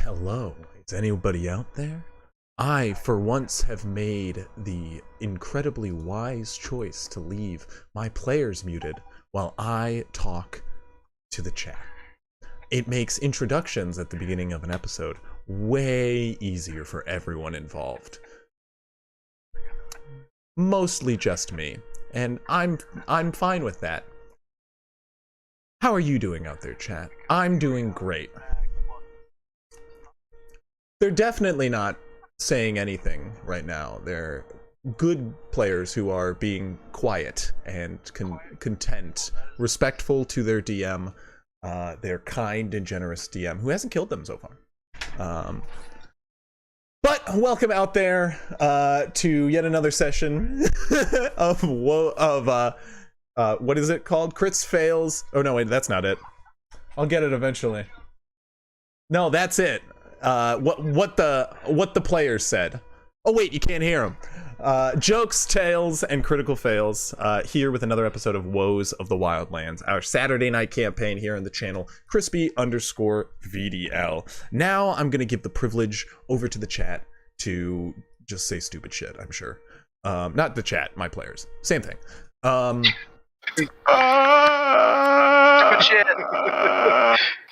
Hello, is anybody out there? I, for once, have made the incredibly wise choice to leave my players muted while I talk to the chat. It makes introductions at the beginning of an episode way easier for everyone involved. Mostly just me, and I'm fine with that. How are you doing out there, chat? I'm doing great. They're definitely not saying anything right now. They're good players who are being quiet and content, respectful to their DM, their kind and generous DM who hasn't killed them so far. But welcome out there to yet another session of what is it called? Crits, fails. Oh no, wait, that's not it. I'll get it eventually. No, that's it. What the players said. Oh wait, you can't hear them. Jokes, tales, and critical fails. Here with another episode of Woes of the Wildlands, our Saturday night campaign here on the channel, crispy_VDL. Now I'm gonna give the privilege over to the chat to just say stupid shit. I'm sure. Not the chat, my players. Same thing. Shit.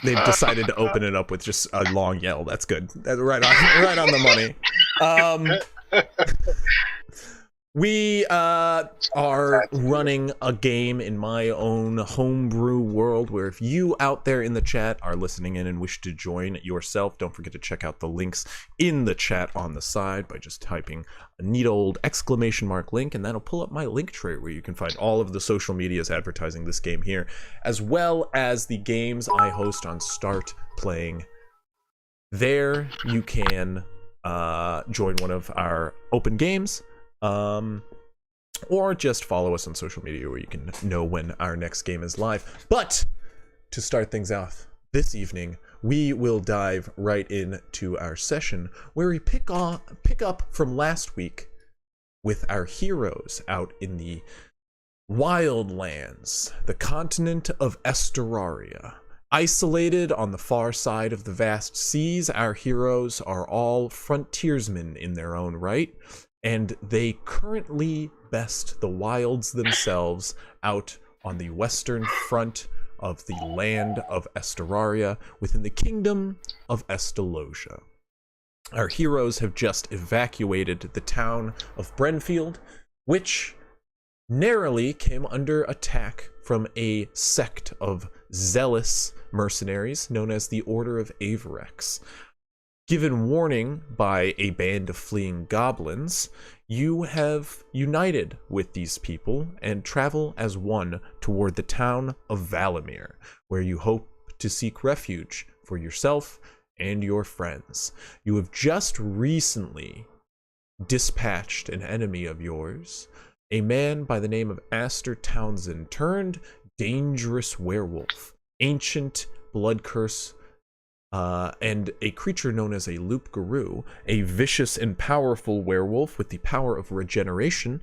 They've decided to open it up with just a long yell. That's good. That's right on the money. We are running a game in my own homebrew world where if you out there in the chat are listening in and wish to join yourself, don't forget to check out the links in the chat on the side by just typing a neat old exclamation mark link, and that'll pull up my link tray where you can find all of the social medias advertising this game here, as well as the games I host on Start Playing. There you can join one of our open games. Or just follow us on social media where you can know when our next game is live. But to start things off this evening, we will dive right into our session where we pick up from last week with our heroes out in the wildlands, the continent of Esteraria. Isolated on the far side of the vast seas, our heroes are all frontiersmen in their own right, and they currently best the wilds themselves out on the western front of the land of Esteraria within the kingdom of Estelosia. Our heroes have just evacuated the town of Brenfield, which narrowly came under attack from a sect of zealous mercenaries known as the Order of Averex. Given warning by a band of fleeing goblins, you have united with these people and travel as one toward the town of Valamir, where you hope to seek refuge for yourself and your friends. You have just recently dispatched an enemy of yours, a man by the name of Aster Townsend, turned dangerous werewolf, ancient blood curse, and a creature known as a loup-garou, a vicious and powerful werewolf with the power of regeneration.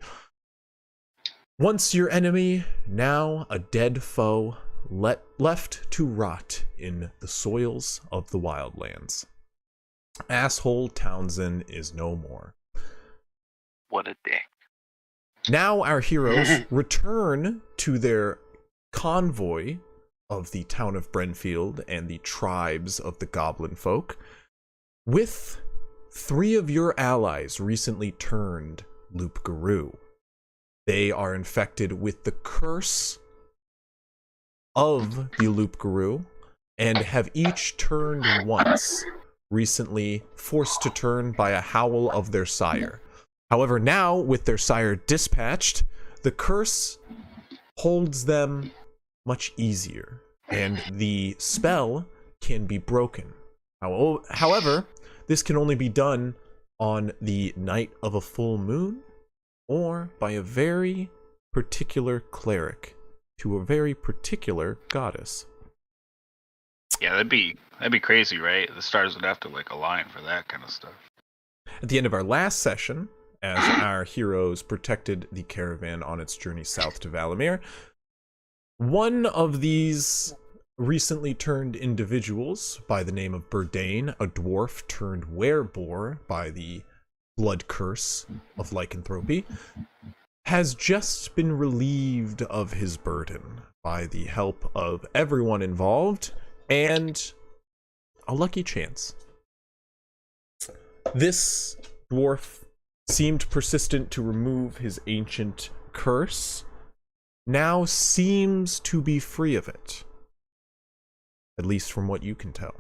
Once your enemy, now a dead foe, left to rot in the soils of the wildlands. Asshole Townsend is no more. What a dick. Now our heroes return to their convoy of the town of Brenfield and the tribes of the goblin folk, with 3 of your allies recently turned loup-garou. They are infected with the curse of the loup-garou and have each turned once, recently forced to turn by a howl of their sire. However, now with their sire dispatched, the curse holds them much easier, and the spell can be broken. However, this can only be done on the night of a full moon or by a very particular cleric to a very particular goddess. Yeah, that'd be crazy, right? The stars would have to like align for that kind of stuff. At the end of our last session, as our heroes protected the caravan on its journey south to Valamir, one of these recently turned individuals by the name of Burdane, a dwarf turned werebore by the blood curse of lycanthropy, has just been relieved of his burden by the help of everyone involved and a lucky chance. This dwarf seemed persistent to remove his ancient curse, now seems to be free of it. At least from what you can tell.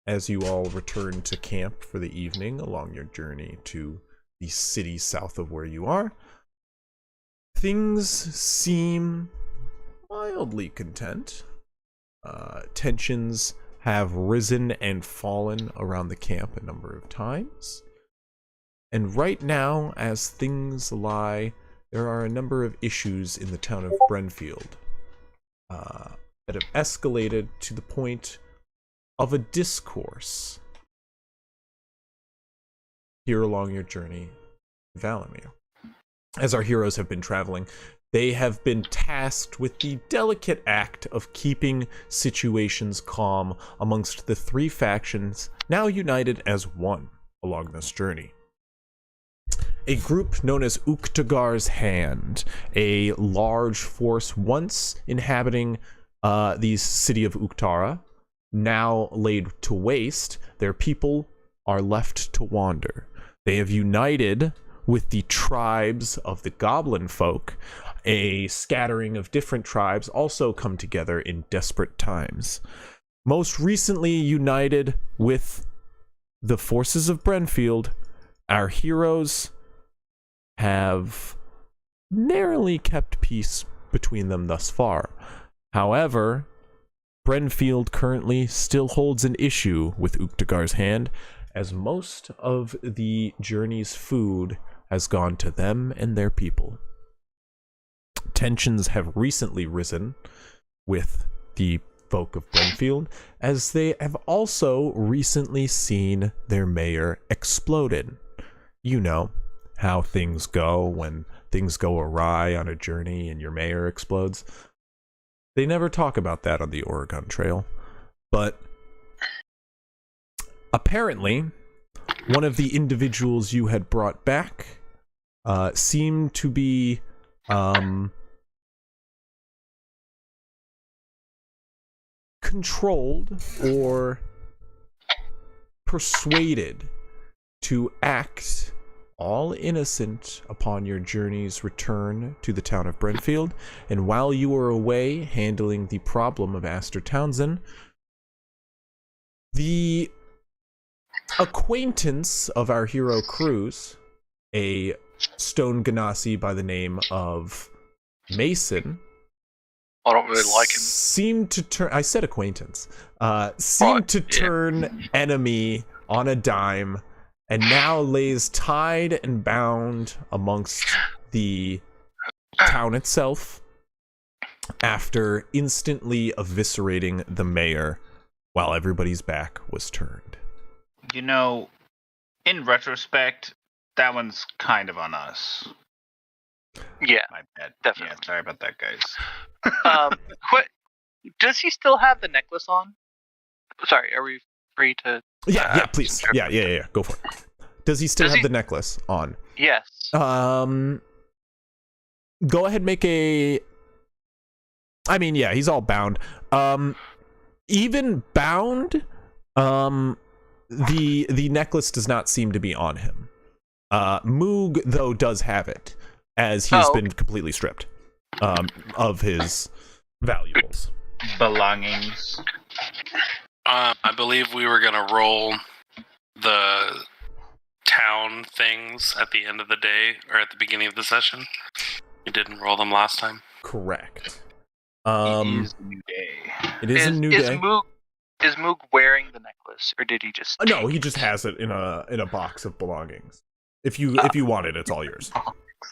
As you all return to camp for the evening along your journey to the city south of where you are, things seem mildly content. Tensions have risen and fallen around the camp a number of times. And right now, as things lie, there are a number of issues in the town of Brenfield that have escalated to the point of a discourse here along your journey to Valamir. As our heroes have been traveling, they have been tasked with the delicate act of keeping situations calm amongst the three factions now united as one along this journey. A group known as Uktagar's Hand, a large force once inhabiting the city of Uktara, now laid to waste, their people are left to wander. They have united with the tribes of the goblin folk. A scattering of different tribes also come together in desperate times. Most recently united with the forces of Brenfield, our heroes have narrowly kept peace between them thus far. However, Brenfield currently still holds an issue with Uktagar's Hand, as most of the journey's food has gone to them and their people. Tensions have recently risen with the folk of Brenfield, as they have also recently seen their mayor exploded. You know how things go when things go awry on a journey and your mayor explodes. They never talk about that on the Oregon Trail, but apparently one of the individuals you had brought back seemed to be controlled or persuaded to act all innocent upon your journey's return to the town of Brenfield, and while you were away handling the problem of Aster Townsend, the acquaintance of our hero Cruz, a stone ganassi by the name of Mason, I don't really like him. seemed to turn, I said acquaintance, seemed to turn enemy on a dime, and now lays tied and bound amongst the town itself after instantly eviscerating the mayor while everybody's back was turned. You know, in retrospect, that one's kind of on us. Yeah, My bad. definitely. Yeah, sorry about that, guys. Does he still have the necklace on? Sorry, are we free to? Yeah, please. sure. Yeah, go for it. Does he still Does have he- the necklace on? Yes. Go ahead, make a... I mean, yeah, he's all bound. Even bound, the necklace does not seem to be on him. Moog, though, does have it, as he's been completely stripped of his valuables. Belongings. I believe we were gonna roll the town things at the end of the day or at the beginning of the session. We didn't roll them last time. Correct. It is a new day. It is a new day. Is Moog wearing the necklace, or did he just? No, he just has it in a box of belongings. If you want it, it's all yours.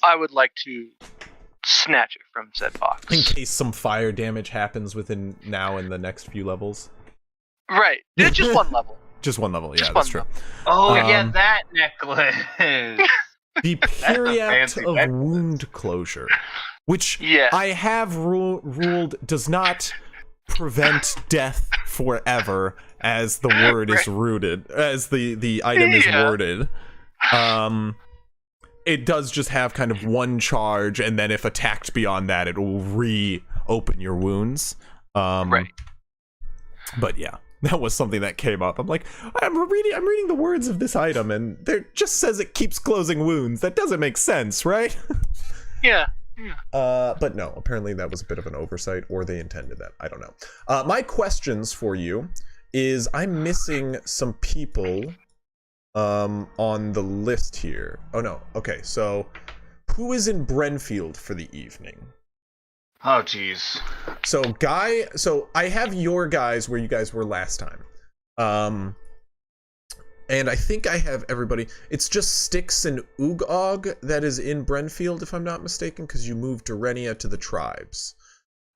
I would like to snatch it from said box. In case some fire damage happens within now and the next few levels. Right. Just one level. Just one level, yeah, Just that's one true. Oh, yeah, Um, that necklace. The Periact fancy of necklace. Wound Closure. which Yeah. I have ruled does not prevent death forever, as the word is rooted, as the item is worded. It does just have kind of one charge, and then if attacked beyond that, it will reopen your wounds. Right. But yeah, that was something that came up. I'm like, I'm reading the words of this item, and it just says it keeps closing wounds. That doesn't make sense, right? Yeah. But no, apparently that was a bit of an oversight, or they intended that. I don't know. My questions for you is, I'm missing some people on the list here. Oh no, okay, so who is in Brenfield for the evening? Oh, jeez. So I have your guys where you guys were last time. And I think I have everybody. It's just Styx and Ugog that is in Brenfield, if I'm not mistaken, because you moved Durenia to the tribes.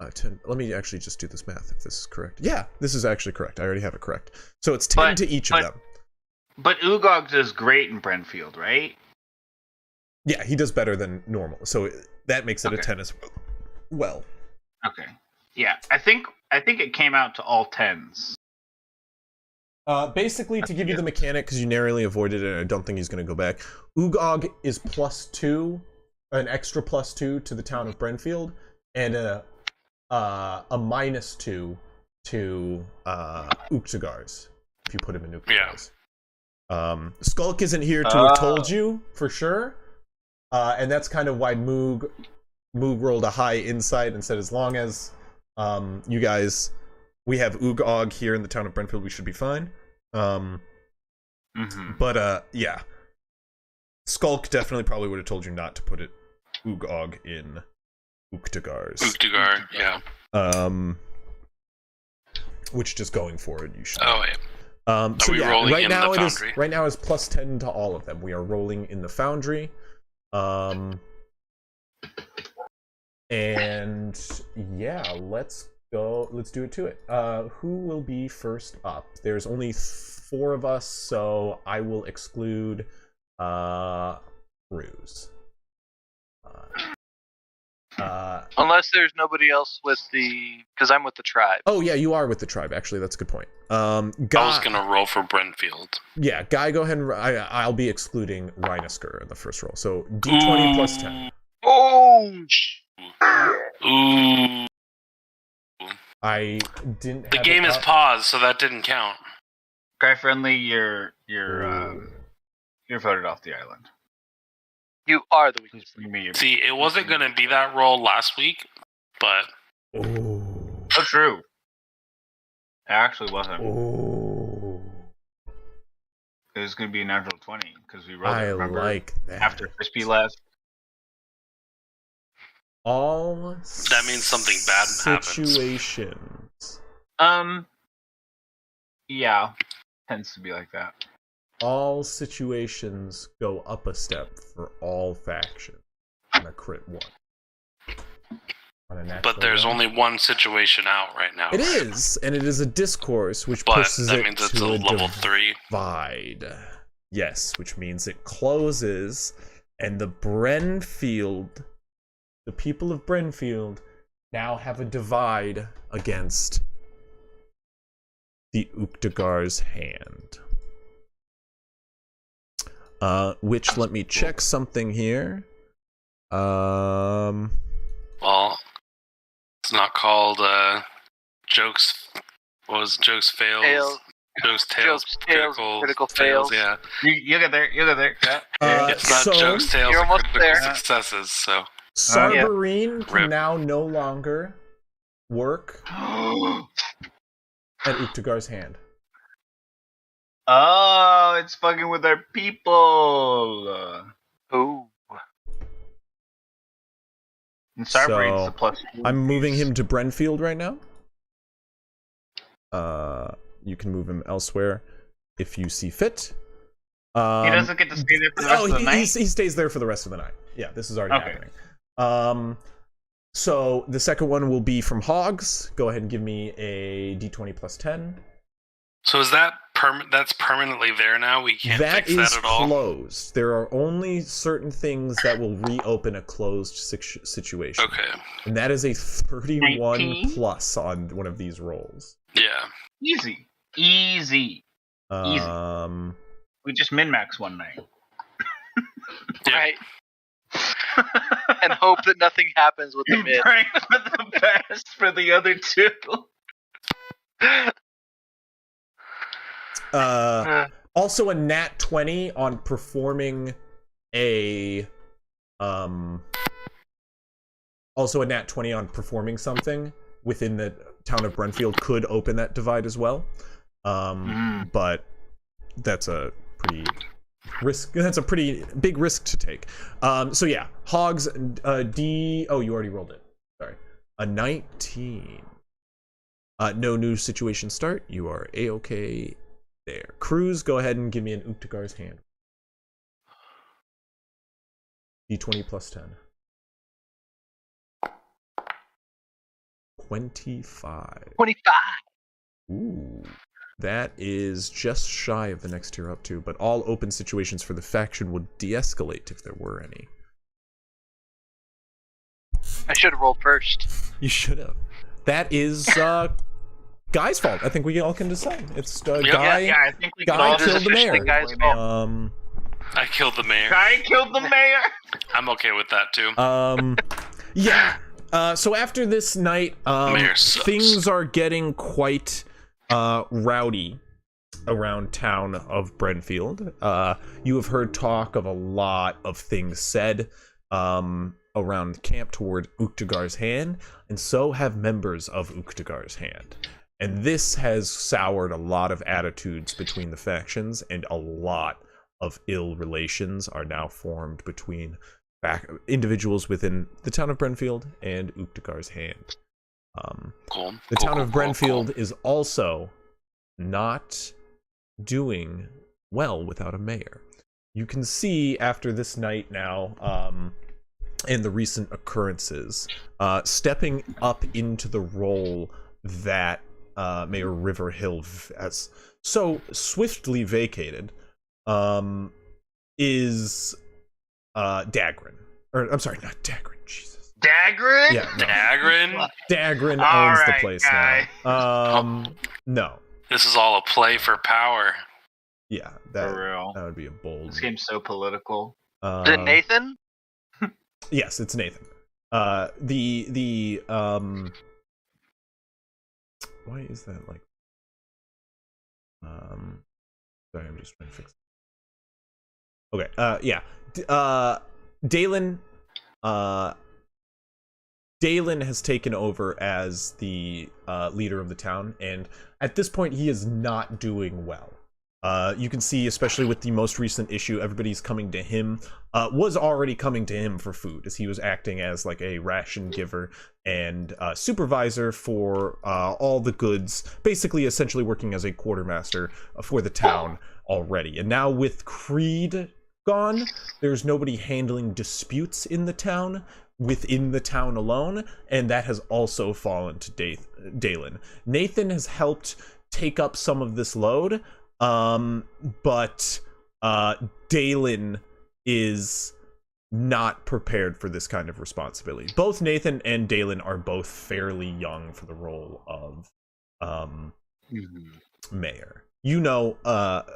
Let me actually just do this math, if this is correct. Yeah, this is actually correct. I already have it correct. So it's 10 to each of them. But Ugog does great in Brenfield, right? Yeah, he does better than normal. So that makes it a 10 as well. Okay. Yeah, I think it came out to all 10s. Basically, to give you the mechanic, because you narrowly avoided it, and I don't think he's going to go back, Ugog is +2, an extra +2 to the town of Brenfield, and a -2 to Uktagars, if you put him in Uktagars. Yeah. Skulk isn't here to have told you, for sure, and that's kind of why Moog rolled a high insight and said, as long as you guys... we have Ugog here in the town of Brenfield, we should be fine. But yeah. Skulk definitely probably would have told you not to put Ugog in Uktagars. Uktagar, yeah. Which, just going forward, you should. Oh, yeah. So we yeah, rolling right in now the it is foundry? right now it's +10 to all of them. We are rolling in the foundry. And yeah, let's do it to it. Who will be first up? There's only 4 of us, so I will exclude Ruse. Unless there's nobody else with because I'm with the tribe. Oh yeah, you are with the tribe. Actually, that's a good point. Guy, I was gonna roll for Brenfield. Yeah, Guy, go ahead and I'll be excluding Rhinosker in the first roll. So D20 plus 10. Oh. Ooh. I didn't. The game is paused, so that didn't count. Guy Friendly, you're voted off the island. You are the weakest. See, it wasn't going to be that roll last week, but... Oh, true. It actually wasn't. Oh. It was going to be a natural 20, because we rolled it, remember? Like that. After Crispy left. All that means something bad situations. Yeah. Tends to be like that. All situations go up a step for all factions on a crit 1. On a but there's 1. only one situation out right now. It is, and it is a discourse, which but pushes that it means it's to a level 3. Divide. Yes, which means it closes, and the Brenfield, the people of Brenfield, now have a divide against the Uktagar's hand. Which, let me check something here. Well, it's not called jokes. What was it? Jokes fails? Jokes tails. Critical fails. Yeah. You get there. Yeah. It's not jokes tails. You're almost critical there. Successes. So Sarberine can now no longer work at Uktagar's hand. Oh, it's fucking with our people. Ooh. And Sarberine's So, the plus. I'm moving him to Brenfield right now. You can move him elsewhere if you see fit. He doesn't get to stay there for the rest of the night? He stays there for the rest of the night. Yeah, this is already happening. So the second one will be from Hogs. Go ahead and give me a D20 plus 10. So is that that's permanently there now? We can't That fix is that at all? closed. There are only certain things that will reopen a closed situation. Okay. And that is a 31 19? plus on one of these rolls. Yeah. Easy. We just min-max one night. Yep. Right. And hope that nothing happens with the mid. Praying for the best for the other two. Also a nat 20 on performing a also a nat 20 on performing something within the town of Brentfield could open that divide as well. But that's a pretty big risk to take. So yeah, Hogs D oh, you already rolled it. Sorry. A 19. No new situation start. You are A-okay there. Cruz, go ahead and give me an Uktagar's hand. D20 plus 10. 25. 25. Ooh. That is just shy of the next tier up to, but all open situations for the faction would de-escalate if there were any. I should have rolled first. You should have. That is Guy's fault. I think we all can decide. It's Guy. I think we can Guy all killed the mayor. Guy's fault. I killed the mayor. Guy killed the mayor. I'm okay with that too. Yeah. So after this night, Mayor sucks. things are getting quite rowdy around town of Brentfield. You have heard talk of a lot of things said around the camp toward Uktagar's hand, and so have members of Uktagar's hand. And this has soured a lot of attitudes between the factions, and a lot of ill relations are now formed between individuals within the town of Brentfield and Uktagar's hand. Cool. The Cool, town cool, of cool, Brentfield cool. is also not doing well without a mayor. You can see after this night now, and the recent occurrences, stepping up into the role that Mayor Riverhill has so swiftly vacated, is Dagrin. Or I'm sorry, not Dagrin. Jesus. Dagrin? Yeah, no. Dagrin? Dagrin All owns the right, place Guy. now. No. This is all a play for power. Yeah, For real. that would be a bold. This game's so political. Is it Nathan? Yes, it's Nathan. Why is that like? Sorry, I'm just trying to fix it. Okay. Yeah. Dalen. Dalen has taken over as the leader of the town, and at this point, he is not doing well. You can see, especially with the most recent issue, everybody's coming to him. Was already coming to him for food, as he was acting as like a ration giver and supervisor for all the goods, basically essentially working as a quartermaster for the town already. And now with Creed gone, there's nobody handling disputes in the town, within the town alone, and that has also fallen to Dalen. Nathan has helped take up some of this load, but Dalen is not prepared for this kind of responsibility. Both Nathan and Dalen are both fairly young for the role of mayor. You know,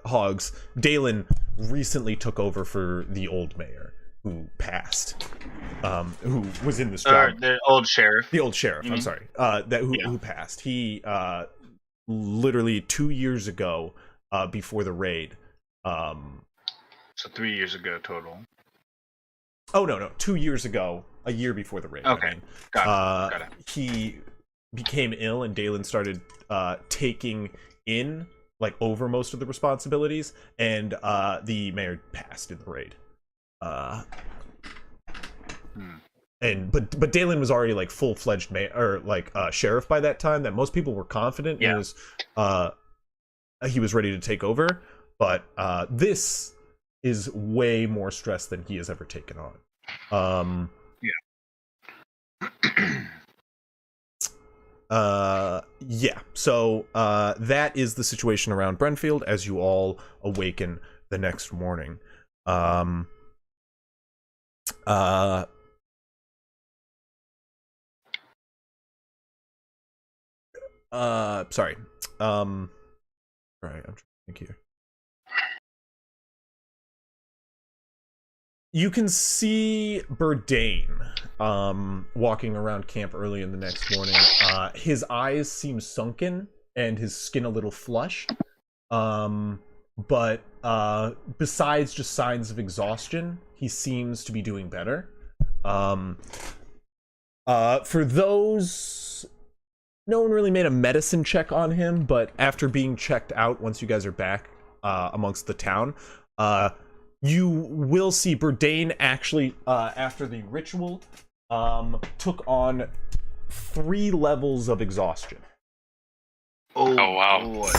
Hogs, Dalen recently took over for the old mayor who passed, who was in this job. The old sheriff. The old sheriff, I'm sorry, who passed. He literally 2 years ago, before the raid. So 3 years ago total. Oh no, 2 years ago, a year before the raid. Okay, I mean. got it. He became ill, and Dalen started taking in over most of the responsibilities, and the mayor passed in the raid. But Dalen was already full-fledged mayor or sheriff by that time, that most people were confident he was ready to take over, but this is way more stress than he has ever taken on. Yeah. So that is the situation around Brenfield as you all awaken the next morning. Sorry. Right, I'm trying to think here. You can see Burdane walking around camp early in the next morning. His eyes seem sunken and his skin a little flushed. But besides just signs of exhaustion, he seems to be doing better. For those, no one really made a medicine check on him, but after being checked out, once you guys are back amongst the town, you will see Burdane actually, after the ritual, took on 3 levels of exhaustion. Oh, wow. Boy.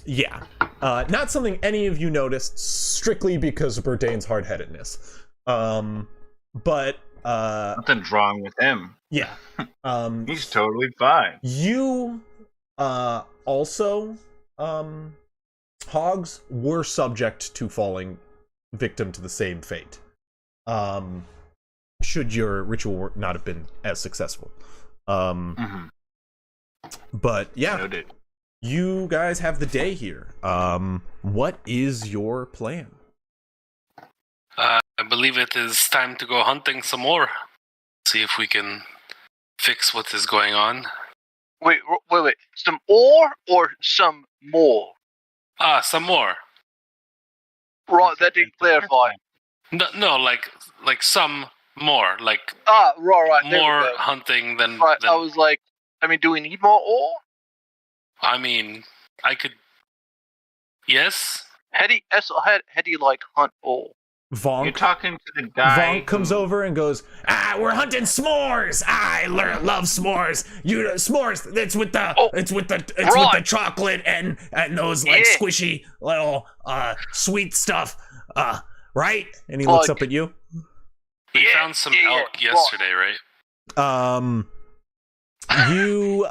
Yeah. Not something any of you noticed, strictly because of Burdane's hard-headedness. But Nothing's wrong with him. yeah. He's totally fine. You also, Hogs, were subject to falling victim to the same fate. Should your ritual not have been as successful. But yeah. Noted. You guys have the day here. What is your plan? I believe it is time to go hunting some more. See if we can fix what is going on. Wait. Some ore or some more? Some more. Right, that didn't clarify. No, like some more, like Right. There we more go. hunting than. Right, than I was like, do we need more ore? I mean, I could. Yes. How do you like hunt ore? Vonk. You're talking to the guy. Vonk comes over and goes, we're hunting s'mores. I love s'mores. S'mores. It's with the with the chocolate and those squishy little sweet stuff. Right? And he looks up at you. We found some elk yesterday, right? You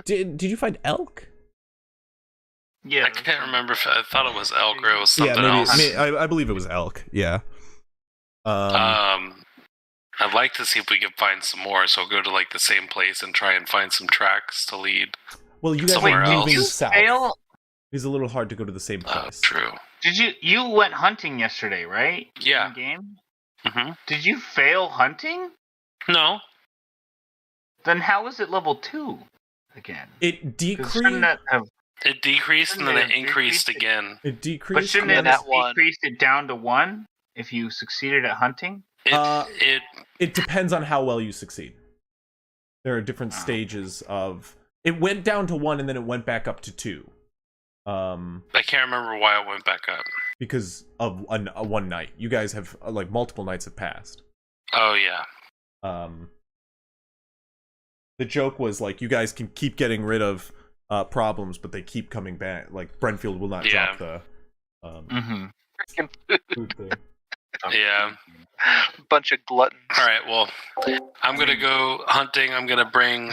did you find elk? Yeah. I can't remember if I thought it was elk or it was something maybe, else. I believe it was elk. Yeah. I'd like to see if we can find some more. So go to the same place and try and find some tracks to lead. Well, you guys somewhere are moving else. south. Fail? It's a little hard to go to the same place. True. Did you went hunting yesterday, right? Yeah. In game? Mm-hmm. Did you fail hunting? No. Then how is it level 2 again? It 'Cause decreased. shouldn't that have, It decreased and then it increased again. It but decreased. shouldn't Yeah, it that have one. decreased it down to 1 if you succeeded at hunting? It depends on how well you succeed. There are different stages of. It went down to 1 and then it went back up to 2. I can't remember why it went back up. Because of a one night. You guys have multiple nights have passed. Oh yeah. The joke was you guys can keep getting rid of problems, but they keep coming back. Brentfield will not drop the food thing. Yeah. Bunch of gluttons. All right. Well, I'm gonna go hunting. I'm gonna bring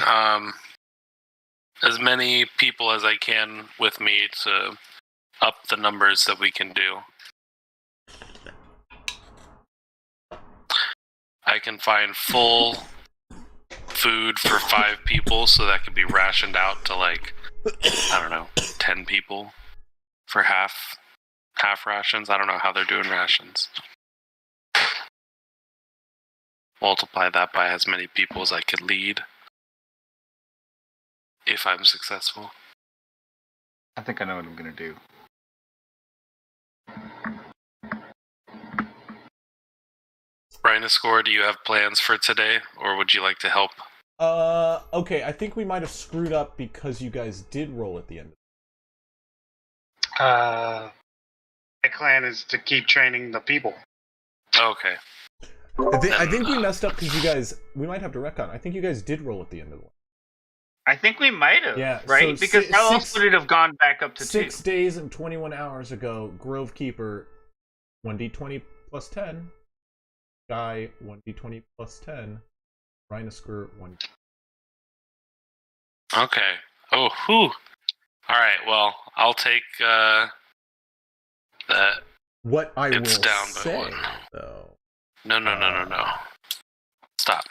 as many people as I can with me to up the numbers that we can do. I can find full food for 5 people, so that could be rationed out to I don't know, 10 people for half rations. I don't know how they're doing rations. Multiply that by as many people as I could lead if I'm successful. I think I know what I'm gonna do. Rhinoscore, do you have plans for today, or would you like to help? Okay, I think we might have screwed up because you guys did roll at the end. My plan is to keep training the people. Okay. I think we messed up because we might have to retcon. I think you guys did roll at the end of the one. I think we might have, Yeah, right? so Because how else would it have gone back up to 6 2? days and 21 hours ago, Grove Keeper, 1d20 plus 10. Guy, 1d20 plus 10. Rhinoscore, 1. Okay. Oh, whew. All right. Well, I'll take that. What I It's will down by say, one. though, No. Stop.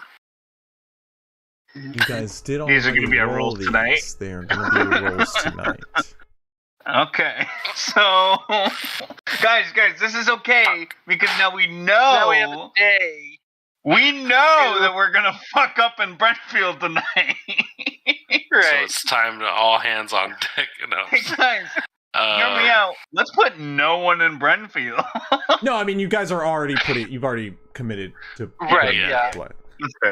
you guys did These are already gonna be our roll rolls these. tonight? They are going to be rolls tonight. Okay, so guys, this is okay because now we know. Now we have a day. We know that we're gonna fuck up in Brentfield tonight. So Right. it's time to all hands on deck. No. Hey guys, hear me out. Let's put no one in Brentfield. No, I mean, you guys are already you've already committed to Right, putting yeah. play.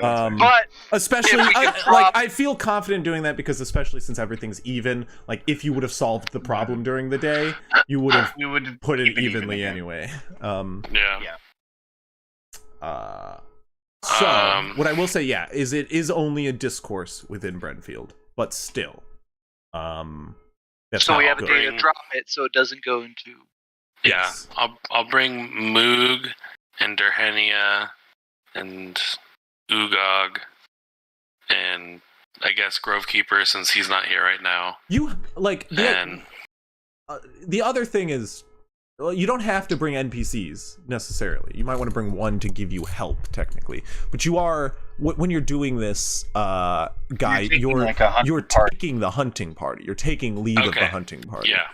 But Especially, if we could I feel confident doing that because especially since everything's even, like if you would have solved the problem during the day, you would have we would put it keep evenly again. anyway. Yeah. So what I will say, yeah, is it is only a discourse within Brentfield, but still, that's so not we have a good. day to drop it so it doesn't go into. Yes. Yeah. I'll bring Moog and Derhenia and Ugog and I guess Grovekeeper since he's not here right now. You like And the other thing is, well, you don't have to bring NPCs necessarily. You might want to bring one to give you help, technically. But you are when you're doing this, guy, you're like a hunting party. taking the hunting party. You're taking lead of the Okay. hunting party. yeah.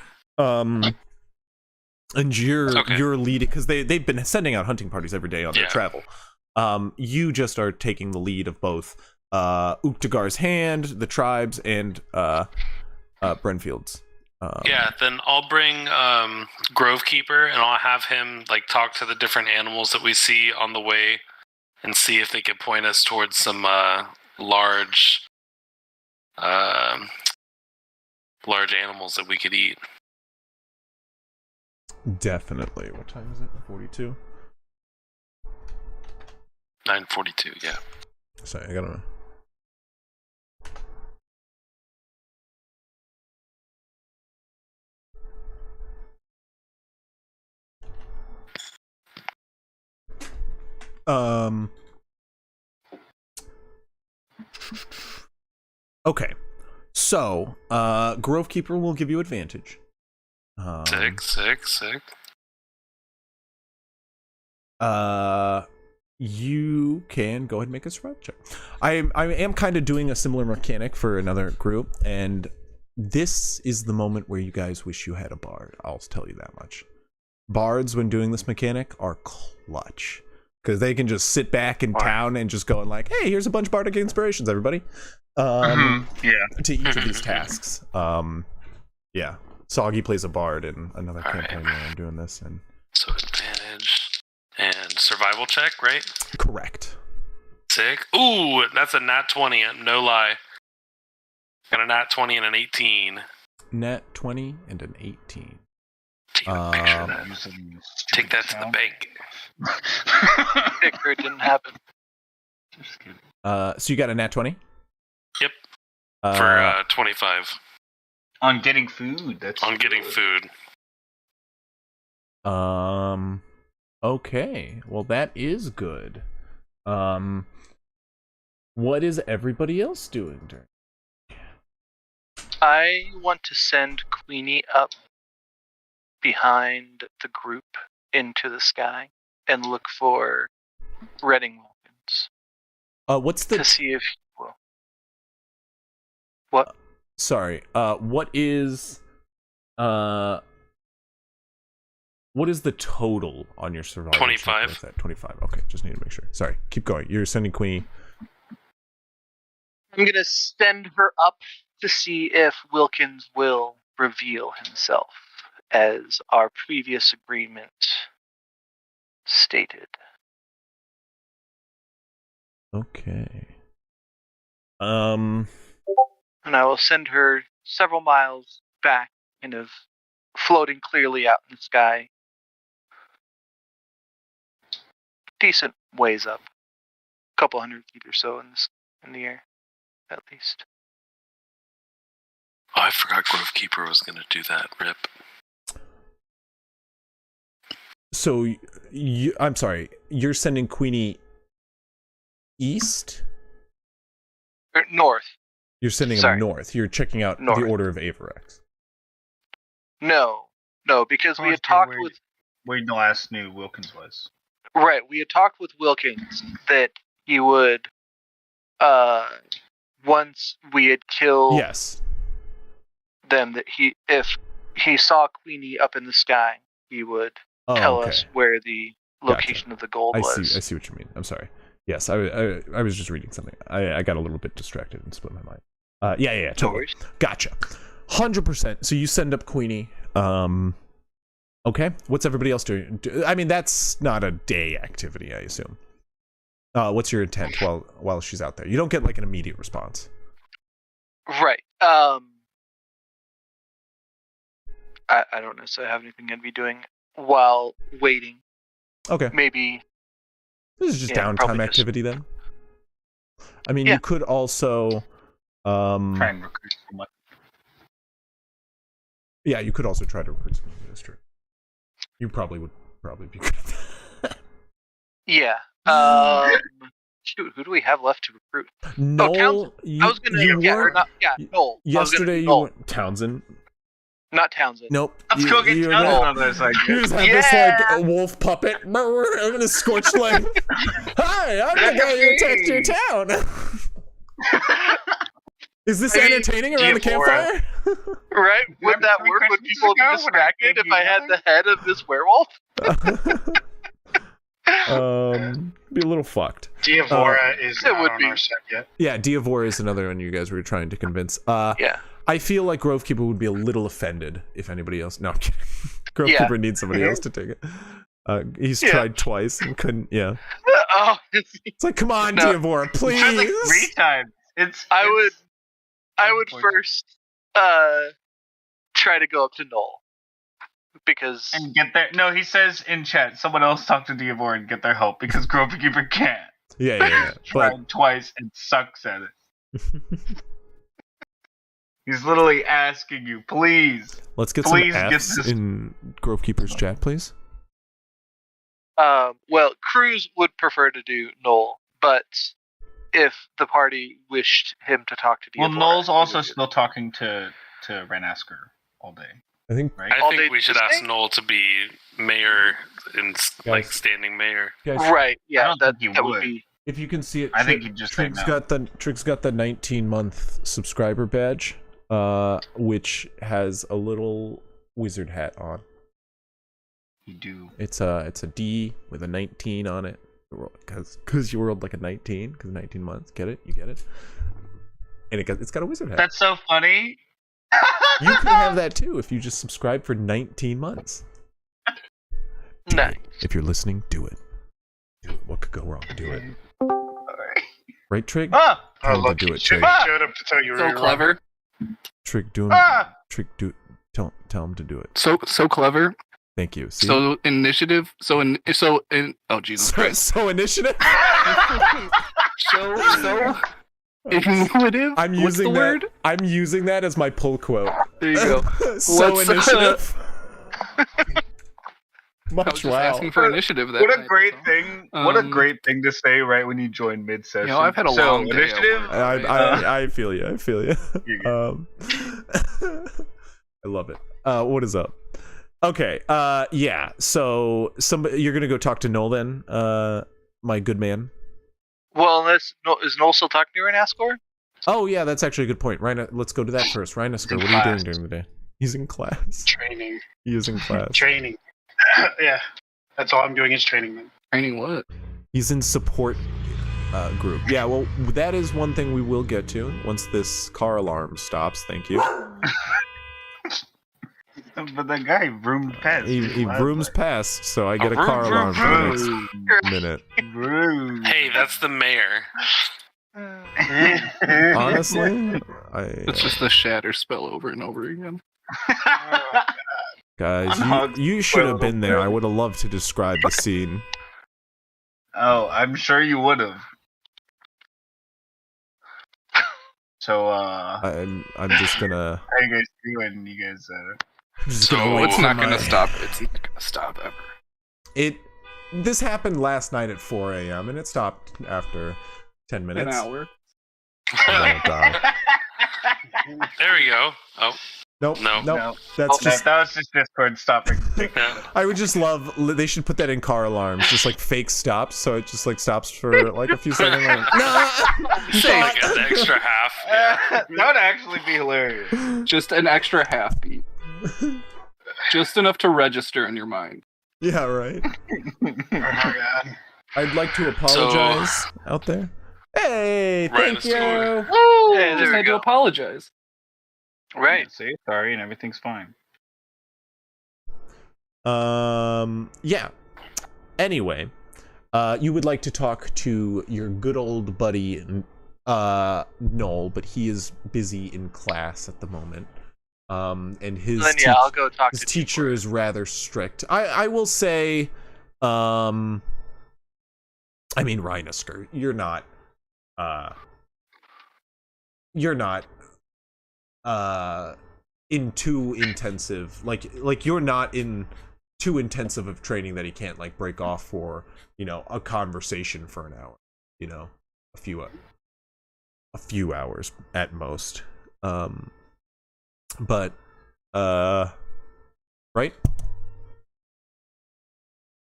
And you're Okay. you're leading because they've been sending out hunting parties every day on their Yeah. travel. You just are taking the lead of both Uktagar's Hand, the tribes, and Brenfield's. Yeah, then I'll bring Grovekeeper and I'll have him like talk to the different animals that we see on the way and see if they could point us towards some large animals that we could eat. Definitely. What time is it? 42? 9:42, yeah. Sorry, I gotta. Okay. So, Grovekeeper will give you advantage. Sick. You can go ahead and make a survival check. I am kind of doing a similar mechanic for another group, and this is the moment where you guys wish you had a bard. I'll tell you that much. Bards, when doing this mechanic, are clutch because they can just sit back in town and just go and like, hey, here's a bunch of bardic inspirations, everybody. Yeah. To each of these tasks. Yeah. Soggy plays a bard in another campaign where I'm doing this, and So advantage and survival check, right? correct. Sick. Ooh, that's a nat 20, no lie. Got a nat 20 and an 18. Net 20 and an 18. Take a picture of that. Take that to the bank. Sticker, it didn't happen. Just kidding. So you got a nat 20? Yep. For 25 On getting food. That's on getting good. food. Okay. Well, that is good. What is everybody else doing during? I want to send Queenie up behind the group into the sky and look for Redding Wilkins What's to the see if he will. What? sorry. What is the total on your survival? 25. Check? What's that? 25. Okay, just need to make sure. Sorry. Keep going. You're sending Queenie. I'm gonna send her up to see if Wilkins will reveal himself, as our previous agreement stated. Okay. And I will send her several miles back, kind of floating clearly out in the sky. Decent ways up. A couple hundred feet or so in the air, at least. Oh, I forgot Grovekeeper was going to do that. Rip. So I'm sorry. You're sending Queenie east? Or north. You're sending Sorry. him north. You're checking out North. the Order of Averex. No, because we had talked with where the last knew Wilkins was. right. We had talked with Wilkins that he would, once we had killed Yes. them, that if he saw Queenie up in the sky, he would tell us where the location of the gold was. I see what you mean. I'm sorry. Yes, I was just reading something. I got a little bit distracted and split my mind. Yeah, totally. Gotcha. 100%. So you send up Queenie. Okay. What's everybody else doing? I mean, that's not a day activity, I assume. What's your intent while she's out there? You don't get like an immediate response. Right. I don't necessarily have anything I'd be doing while waiting. Okay. Maybe. This is just downtime activity then. I mean, you could also try and recruit someone. Yeah, you could also try to recruit someone. That's true. You probably would be good at that. Yeah. Shoot, who do we have left to recruit? Noel, Townsend. I was gonna Noel. Yesterday you went Townsend. Not Townsend. Nope. Let's go get Townsend on this. You just have this like wolf puppet. I'm gonna scorch like, hi, I'm the guy who attacked your town. Is this entertaining around the campfire? Right? Would that work? Would people be distracted if I had the head of this werewolf? Be a little fucked. Diavora is not on our set yet. Yeah, Diavora is another one you guys were trying to convince. Yeah. I feel like Grovekeeper would be a little offended if anybody else. No, I'm kidding. Grovekeeper needs somebody else to take it. He's tried twice and couldn't. Yeah. It's like, come on, Diavora, please. It's like 3 times. I would first try to go up to Noel because and get their. No, he says in chat. Someone else talk to Diavora and get their help because Grovekeeper can't. Yeah. Tried twice and sucks at it. He's literally asking you, please. Let's get some F's in Grovekeeper's chat, please. Well, Cruz would prefer to do Noel, but if the party wished him to talk to Diavora... Well, Noel's also still talking to Renasker all day. I think we should ask Noel to be mayor and like standing mayor. Right, yeah, that would be... If you can see it, I think he'd just Trig's got the 19-month subscriber badge, which has a little wizard hat on. You do. It's a D with a 19 on it, because you rolled like a 19, because 19 months. Get it? You get it? And it's got a wizard hat. That's so funny. You can have that too if you just subscribe for 19 months. Nice. If you're listening, do it. Do it. What could go wrong? Do it. Right, Trig? Tell him to do it, Trig. Showed up to tell you so clever. Trig, do him. Trig, do. Tell him to do it. So clever. Thank you. See? So initiative. Oh Jesus Christ. So initiative. so intuitive. I'm using that. Word? I'm using that as my pull quote. There you go. So initiative. Much I was just asking for initiative. What a great thing! What a great thing to say right when you join mid-session. You know, I've had a long day. Initiative. I feel you. I feel you. I love it. What is up? Okay. Yeah. So you're gonna go talk to Noel then, my good man. Well, is Noel still talking to Renasker? Oh yeah, that's actually a good point. Ryan, let's go to that first. Renasker, what are you doing during the day? He's in class. Training. He is in class. Training. Yeah, that's all I'm doing is training them. Training what? He's in support group. Yeah, well, that is one thing we will get to once this car alarm stops. Thank you. But that guy roomed past. He rooms past, so I get a car alarm for the next minute. Hey, that's the mayor. Honestly, it's just the shatter spell over and over again. Guys, you should have been there. I would have loved to describe the scene. Oh, I'm sure you would have. So, I'm just gonna... How are you guys doing? You guys, So, it's not gonna stop. It's not gonna stop ever. This happened last night at 4 a.m. and it stopped after 10 minutes. An hour. Oh, God. There we go. Oh, Nope. No. Nope. That's just. that was just Discord stopping. yeah. I would just love. They should put that in car alarms, just like fake stops, so it just like stops for like a few seconds. Like, no. Like an extra half. Yeah. That would actually be hilarious. Just an extra half beat. Just enough to register in your mind. Yeah. Right. Oh my god. I'd like to apologize out there. Hey, Right, thank you. Woo! Yeah, there Just we had go. to apologize. Right. Say sorry and everything's fine. Yeah. Anyway, you would like to talk to your good old buddy, Noel, but he is busy in class at the moment. And his Then yeah, I'll go talk his to teacher is rather strict. I will say, I mean, Rhinosker, you're not in too intensive, like you're not in too intensive of training that he can't like break off for, you know, a conversation for an hour, you know, a few hours at most. But right,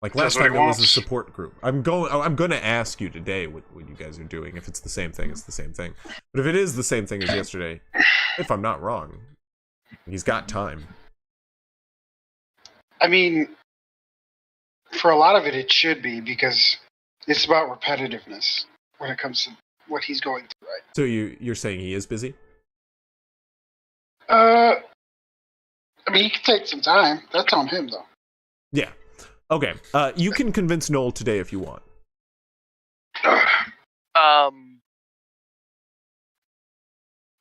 like last That's what time he it was a wants. support group. I'm gonna ask you today what you guys are doing. If it's the same thing, it's the same thing. But if it is the same thing as yesterday, if I'm not wrong, he's got time. I mean, for a lot of it, it should be because it's about repetitiveness when it comes to what he's going through, right? So you're saying he is busy? I mean, he can take some time. That's on him, though. Yeah. Okay. You can convince Noel today if you want.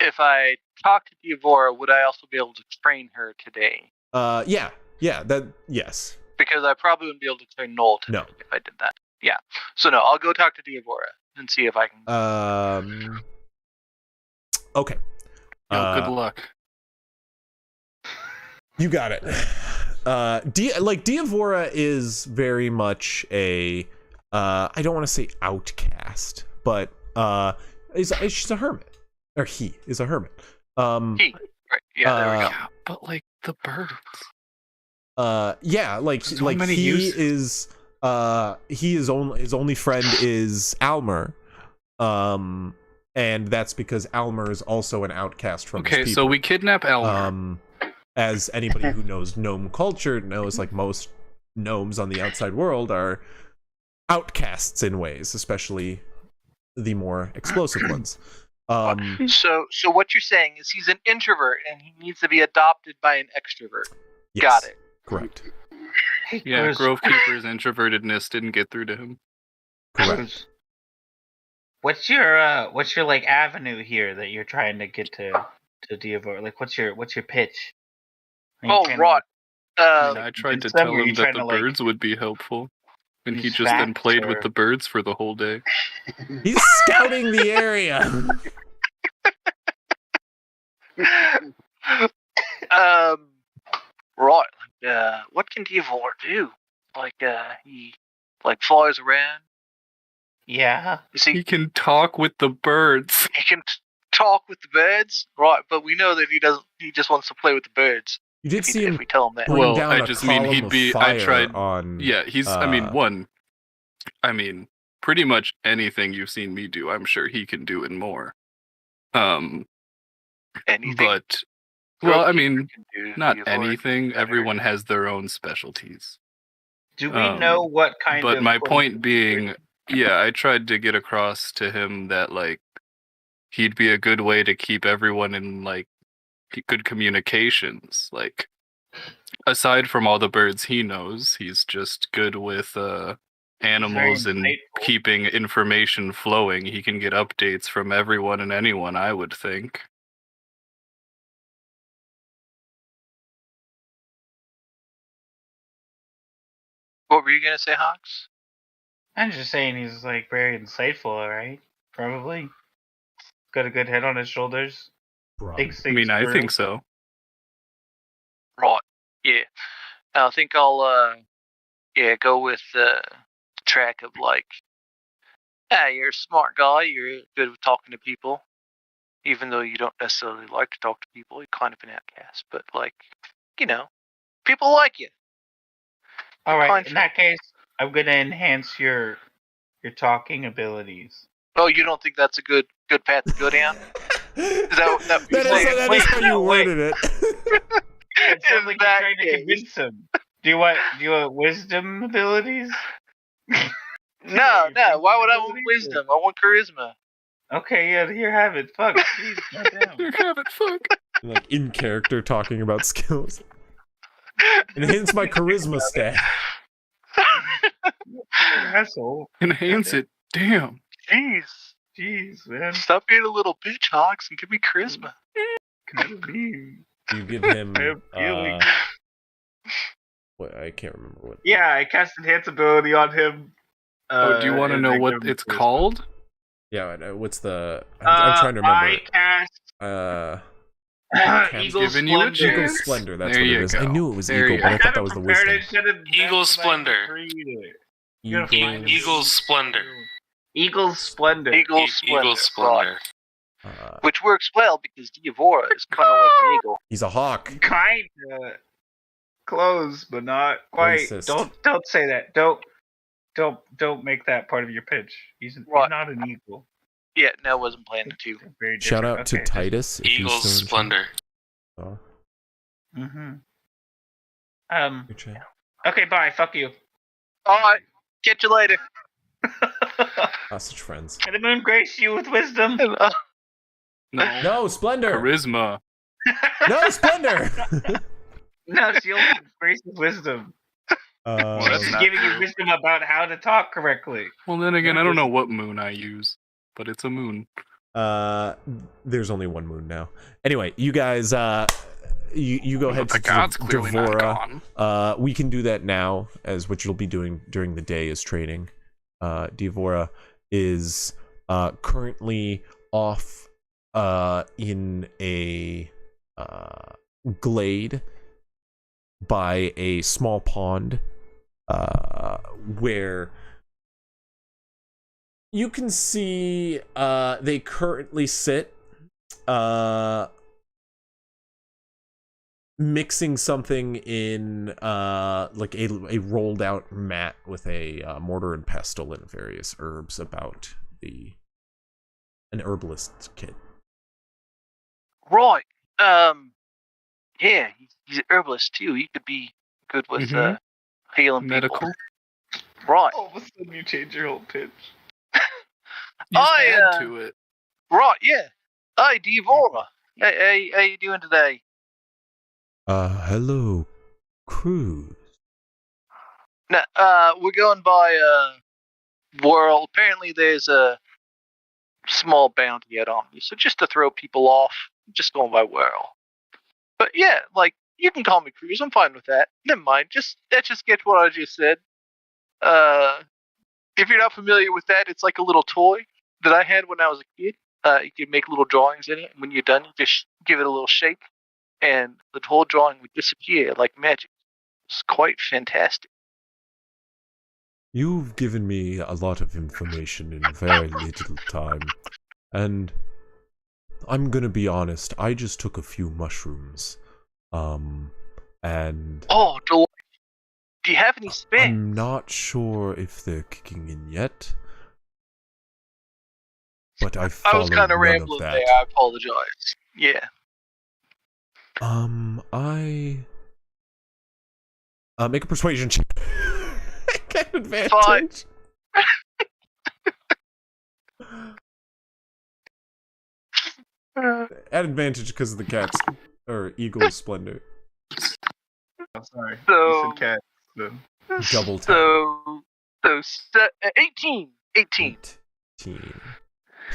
If I talk to Diavora, would I also be able to train her today? Yeah. Yes. Because I probably wouldn't be able to train Noel today No. if I did that. Yeah. So no, I'll go talk to Diavora and see if I can. Okay. Good luck. You got it. Diavora is very much a I don't want to say outcast, but she's a hermit. Or he is a hermit. Right. Yeah, there we go. Yeah, but like the birds. Yeah, like So like many he uses. is his only friend is Almer. And that's because Almer is also an outcast from his Okay, people. so we kidnap Elmer. As anybody who knows gnome culture knows, like most gnomes on the outside world are outcasts in ways, especially the more explosive ones. So what you're saying is he's an introvert and he needs to be adopted by an extrovert. Yes, Got it. correct. Yeah, Grove Keeper's introvertedness didn't get through to him. Correct. What's your like avenue here that you're trying to get to Diavor? Like what's your pitch? Are you Oh, trying to, right. I tried to convince them, tell or are him you that trying the to, like, birds would be helpful. And he use just then facts, played or- with the birds for the whole day. He's scouting the area. Right. What can Diavor do? Like, he like flies around. Yeah. Is he? He can talk with the birds. He can talk with the birds, right? But we know that he doesn't. He just wants to play with the birds. You did see If him we tell him that. bring Well, down I a just mean column he'd of be- I fire tried- on. Yeah, he's, I mean, pretty much anything you've seen me do, I'm sure he can do and more. Anything. But, well, I mean, can do, not Diavor anything. better. Everyone has their own specialties. Do we know what kind of? But my point being, yeah, I tried to get across to him that, like, he'd be a good way to keep everyone in, like, good communications. Like, aside from all the birds he knows, he's just good with animals and insightful. keeping information flowing. He can get updates from everyone and anyone, I would think. What were you gonna say, Hawks? I'm just saying he's like very insightful, right? Probably got a good head on his shoulders. Thinks I mean, things I through. think so. Right. Yeah. I think I'll go with the track of like, you're a smart guy. You're good with talking to people. Even though you don't necessarily like to talk to people, you're kind of an outcast. But, like, you know, people like you. All right. Kind In that case, I'm gonna enhance your talking abilities. Oh, you don't think that's a good path to go down? Is that what that you're is, saying? that is how you worded it. Yeah, it sounds In like that you're trying to case. convince him. Do you want wisdom abilities? No. Your Why would I want abilities? wisdom? I want charisma. Okay, yeah, here have it. Fuck, jeez, goddamn. You have it, fuck. Like in character talking about skills. Enhance my charisma stat. Asshole. Enhance it. Damn. Jeez, man. Stop being a little bitch, Hawks, and give me charisma. Kind of mean. You give him. I am feeling. What, I can't remember what. Yeah, I cast enhance ability on him. Do you want to and know I what give him it's wisdom. called? Yeah, what's the? I'm trying to remember. I cast Eagle Giving you a Splendor. Eagle chance. Splendor. That's There what it you is. I go. knew it was There Eagle, you but I go. thought that was the wisdom. Eagle Splendor. Eagle's Splendor. Eagle Splendor. Eagle Splendor. Eagle Splendor. Which works well because Diavora is kind of like an eagle. He's a hawk. Kinda close, but not quite. Racist. Don't say that. Don't make that part of your pitch. He's not an eagle. Yeah, no, wasn't planning to. Very Shout different. out to Okay, Titus. If he's Eagle's still in Splendor. chat. Oh, good chat. Okay, bye. Fuck you. Alright, catch you later. Such friends. Can the moon grace you with wisdom? No. No, Splendor. Charisma. No, Splendor. No, she only graces wisdom. that's She's not giving you true. wisdom about how to talk correctly. Well, then again, I don't know what moon I use, but it's a moon. There's only one moon now. Anyway, you guys, you go ahead The to god's clearly not Devora. gone. We can do that now, as what you'll be doing during the day is training. Devora is currently off in a glade by a small pond where you can see they currently sit mixing something in like a rolled out mat with a mortar and pestle and various herbs about an herbalist kit. Right. Yeah, he's an herbalist too. He could be good with healing Medical. people. Right. All of a sudden, you change your whole pitch. Just add to it. Right, yeah. Hey, Devora. Hey, how you doing today? Hello, Cruz. No, we're going by World. Apparently, there's a small bounty out on me, so just to throw people off, just going by World. But yeah, like you can call me Cruz. I'm fine with that. Never mind. Let's just get what I just said. If you're not familiar with that, it's like a little toy that I had when I was a kid. You could make little drawings in it, and when you're done, you just give it a little shake, and the whole drawing would disappear like magic. It's quite fantastic. You've given me a lot of information in very little time, and I'm gonna be honest, I just took a few mushrooms, and... Oh, do you have any spare? I'm not sure if they're kicking in yet, but I I was kind of none rambling that. there. I apologize. Yeah. Make a persuasion check. Get advantage. At advantage because of the cat's or eagle's splendor. I'm sorry. So- You said cat. So. Double tap. So 18. 18. 18.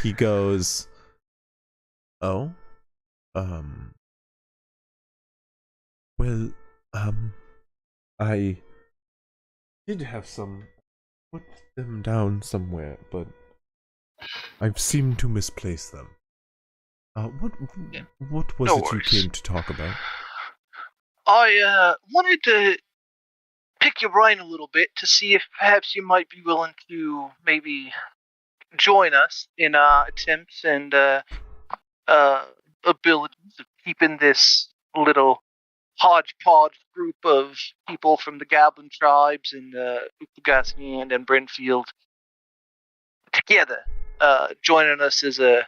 He goes, oh, well, I did have some, put them down somewhere, but I've seemed to misplace them. What was No it you worries. came to talk about? I wanted to pick your brain a little bit to see if perhaps you might be willing to maybe join us in our attempts and abilities of keeping this little hodgepodge group of people from the Goblin tribes and Upagassian and Brentfield together, joining us as a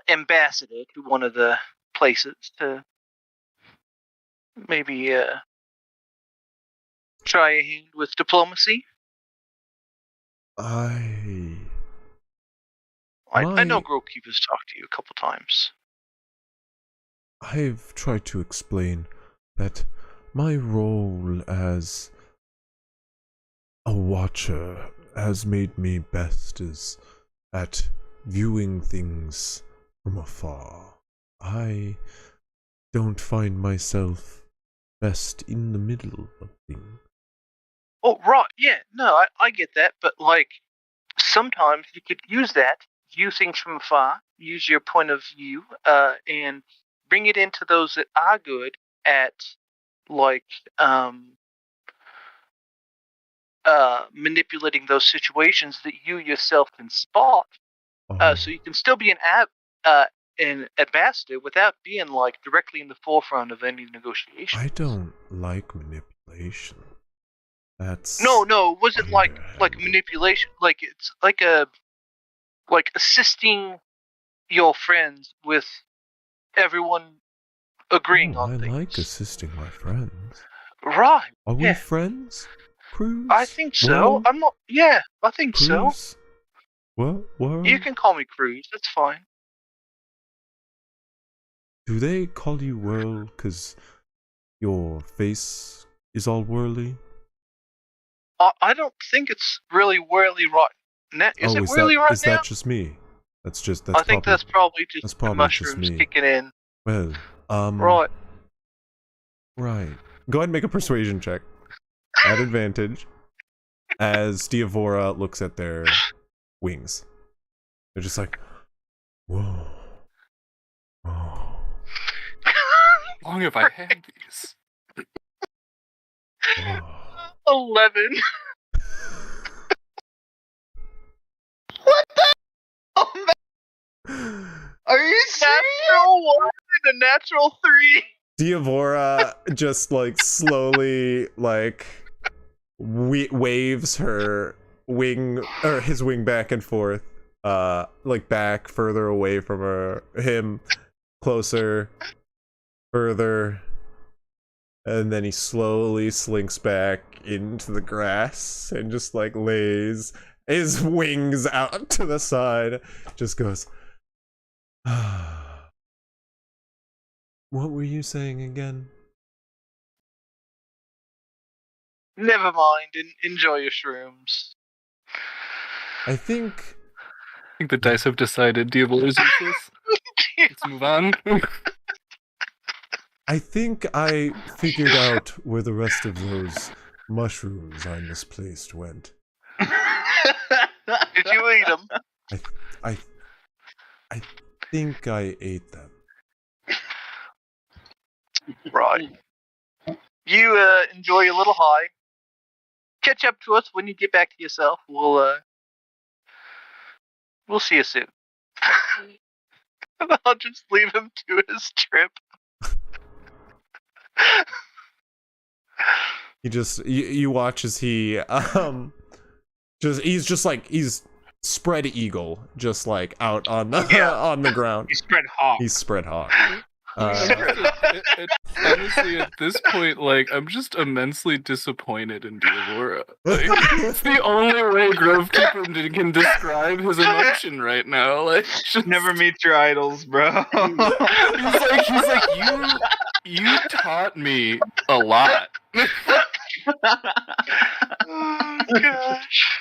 ambassador to one of the places to maybe try a hand with diplomacy. I I know Growkeeper's talked to you a couple times. I've tried to explain that my role as a watcher has made me best is at viewing things from afar. I don't find myself best in the middle of things. Oh, right, yeah, no, I get that, but, like, sometimes you could use that, view things from afar, use your point of view, and bring it into those that are good at, like, manipulating those situations that you yourself can spot, so you can still be an ambassador without being, like, directly in the forefront of any negotiation. I don't like manipulation. That's No, it wasn't like underhanded. manipulation. Like, it's like assisting your friends with everyone agreeing on I things. like assisting my friends. Right. Are we Yeah. friends, Cruz? I think so. Well, I'm not. Yeah, I think so. Cruz? What? You can call me Cruz. That's fine. Do they call you Whirl because your face is all whirly? I don't think it's really whirly right now. Is it is whirly that, right is now? that just me? That's I think that's probably just that's the probably just mushrooms me. kicking in. Well, Right. Right. Go ahead and make a persuasion check at advantage as Diavora looks at their wings. They're just like, whoa. Oh. How long have I had these? Whoa. 11. Oh, man. Are you serious? Natural 1 and a natural 3. Diavora just like slowly like waves her wing or his wing back and forth, like back further away from him, closer, further, and then he slowly slinks back into the grass and just like lays his wings out to the side, just goes. What were you saying again? Never mind. Enjoy your shrooms. I think The dice have decided Diablo is useless. Let's move on. I think I figured out where the rest of those mushrooms I misplaced went. Did you eat them? I think I ate them. Right. You enjoy your little high. Catch up to us when you get back to yourself. We'll see you soon. I'll just leave him to his trip. He just you watch as he he's spread eagle, just like out on the on the ground. You spread hawk. He's spread hawk. Honestly, at this point, like, I'm just immensely disappointed in Diavora. Like, it's the only way Grovekeeper can describe his emotion right now. Like, just Never meet your idols, bro. he's like, you taught me a lot. Oh gosh.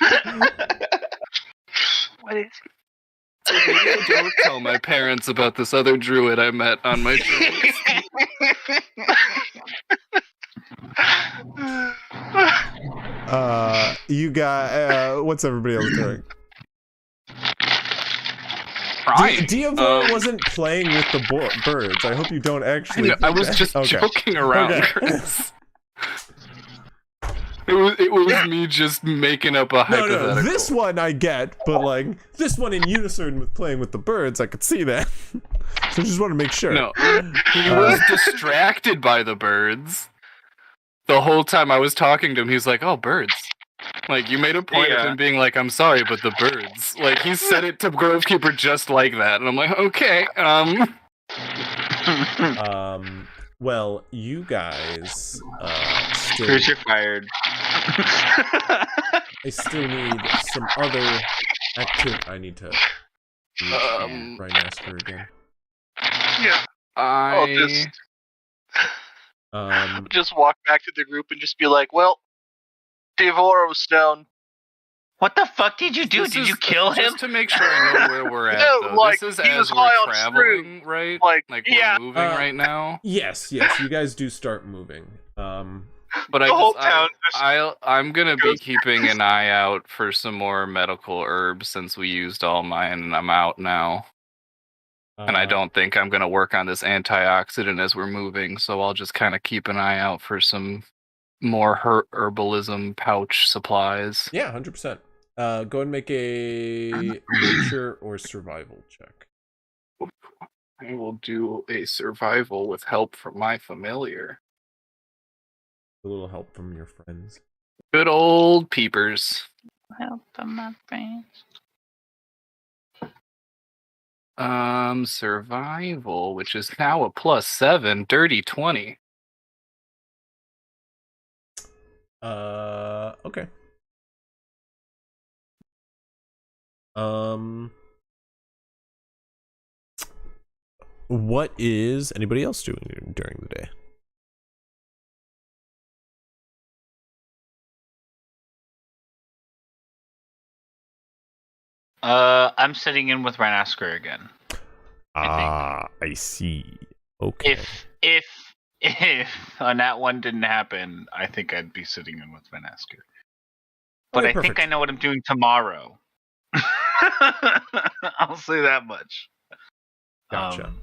What is it? So maybe I don't tell my parents about this other druid I met on my travels. You got what's everybody else doing? Diavora wasn't playing with the birds. I hope you don't actually. I was just Okay. joking around, Okay. Chris. It was me just making up a No, hypothetical. this one I get, but like this one in unison with playing with the birds, I could see that. So I just want to make sure. No, he was distracted by the birds. The whole time I was talking to him, he's like, "Oh, birds." Like, you made a point of him being like, "I'm sorry, but the birds." Like, he said it to Grovekeeper just like that, and I'm like, "Okay, Well, you guys still. Chris, you're fired. I still need some other activity. I need to. Brian Asker again. Yeah. I'll just walk back to the group and just be like, well, Devora's stone. What the fuck did you do? Did you kill him? Just to make sure I know where we're at, No, though. like, This is he as was we're high on traveling, right? Like, we're moving right now. Yes, you guys do start moving. But whole town I'm gonna be keeping an eye out for some more medical herbs since we used all mine and I'm out now. And I don't think I'm gonna work on this antioxidant as we're moving, so I'll just kind of keep an eye out for some more herbalism pouch supplies. Yeah, 100%. Go ahead and make a nature or survival check. I will do a survival with help from my familiar. A little help from your friends. Good old peepers. Help from my friends. Survival, which is now a +7, dirty 20. Okay. What is anybody else doing during the day? I'm sitting in with Ranasker again. I see. Okay. If on that one didn't happen, I think I'd be sitting in with Ranasker. But I think I know what I'm doing tomorrow. I'll say that much. Gotcha.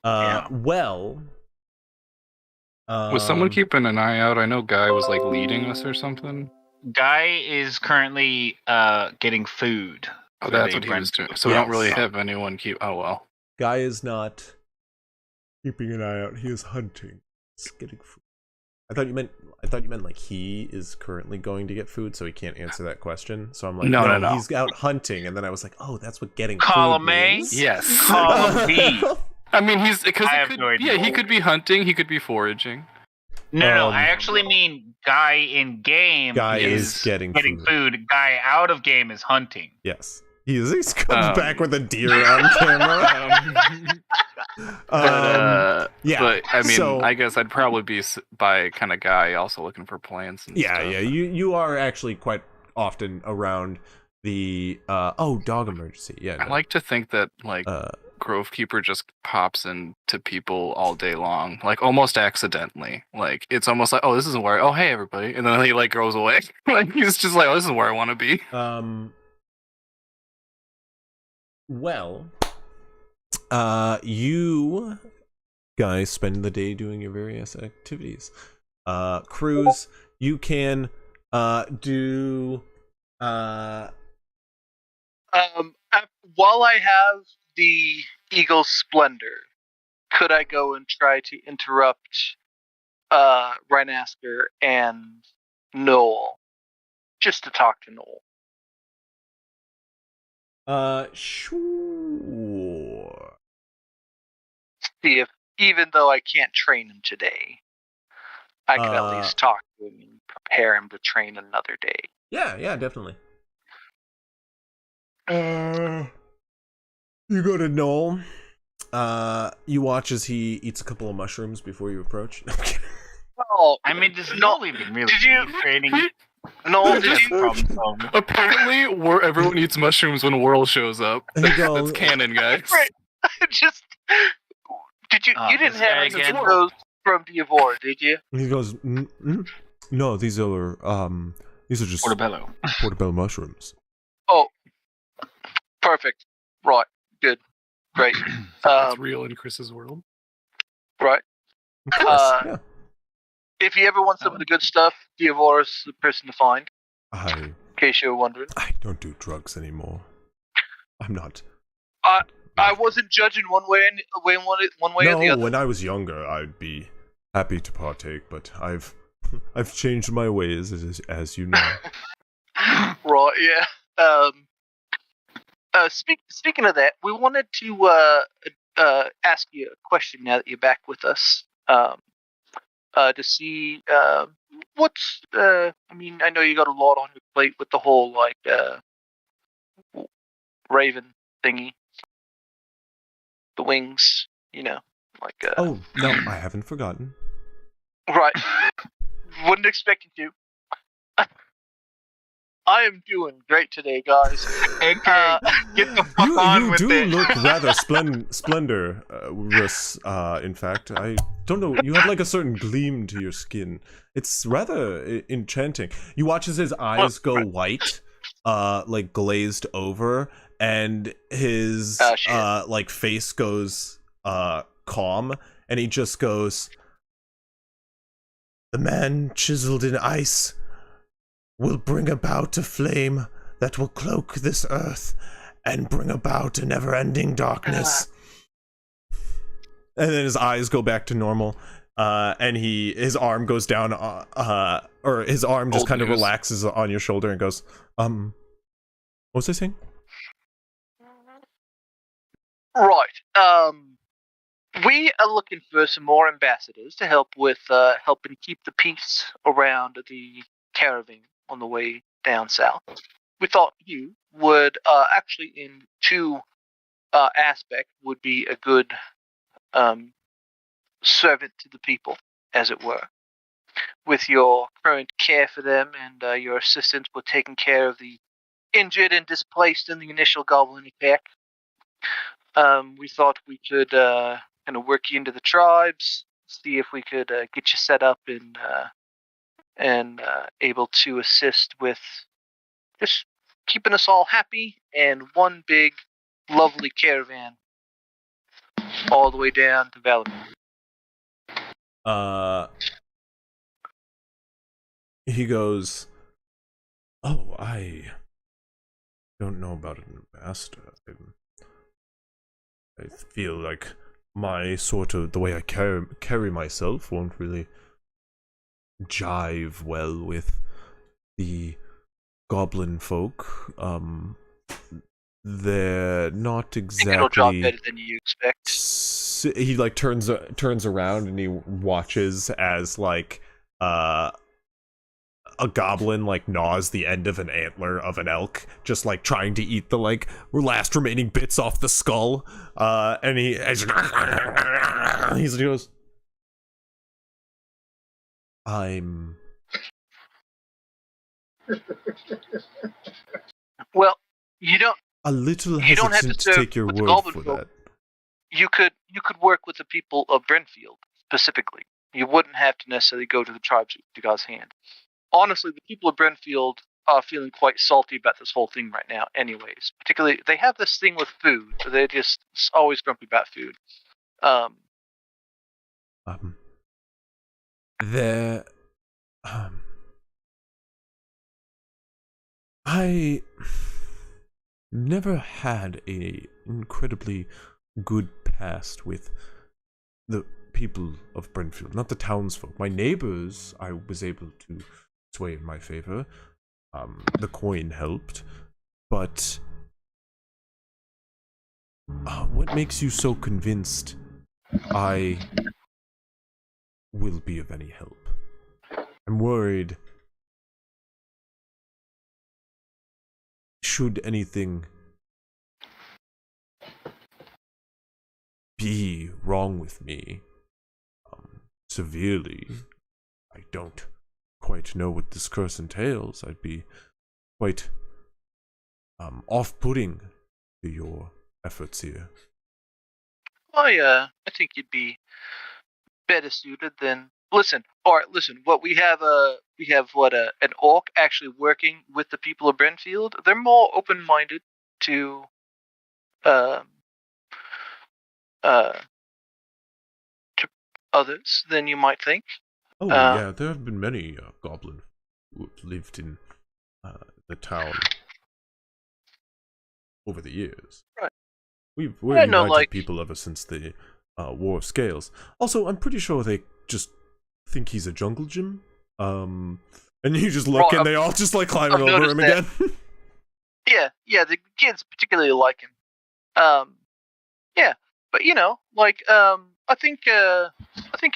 Yeah. Well. Was someone keeping an eye out? I know Guy was like leading us or something. Guy is currently getting food. Oh, that's what he was doing. So we don't really have anyone keep. Oh well. Guy is not keeping an eye out. He is hunting. He's getting food. I thought you meant like he is currently going to get food, so he can't answer that question. So I'm like, no. He's out hunting, and then I was like, oh, that's what getting Column food A? means. Yes. Column B. I mean, he's because he could be hunting, he could be foraging. No, I actually mean Guy in game. Guy is getting food. Guy out of game is hunting. Yes. He comes back with a deer on camera. Yeah, but I mean, I guess I'd probably be by kind of guy also looking for plants and stuff. Yeah, you are actually quite often around the dog emergency. Yeah, I like to think that like Grovekeeper just pops into people all day long, like almost accidentally. Like it's almost like, oh, this isn't where. Oh, hey everybody, and then he like goes away. Like he's just like, oh, this is where I want to be. Well, you guys spend the day doing your various activities. Cruz, you can do while I have the Eagle's Splendor, could I go and try to interrupt Rhinasker and Noel? Just to talk to Noel. Sure. See if, even though I can't train him today, I could at least talk to him and prepare him to train another day. Yeah, definitely. You go to Noel. You watch as he eats a couple of mushrooms before you approach. Oh, I mean, this Noel even really training. No, apparently, everyone eats mushrooms when Whirl shows up. That's canon, guys. Right. Just did you? You didn't have any of those from Diavor, did you? He goes, no, these are just portobello mushrooms. Oh, perfect. Right. Good. Great. That's real in Chris's world. Right. Of course, yeah. If you ever want some of the good stuff, Diavora's the person to find. I In case you were wondering. don't do drugs anymore. I'm not. I wasn't judging one way or the No, other. when I was younger, I'd be happy to partake, but I've changed my ways, as you know. Right, yeah. Speaking of that, we wanted to ask you a question now that you're back with us. To see what's. I mean, I know you got a lot on your plate with the whole Raven thingy, the wings. Oh no, I haven't forgotten. Right. Wouldn't expect you to. I am doing great today, guys. AK, get the fuck on You with do it. look rather splendorous. In fact, I don't know. You have like a certain gleam to your skin. It's rather enchanting. You watch as his eyes go white, like glazed over, and his like face goes calm, and he just goes, "The man chiseled in ice will bring about a flame that will cloak this earth and bring about a never-ending darkness." And then his eyes go back to normal, and his arm goes down, or his arm just Old kind of news. relaxes on your shoulder and goes, what was I saying? Right. We are looking for some more ambassadors to help with helping keep the peace around the caravan on the way down south. We thought you would actually, in two aspects, would be a good servant to the people, as it were, with your current care for them and your assistance with taking care of the injured and displaced in the initial goblin attack. We thought we could kind of work you into the tribes, see if we could get you set up and able to assist with just keeping us all happy and one big, lovely caravan all the way down to Valamir. He goes, "Oh, I don't know about an ambassador. I feel like the way I carry myself won't really jive well with the goblin folk. They're not I think it'll drop exactly." better than you expect. He like turns around and he watches as like a goblin like gnaws the end of an antler of an elk, just like trying to eat the like last remaining bits off the skull. And he goes, "I'm Well, you don't a little You don't have to hesitant to serve take your with the word goblin for folk. that." you could work with the people of Brentfield specifically. You wouldn't have to necessarily go to the tribes to God's hand. Honestly, the people of Brentfield are feeling quite salty about this whole thing right now. Anyways, particularly they have this thing with food. They're just always grumpy about food. There, I never had a incredibly good past with the people of Brentfield, not the townsfolk. My neighbors, I was able to sway in my favor. The coin helped, but what makes you so convinced I will be of any help? I'm worried. Should anything be wrong with me, severely, I don't quite know what this curse entails. I'd be quite off-putting to your efforts here. I think you'd be better suited than. Listen. What we have an orc actually working with the people of Brentfield. They're more open-minded to to others than you might think. Oh, yeah, there have been many goblins who have lived in the town over the years. Right. We've I know, united like- people ever since the War of Scales. Also, I'm pretty sure they just think he's a jungle gym. And you just look Right, and they all just like climbing I've over him noticed again. Yeah, the kids particularly like him. Yeah, but I think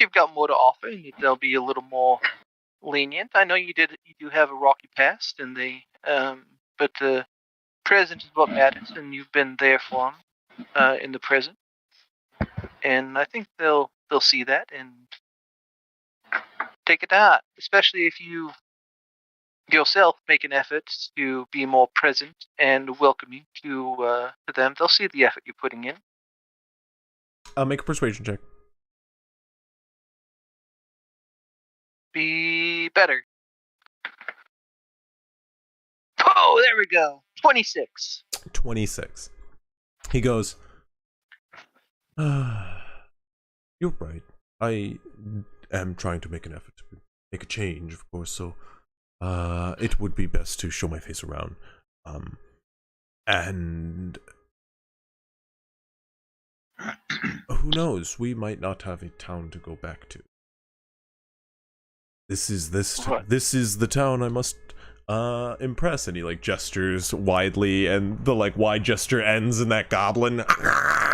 you've got more to offer, and they'll be a little more lenient. I know you do have a rocky past, and but the present is what matters, and you've been there for them in the present, and I think they'll see that and take it to heart, especially if you yourself make an effort to be more present and welcoming to them. They'll see the effort you're putting in. Make a persuasion check. Be better. Oh, there we go. 26. 26. He goes, you're right. I am trying to make an effort to make a change, of course, so it would be best to show my face around. And who knows, we might not have a town to go back to. This is the town I must impress. And he like gestures widely, and the like wide gesture ends in that goblin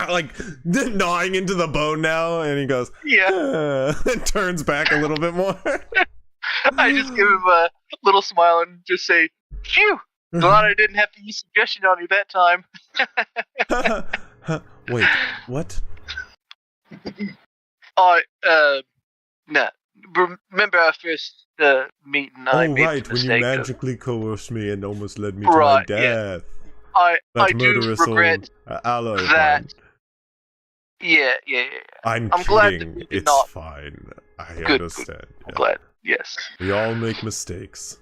like gnawing into the bone now, and he goes, Yeah. and turns back a little bit more. I just give him a little smile and just say, phew, glad I didn't have to use suggestion on you that time. Wait, what? Nah. Remember our first meeting? I made Right, the when you mistake magically coerced me and almost led me to my Right, yeah. death. I That do murderous regret old aloe that. vine. Yeah. I'm glad that kidding. we did It's not- fine. I Good. understand. I'm Yeah. glad. Yes. We all make mistakes.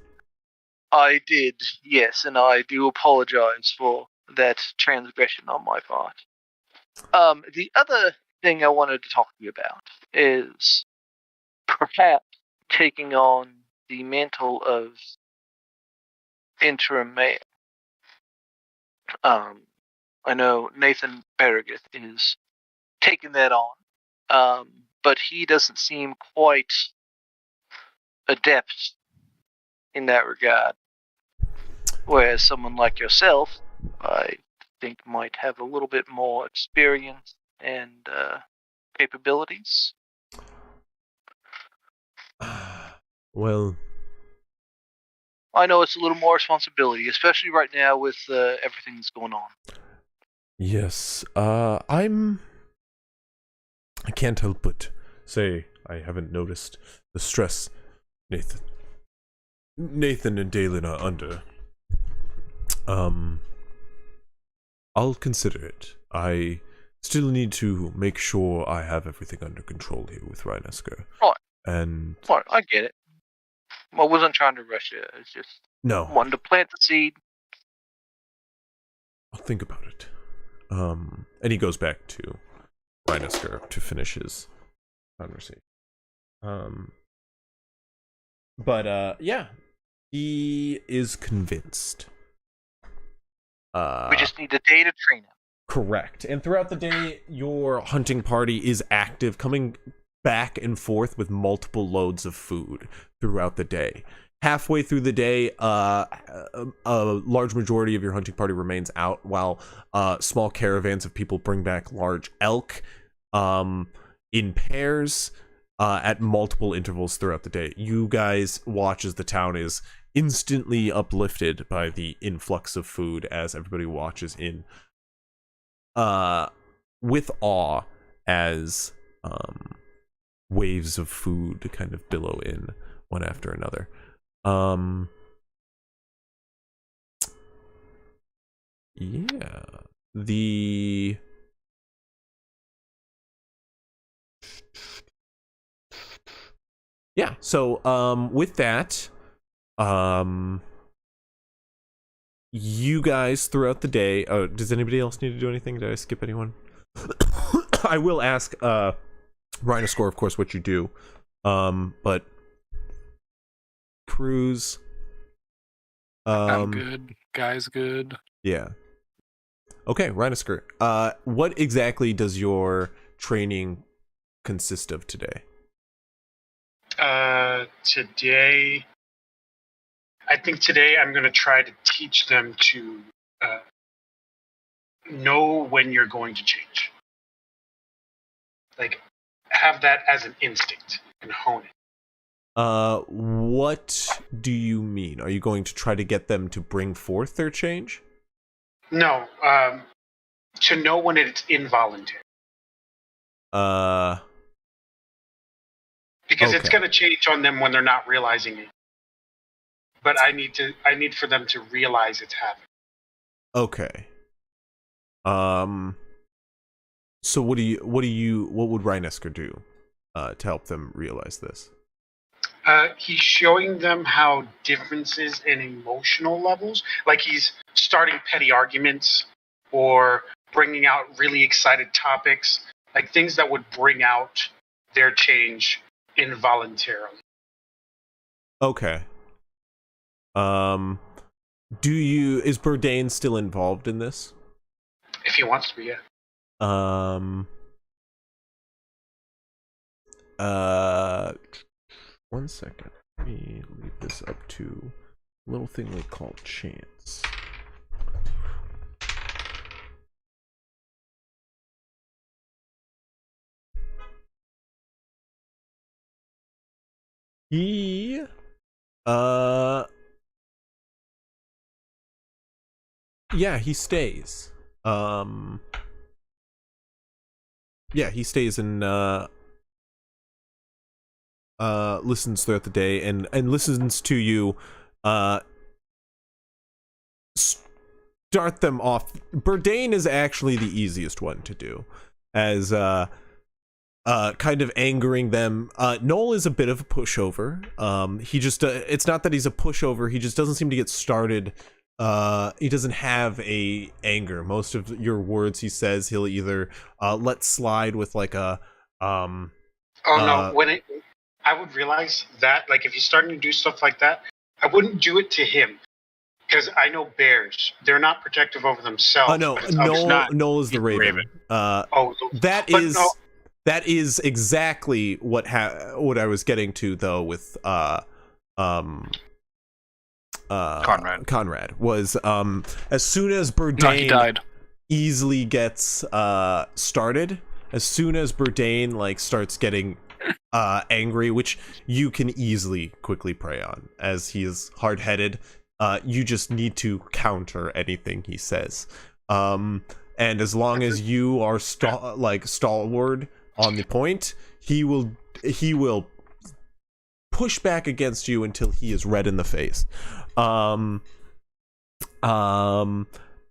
I did, yes, and I do apologize for that transgression on my part. The other thing I wanted to talk to you about is perhaps taking on the mantle of interim mayor. I know Nathan Berrigath is taking that on, but he doesn't seem quite adept in that regard. Whereas someone like yourself, I think, might have a little bit more experience and capabilities. Well, I know it's a little more responsibility, especially right now with everything that's going on. yes. I can't help but say I haven't noticed the stress Nathan and Dalen are under. I'll consider it. I still need to make sure I have everything under control here with Rhinesker. Right. And Well, I get it. I wasn't trying to rush it. It's just no, wanted to plant the seed. I'll think about it. And he goes back to Rhinesker to finish his conversation. But yeah, he is convinced. We just need a day to train him. Correct. And throughout the day, your hunting party is active, coming back and forth with multiple loads of food throughout the day. Halfway through the day, a large majority of your hunting party remains out, while small caravans of people bring back large elk in pairs at multiple intervals throughout the day. You guys watch as the town is instantly uplifted by the influx of food, as everybody watches in with awe as waves of food kind of billow in one after another. Yeah, so with that, you guys throughout the day, does anybody else need to do anything? Did I skip anyone? I will ask Rhinoscore, of course, what you do, but crews? I'm good. Guy's good. Yeah. Okay, Rhinosker. What exactly does your training consist of today? Today, I think today I'm going to try to teach them to know when you're going to change. Like, have that as an instinct and hone it. What do you mean? Are you going to try to get them to bring forth their change? No, to know when it's involuntary. Because it's Okay. going to change on them when they're not realizing it. But I need for them to realize it's happening. Okay. So what would Rhinosker do to help them realize this? He's showing them how differences in emotional levels, like he's starting petty arguments or bringing out really excited topics, like things that would bring out their change involuntarily. Okay. Is Bourdain still involved in this? If he wants to be, yeah. One second. Let me leave this up to a little thing we call chance. He yeah, he stays. Yeah, he stays and listens throughout the day and listens to you start them off. Bourdain is actually the easiest one to do, as kind of angering them. Noel is a bit of a pushover. He just it's not that he's a pushover, he just doesn't seem to get started. He doesn't have a anger. Most of your words he says he'll either let slide with like a No, I would realize that, like, if he's starting to do stuff like that, I wouldn't do it to him. Because I know bears, they're not protective over themselves. Oh no, but it's others. Noel is the Raven. That is exactly what I was getting to, though, with Conrad was as soon as Bourdain He died. easily gets started, as soon as Bourdain like starts getting angry, which you can easily quickly prey on as he is hard-headed. You just need to counter anything he says. And as long as you are stalwart on the point, he will push back against you until he is red in the face.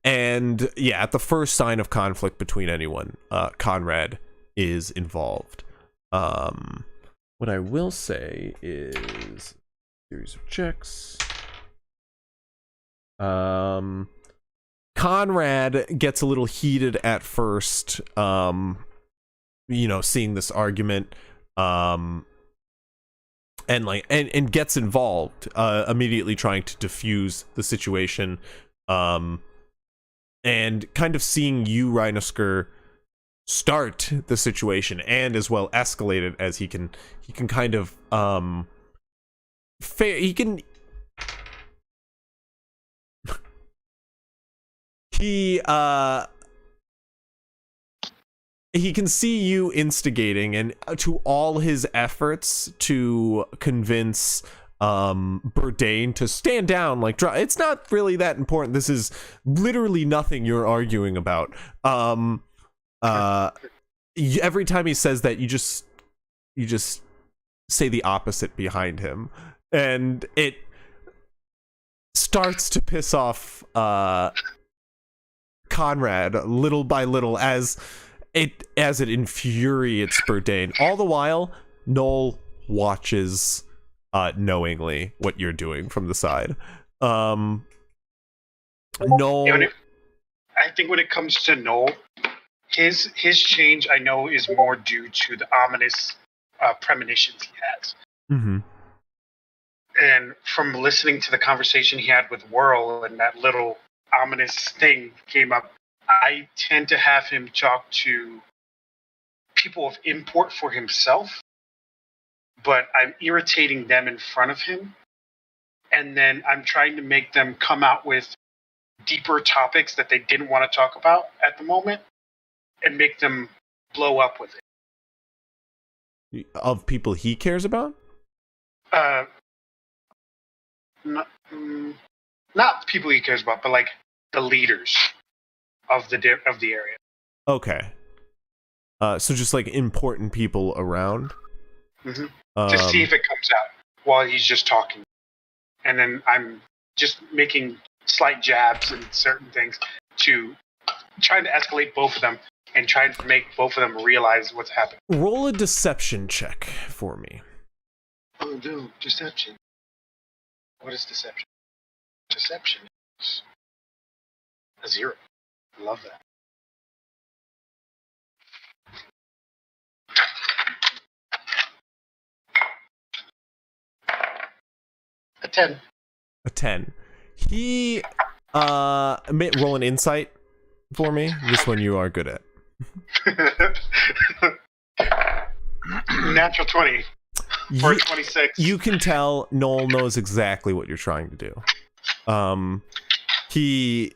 And yeah, at the first sign of conflict between anyone, Conrad is involved. What I will say is series of checks. Conrad gets a little heated at first, seeing this argument, and gets involved, immediately trying to diffuse the situation, and kind of seeing you, Rhinosker, start the situation and as well escalate it as he can kind of he can see you instigating, and to all his efforts to convince Bourdain to stand down, like, it's not really that important, this is literally nothing you're arguing about. Every time he says that, you just say the opposite behind him, and it starts to piss off Conrad little by little as it infuriates Bourdain. All the while, Noel watches knowingly what you're doing from the side. Noel, I think when it comes to Noel, his change, I know, is more due to the ominous premonitions he has. Mm-hmm. And from listening to the conversation he had with Whirl and that little ominous thing came up, I tend to have him talk to people of import for himself, but I'm irritating them in front of him. And then I'm trying to make them come out with deeper topics that they didn't want to talk about at the moment and make them blow up with it. Of people he cares about? Not people he cares about, but like the leaders of the area. Okay. So just like important people around? Mm-hmm. To see if it comes out while he's just talking. And then I'm just making slight jabs and certain things to trying to escalate both of them and trying to make both of them realize what's happening. Roll a deception check for me. Oh no, deception. What is deception? Deception is a 0. I love that. A 10. A 10. He roll an insight for me. This one you are good at. Natural 20 for 26. You can tell Noel knows exactly what you're trying to do. He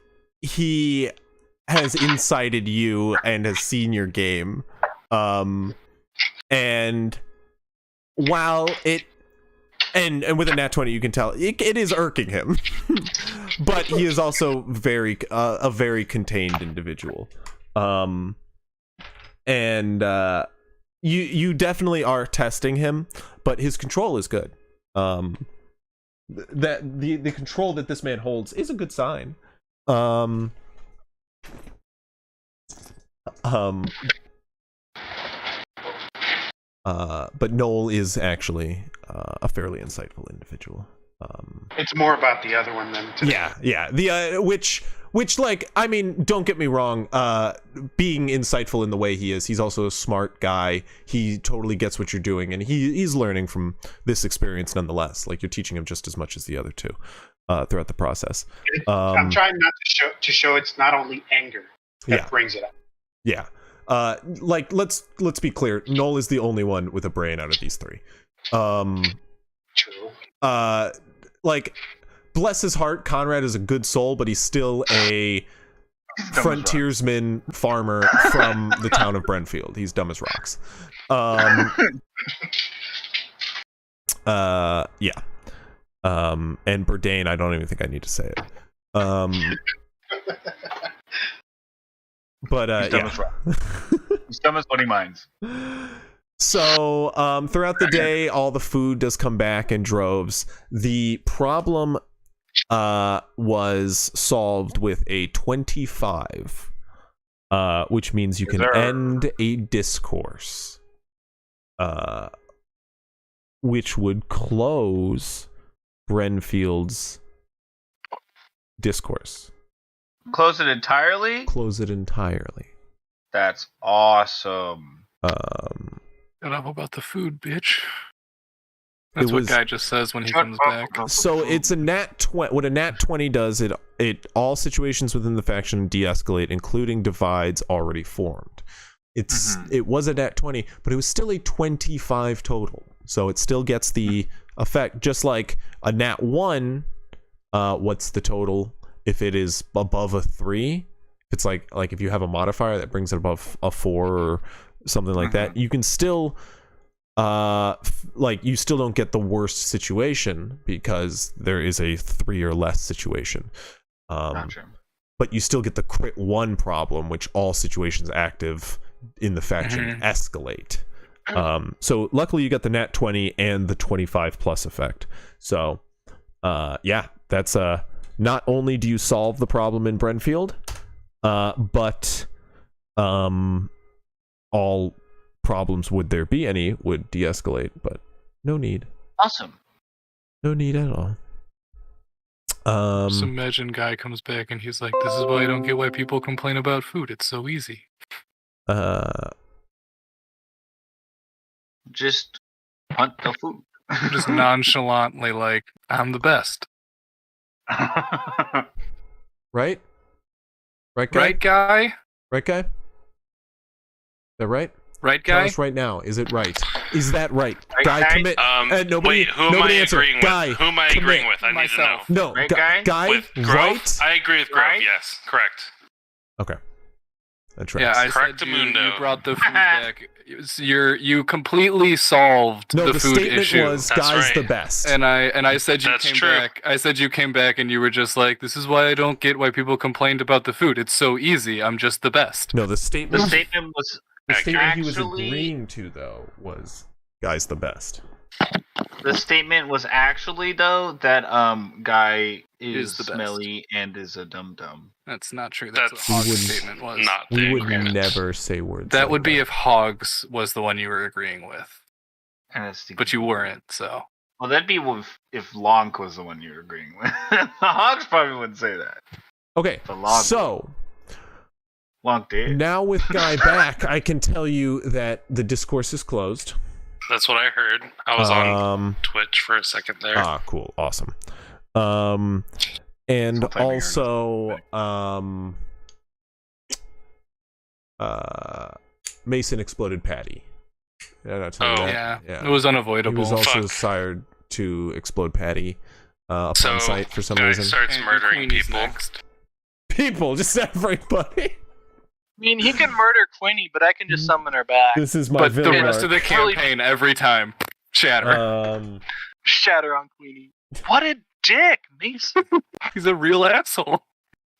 has incited you and has seen your game. And while it and with a nat 20 you can tell it is irking him. But he is also a very contained individual. You definitely are testing him, but his control is good. That the control that this man holds is a good sign. But Noel is actually a fairly insightful individual. It's more about the other one than today. Yeah. The which like, I mean, don't get me wrong, being insightful in the way he is, he's also a smart guy. He totally gets what you're doing, and he's learning from this experience nonetheless. Like, you're teaching him just as much as the other two throughout the process. I'm trying not to show it's not only anger that brings it up. Yeah. Like, let's be clear. Noel is the only one with a brain out of these three. True. Like, bless his heart, Conrad is a good soul, but he's still a frontiersman farmer from the town of Brentfield. He's dumb as rocks. Yeah. And Bourdain, I don't even think I need to say it. But he's dumb as rocks. He's dumb as what he minds. So, throughout the day, all the food does come back in droves. The problem was solved with a 25, which means you can end a discourse, which would close Brenfield's discourse. Close it entirely? Close it entirely. That's awesome. Enough about the food, bitch. That's what Guy just says when he comes back. So it's a nat 20. What a nat 20 does, it all situations within the faction de-escalate, including divides already formed. It was a nat 20, but it was still a 25 total. So it still gets the effect, just like a nat 1. What's the total if it is above a 3? It's like if you have a modifier that brings it above a 4 or something like that, you can still you still don't get the worst situation because there is a 3 or less situation. Gotcha. But you still get the crit 1 problem, which all situations active in the faction escalate. So luckily you got the nat 20 and the 25 plus effect. So that's not only do you solve the problem in Brenfield, but all problems, would there be any, would de-escalate, but no need. Awesome. No need at all. Just imagine Guy comes back and he's like, "This is why I don't get why people complain about food. It's so easy." Just hunt the food. Just nonchalantly like, I'm the best. Right? Right, guy? Right, guy? Right, guy? Is that right? Right, Tell guy? us right now. Is it right? Is that right? Right, Guy, guy? commit. Nobody, wait, who am I nobody answer. agreeing Guy, with? Who am I commit. agreeing with? I need to know. Myself. No, Right, guy, With Grove? right? I agree with Grove, Right? yes. Correct. Okay. That's right. Yeah, I Correct said Mundo. you brought the food back. You completely solved No, the the food statement issue. was That's guy's right. the best. And I said you That's came true. back. I said you came back and you were just like, this is why I don't get why people complained about the food. It's so easy. I'm just the best. No, the The statement statement was the statement he was actually- agreeing to though was guy's the best. actually though that Guy is the best. smelly and is a dum dum. That's not true. That's, That's what Hog's wouldn't- statement was. Not We the would agreement. never say words. That like would be that. if Hogs was the one you were agreeing with, And it's the, but you weren't. So Well, that'd be if Lonk was the one you were agreeing with. The Hogs probably wouldn't say that. Okay. The log- So Lonk did. now with Guy back, I can tell you that the discourse is closed. That's what I heard. I was on Um, Twitch for a second there. cool, awesome. And Sometime I heard also, Mason exploded Patty. Did I not tell you Oh. that? yeah, it was He unavoidable. was also Fuck. sired to explode Patty upon so, sight for some guy reason. starts And murdering Queenie's people. next. People, just everybody. I mean, he can murder Queenie, but I can just summon her back. This is my But the villain rest of the arc. campaign, every time, shatter. Shatter on Queenie. What a dick, Mason. He's a real asshole.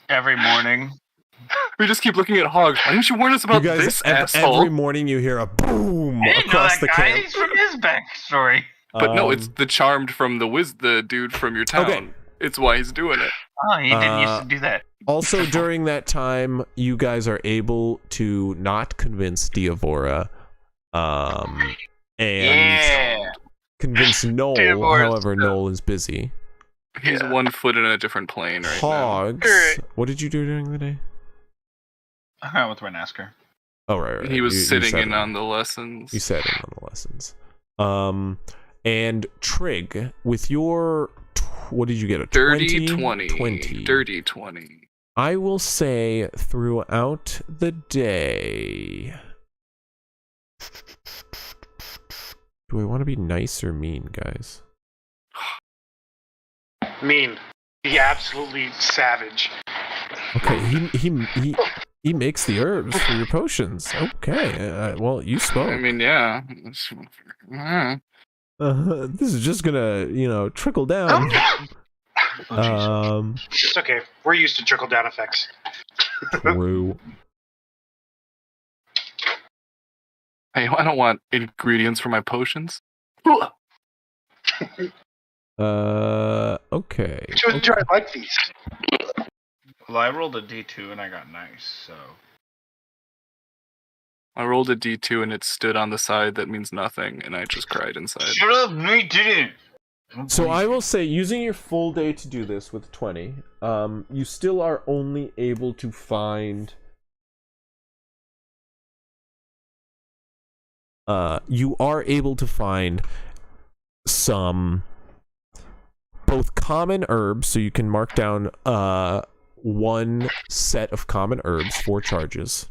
Every morning. We just keep looking at Hogs. Why didn't you warn us You about guys, this every asshole? morning you hear a boom I didn't know across that the guy. camp. He's from his backstory. But no, it's Um, the charmed from the dude from your town. Okay. It's why he's doing it. Oh, he didn't used to do that. Also, during that time, you guys are able to not convince Diavora, and Yeah. convince Noel. Diavora's However, Noel is busy. He's Yeah. 1 foot in a different plane right now. Hogs. Alright. What did you do during the day? I went to an Asker. Oh, right. He was You sitting sat in on the lessons. You sat in on the lessons. And Trig, with your what did you get? A Dirty 20? 20. Dirty 20. I will say throughout the day. Do I want to be nice or mean, guys? Mean. Be absolutely savage. Okay, he makes the herbs for your potions. Okay, well, you spoke. I mean, yeah. This is just gonna, trickle down. Oh, jeez. It's okay. We're used to trickle down effects. True. Hey, I don't want ingredients for my potions. Okay. I like these. Well, I rolled a D2 and I got nice, so. I rolled a D2 and it stood on the side that means nothing, and I just cried inside. Shut up, no, you didn't. So I will say, using your full day to do this with 20, you still are only able to find. You are able to find some both common herbs, so you can mark down one set of common herbs, 4 charges,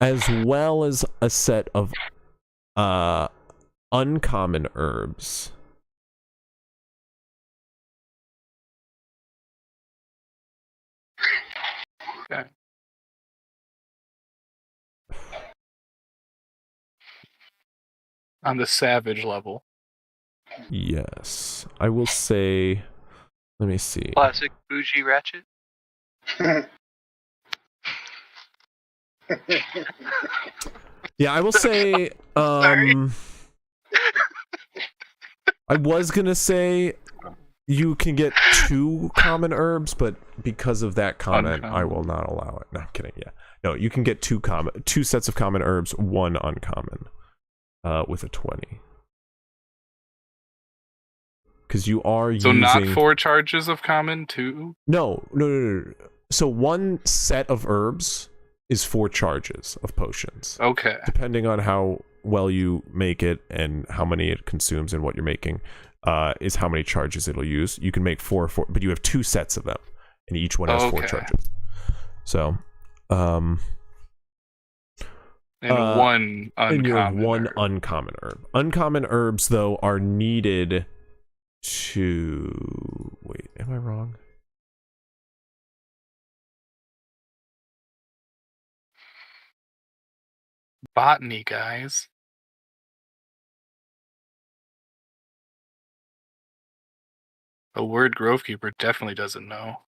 as well as a set of uncommon herbs. Okay. On the savage level. Yes. I will say, let me see. Classic bougie ratchet. Yeah, I will say, I was gonna say you can get 2 common herbs, but because of that comment, I will not allow it. No, I'm kidding. Yeah, no, you can get 2 sets of common herbs, 1 uncommon, with a 20. Because you are So using. not 4 charges of common, 2? No. So 1 set of herbs is 4 charges of potions. Okay. Depending on how well you make it and how many it consumes and what you're making is how many charges it'll use. You can make four, but you have 2 sets of them, and each one has 4 charges. So, and one uncommon and you have 1 herb. uncommon herb. Uncommon herbs, though, are needed to... Wait, am I wrong? Botany, guys. A word Grovekeeper definitely doesn't know.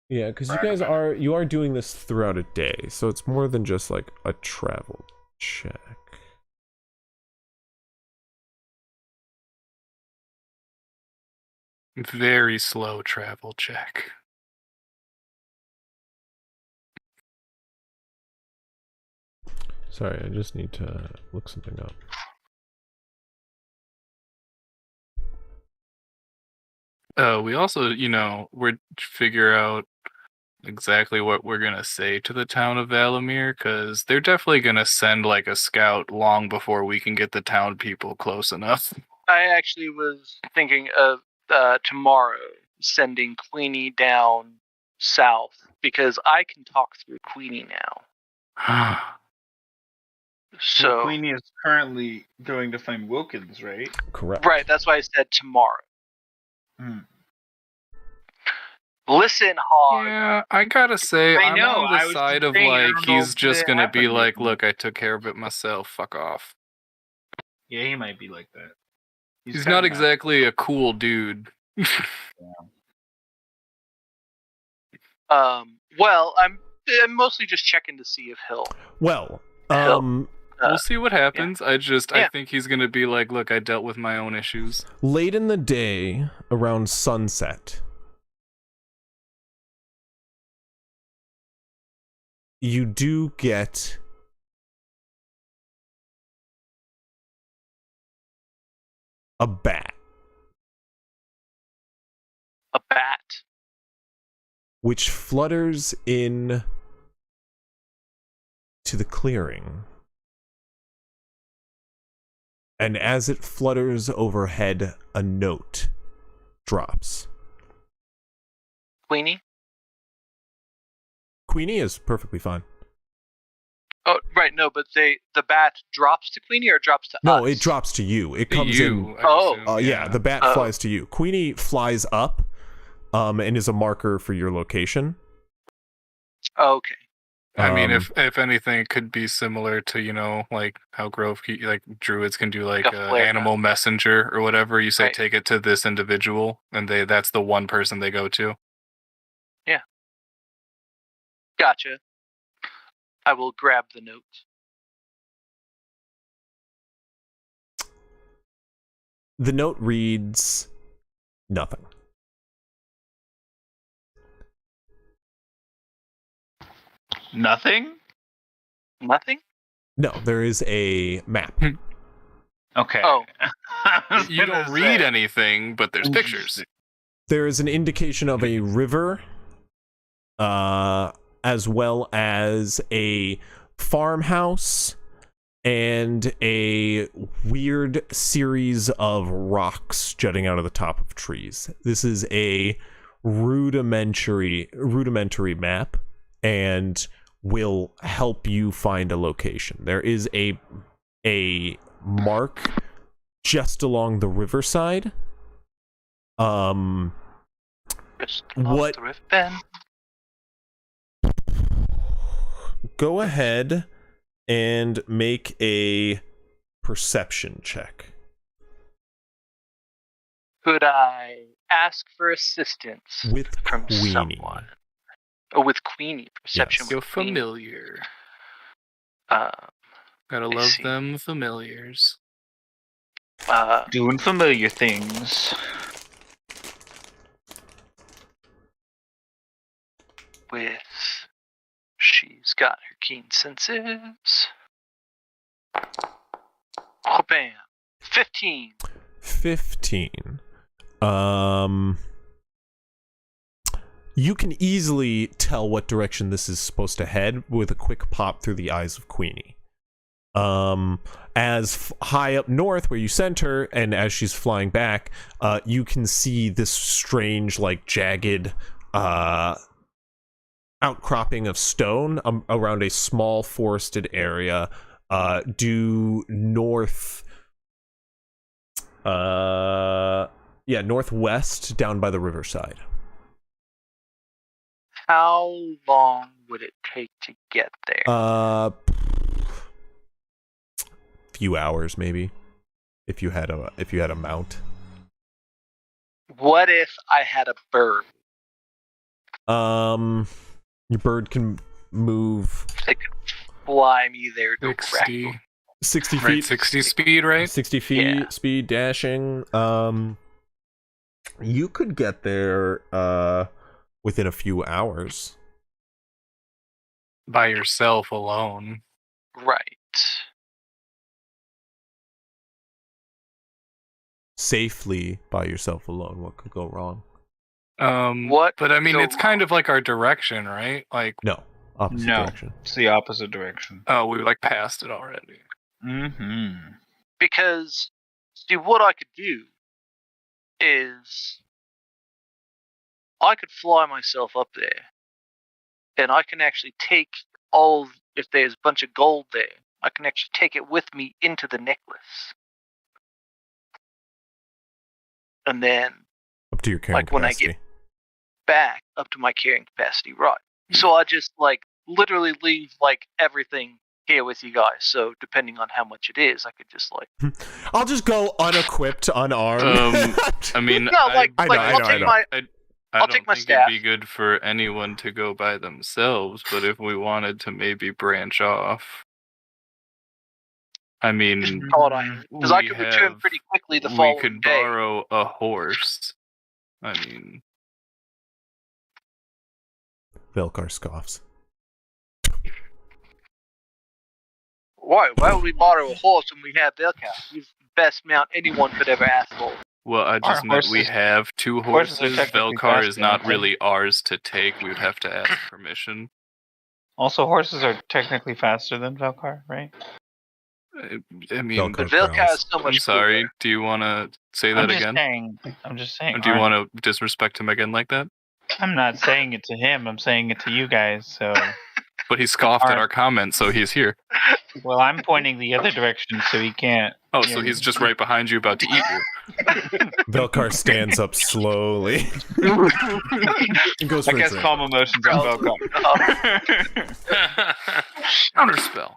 Yeah, because you are doing this throughout a day, so it's more than just like a travel check. Very slow travel check. Sorry, I just need to look something up. We also, we're figure out exactly what we're gonna say to the town of Valamir, because they're definitely gonna send like a scout long before we can get the town people close enough. I actually was thinking of tomorrow sending Queenie down south because I can talk through Queenie now. So Queenie is currently going to find Wilkins, right? Correct. right, that's why I said tomorrow. Hmm. Listen, Hog. Yeah, I gotta say, I I'm know, on I the was side just of saying, I like, don't know he's if just it gonna be happened like, yet. look, I took care of it myself, fuck off. Yeah, he might be like that. He's kinda not exactly a cool dude. Well, I'm mostly just checking to see if he'll. Well, We'll see what happens. I Yeah. think he's gonna be like, look, I dealt with my own issues. late in the day, around sunset, you do get a bat, A bat. which flutters in to the clearing. And as it flutters overhead, a note drops. Queenie? Queenie is perfectly fine. Oh, right, no, but the bat drops to Queenie or drops to us? No, it drops to you. It comes in. I assume, Yeah, the bat flies to you. Queenie flies up, and is a marker for your location. Okay. I mean, if anything, it could be similar to, like how like druids can do like Like a flare animal gun. messenger or whatever. You say, Right. take it to this individual, and that's the one person they go to. Yeah. Gotcha. I will grab the note. The note reads nothing. Nothing? Nothing? No, there is a map. Okay. Oh. You don't read anything, but there's pictures. There is an indication of a river, as well as a farmhouse and a weird series of rocks jutting out of the top of trees. This is a rudimentary map and will help you find a location. There is a mark just along the riverside. Just What- off the river bend. Go ahead and make a perception check. Could I ask for assistance With from Queenie. someone? Oh, with Queenie. Perception Yes. You're with Queenie. familiar. Gotta I love see. them familiars. Doing familiar things. With she's got her keen senses. Oh, bam. 15. 15. You can easily tell what direction this is supposed to head with a quick pop through the eyes of Queenie. As high up north where you sent her, and as she's flying back, you can see this strange, like, jagged outcropping of stone around a small forested area due north, northwest down by the riverside. How long would it take to get there? Few hours maybe, if you had a mount. What if I had a bird? Your bird can move It could fly me there directly. 60 feet. Right, 60 speed, right? 60 feet Yeah. speed dashing. You could get there within a few hours. By yourself alone. Right. Safely by yourself alone. What could go wrong? What But I mean, could go it's kind of like our direction, right? Like, No. Opposite No. direction. It's the opposite direction. oh, we like passed it already. Mm-hmm. Because, see, what I could do is I could fly myself up there, and I can actually take if there's a bunch of gold there, I can actually take it with me into the necklace. And then, Up to your carrying like, when I capacity. get back up to my carrying capacity, right. So I just, like, literally leave, like, everything here with you guys. So depending on how much it is, I could just, like... I'll just go unequipped, unarmed. I mean, No, like, I know, I'll take my... I I'll don't take my think staff. it'd be good for anyone to go by themselves, but if we wanted to maybe branch off, I mean, Because I could return pretty quickly the following we could day. borrow a horse. I mean, Velkar scoffs. Why? Why would we borrow a horse when we have Velka? He's the best mount anyone could ever ask for. well, I just meant we horses- have two horses are horses. technically Velkar is faster, not aren't they? really ours to take. We would have to ask permission. Also, horses are technically faster than Valkar, right? I mean, Velkar But Velka growls. is so much I'm sorry. cooler. Do you want to say that again? I'm just saying. Or do you want to disrespect him again like that? I'm not saying it to him. I'm saying it to you guys. So, But he scoffed at Alright. our comment, so he's here. well, I'm pointing the other direction, so he can't. Oh, Yeah. so he's just right behind you, about to eat you. Velkar stands up slowly. And goes I for a guess drink. calm emotions on Valkar. Counterspell.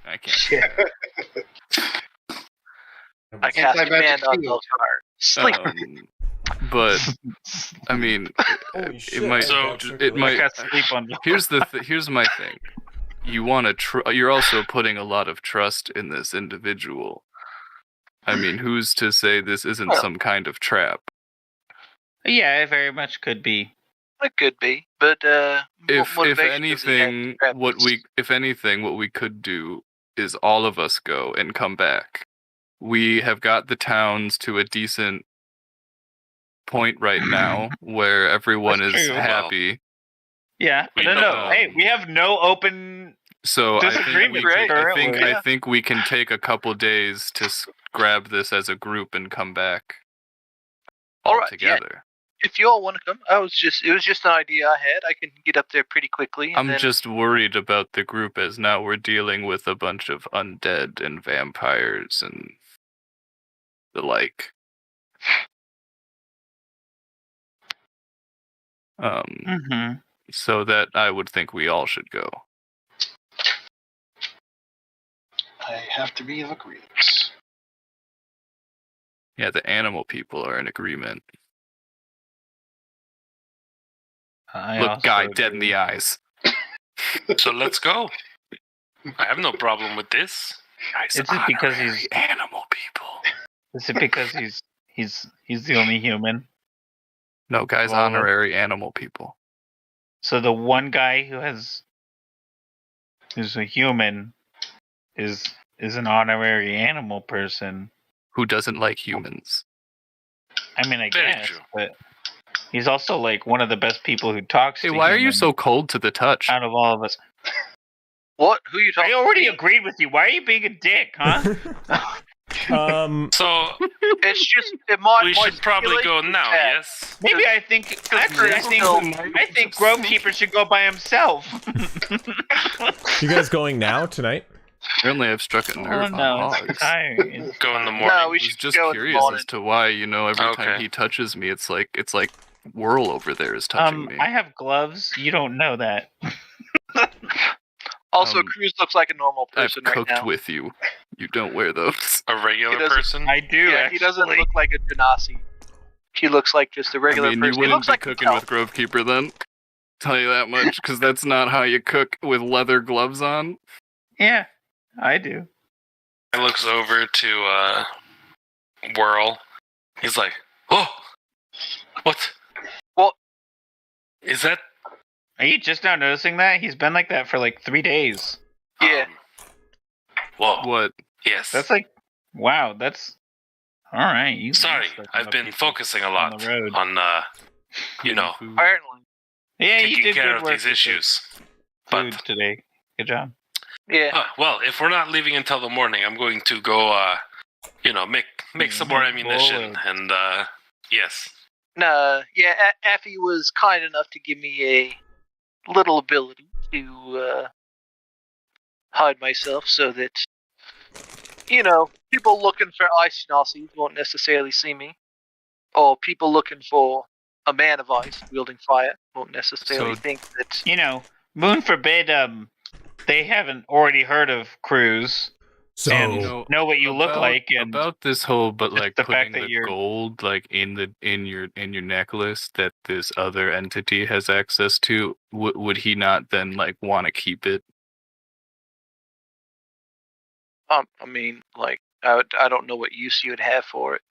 I can't. I cast Anti-magic command on shield. Velkar. Sleep. But I mean, Holy it shit, might. So, It I might. got sleep on Valkar. Here's my thing. You want to. You're also putting a lot of trust in this individual. I mean, who's to say this isn't Well- some kind of trap? Yeah, it very much could be. It could be, but If motivation does he have to anything, grab what this? we could do is all of us go and come back. We have got the towns to a decent point right now where everyone That's is true. happy. Yeah. We No. know. Hey, we have no open. So I think, Disagreement, we right? could, Currently. I think we can take a couple days to grab this as a group and come back all Alright, yeah. together. If you all want to come, it was just an idea I had. I can get up there pretty quickly. And I'm then, just worried about the group as now we're dealing with a bunch of undead and vampires and the like. Mm-hmm. So that I would think we all should go. I have to be in agreement. Yeah, the animal people are in agreement. Look, guy dead in the eyes. So let's go. I have no problem with this. Guys, Is it because honorary he's- animal people? Is it because he's the only human? No, guys, Well, honorary animal people. So the one guy who's a human is an honorary animal person. Who doesn't like humans? I mean, I Very guess, true. but He's also like one of the best people who talks. Hey, to why are you humans so cold to the touch? out of all of us? What? Who are you I talking? already agreed with you. Why are you being a dick, huh? So It's just my. we should probably go now. Yeah. Yes. Maybe I think Actually, I think Grovekeeper should go by himself. You guys going now tonight? Apparently, I've struck a nerve on it's Hogs. tiring. Go in the morning. No, I we was should just go curious in the morning. as to why, every time Okay. he touches me, it's like Whirl over there is touching me. I have gloves. You don't know that. Also, Cruz looks like a normal I've person right cooked now. with you. You don't wear those. A regular He doesn't- person. I do. Yeah, actually. he doesn't look like a Genasi. He looks like just a regular I mean, person. you He wouldn't looks be like cooking himself. with Grovekeeper then. Tell you that much, because that's not how you cook with leather gloves on. Yeah, I do. I looks over to Whirl. He's like, "Oh, what? What? Is that?" Are you just now noticing that? He's been like that for like 3 days. Yeah. Whoa. What? Yes. That's like, wow, that's... Alright, you... Sorry, that's I've about been people focusing a on lot the road. on Cooking food. Apparently. Yeah, you taking did care good of work these with issues. the food But today. Good job. Yeah. well, if we're not leaving until the morning, I'm going to go, make some more ammunition. And yes, No, yeah, Effie was kind enough to give me a little ability to hide myself so that, people looking for ice Nazis won't necessarily see me. Or people looking for a man of ice wielding fire won't necessarily So- think that. You know, Moon forbid, they haven't already heard of Cruz, So and know what you look About- like, and about this whole, but just like the putting fact that the you're- gold like in your necklace that this other entity has access to, would he not then like want to keep it? I mean, like, I don't know what use you would have for it.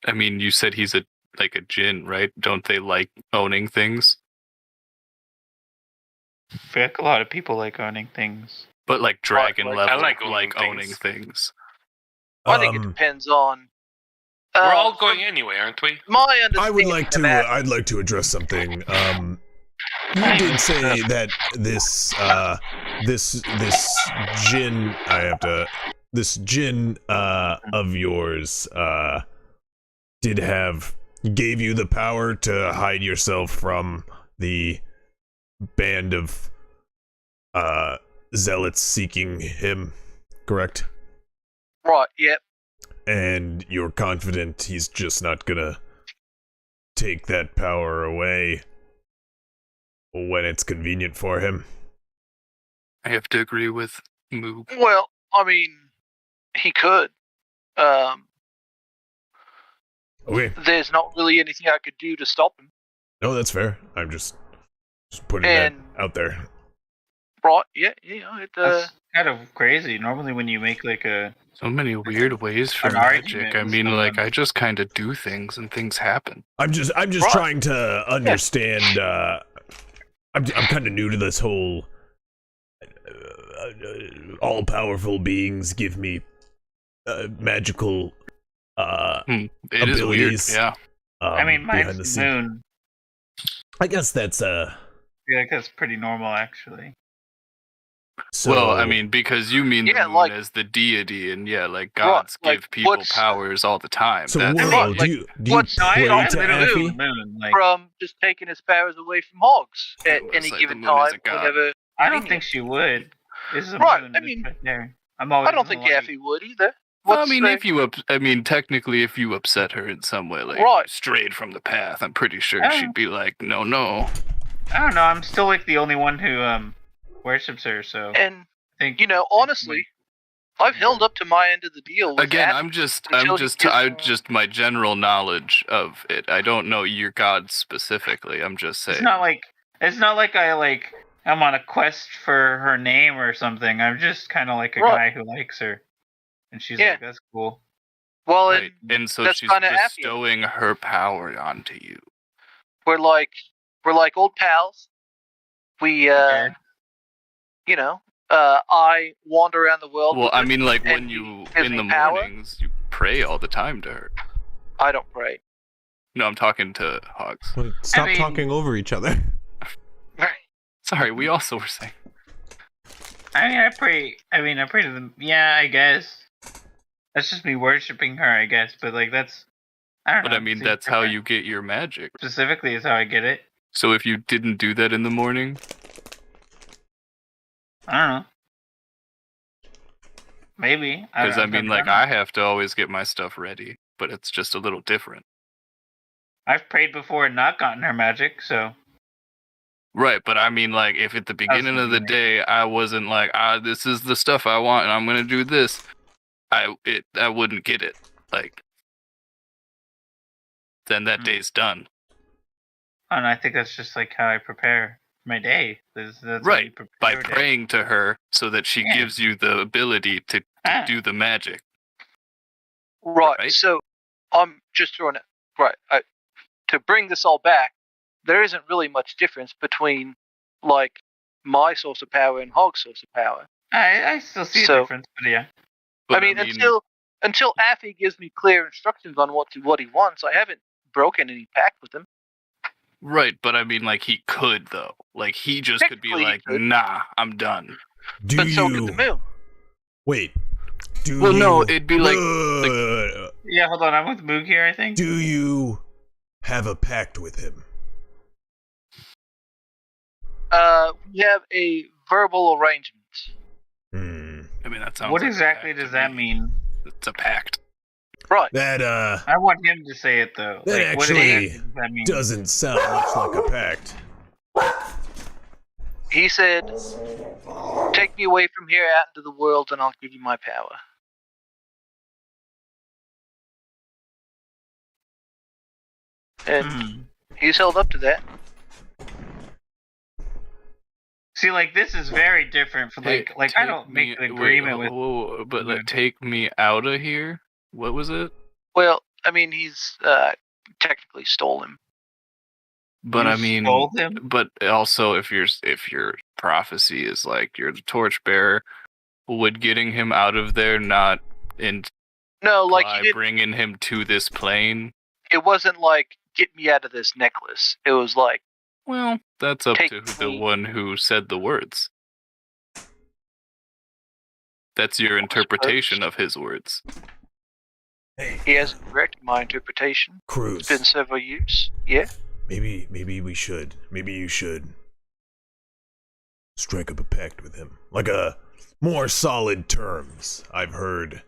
I mean, you said he's a djinn, right? Don't they like owning things? I feel like a lot of people like owning things. But like dragon like- level, I like owning owning things. I think it um, depends on. we're all from going anyway, aren't we? My understanding. I would like of to. that- I'd like to address something. You did say that this djinn. This djinn of yours gave you the power to hide yourself from the band of zealots seeking him, correct? Right. Yep. And you're confident he's just not gonna take that power away when it's convenient for him. I have to agree with Moob. Well, I mean, he could. Okay, There's not really anything I could do to stop him. no, that's fair. I'm just putting And- that out there. Right? Yeah. It. That's kind of crazy. Normally, when you make like a So many weird ways for An magic. argument I with mean, like someone. I just kind of do things and things happen. I'm just Right. trying to understand. I'm kind of new to this whole all-powerful beings give me magical It is weird. abilities. Yeah. I mean, behind the mine's scene. Moon. I guess that's I feel like that's pretty normal, actually. so. Well, I mean, because you mean Yeah, the moon like- as the deity, and yeah, like gods like, give people what's- powers all the time. So, That's Whirl, like, do you what's- No, pray I to literally Affy? Moon. Like, From just taking his powers away from Hogs at Well, any it's like given the moon is time, a god. whenever. I don't think she would. This is a Right, moon. I it's mean, right there. I'm always I don't think like, Effie would either. Well, I What's mean, the- technically, if you upset her in some way, like Right. strayed from the path, I'm pretty sure Oh. she'd be like, no. I don't know. I'm still like the only one who worships her. So I And think honestly, I've held up to my end of the deal. With Again, Effie I'm just until he my general knowledge of it. I don't know your god specifically. I'm just saying. it's not like I'm on a quest for her name or something. I'm just kind of like a Right. guy who likes her, and she's Yeah. like, "That's cool." Well, Right. And so that's she's kinda Affy. bestowing her power onto you. we're like old pals. We Okay. I wander around the world. Well, with I her, mean, like and when he you gives in me the power. mornings, you pray all the time to her. I don't pray. No, I'm talking to Hogs. Well, stop mean- talking over each other. Right. Sorry, we also were saying. I pray to them. Yeah, I guess. That's just me worshiping her, I guess. But like, that's I don't know. But I mean, seems that's how different. you get your magic. Specifically is how I get it. So if you didn't do that in the morning, I don't know. Maybe. because I I've mean, never like done it. I have to always get my stuff ready, but it's just a little different. I've prayed before and not gotten her magic, so Right, but I mean, like, if at the beginning of the day I wasn't like, this is the stuff I want, and I'm gonna do this, I wouldn't get it. Like, then that day's done. and I think that's just like how I prepare my day. That's how Right, you prepare by your day. praying to her so that she Yeah. gives you the ability to Ah. do the magic. Right. Right? So I'm just throwing it. Right. To bring this all back, there isn't really much difference between like my source of power and Hog's source of power. I still see a So- difference, but yeah. But I mean, until Affy gives me clear instructions on what he wants, I haven't broken any pact with him. right, but I mean, like, he could, though. Like, he just could be Technically, he like, could. nah, I'm done. Do But you? so could the moon. Wait. Do Well, you? no, it'd be like, Yeah, hold on. I'm with Moog here, I think. Do you have a pact with him? We have a verbal arrangement. I mean, that sounds What like a exactly pact to does that me. mean? It's a pact. Right. That I want him to say it, though. That what actually exactly does that mean? doesn't sound much like a pact. He said, "Take me away from here out into the world, and I'll give you my power." And Hmm. he's held up to that. See, like, this is very different from, like I take don't me- make an wait, agreement with... but like, Moon. take me out of here? What was it? Well, I mean, he's technically stole him. But You I mean, stole him? but also if your prophecy is like you're the torchbearer, would getting him out of there not No, like imply he didn't. bringing him to this plane? It wasn't like get me out of this necklace. It was like Well, that's up Take to the me- one who said the words. That's your interpretation of his words. Hey, he hasn't corrected my interpretation. Cruz. It's been several years. Yeah. Maybe we should. Maybe you should strike up a pact with him, like a more solid terms. I've heard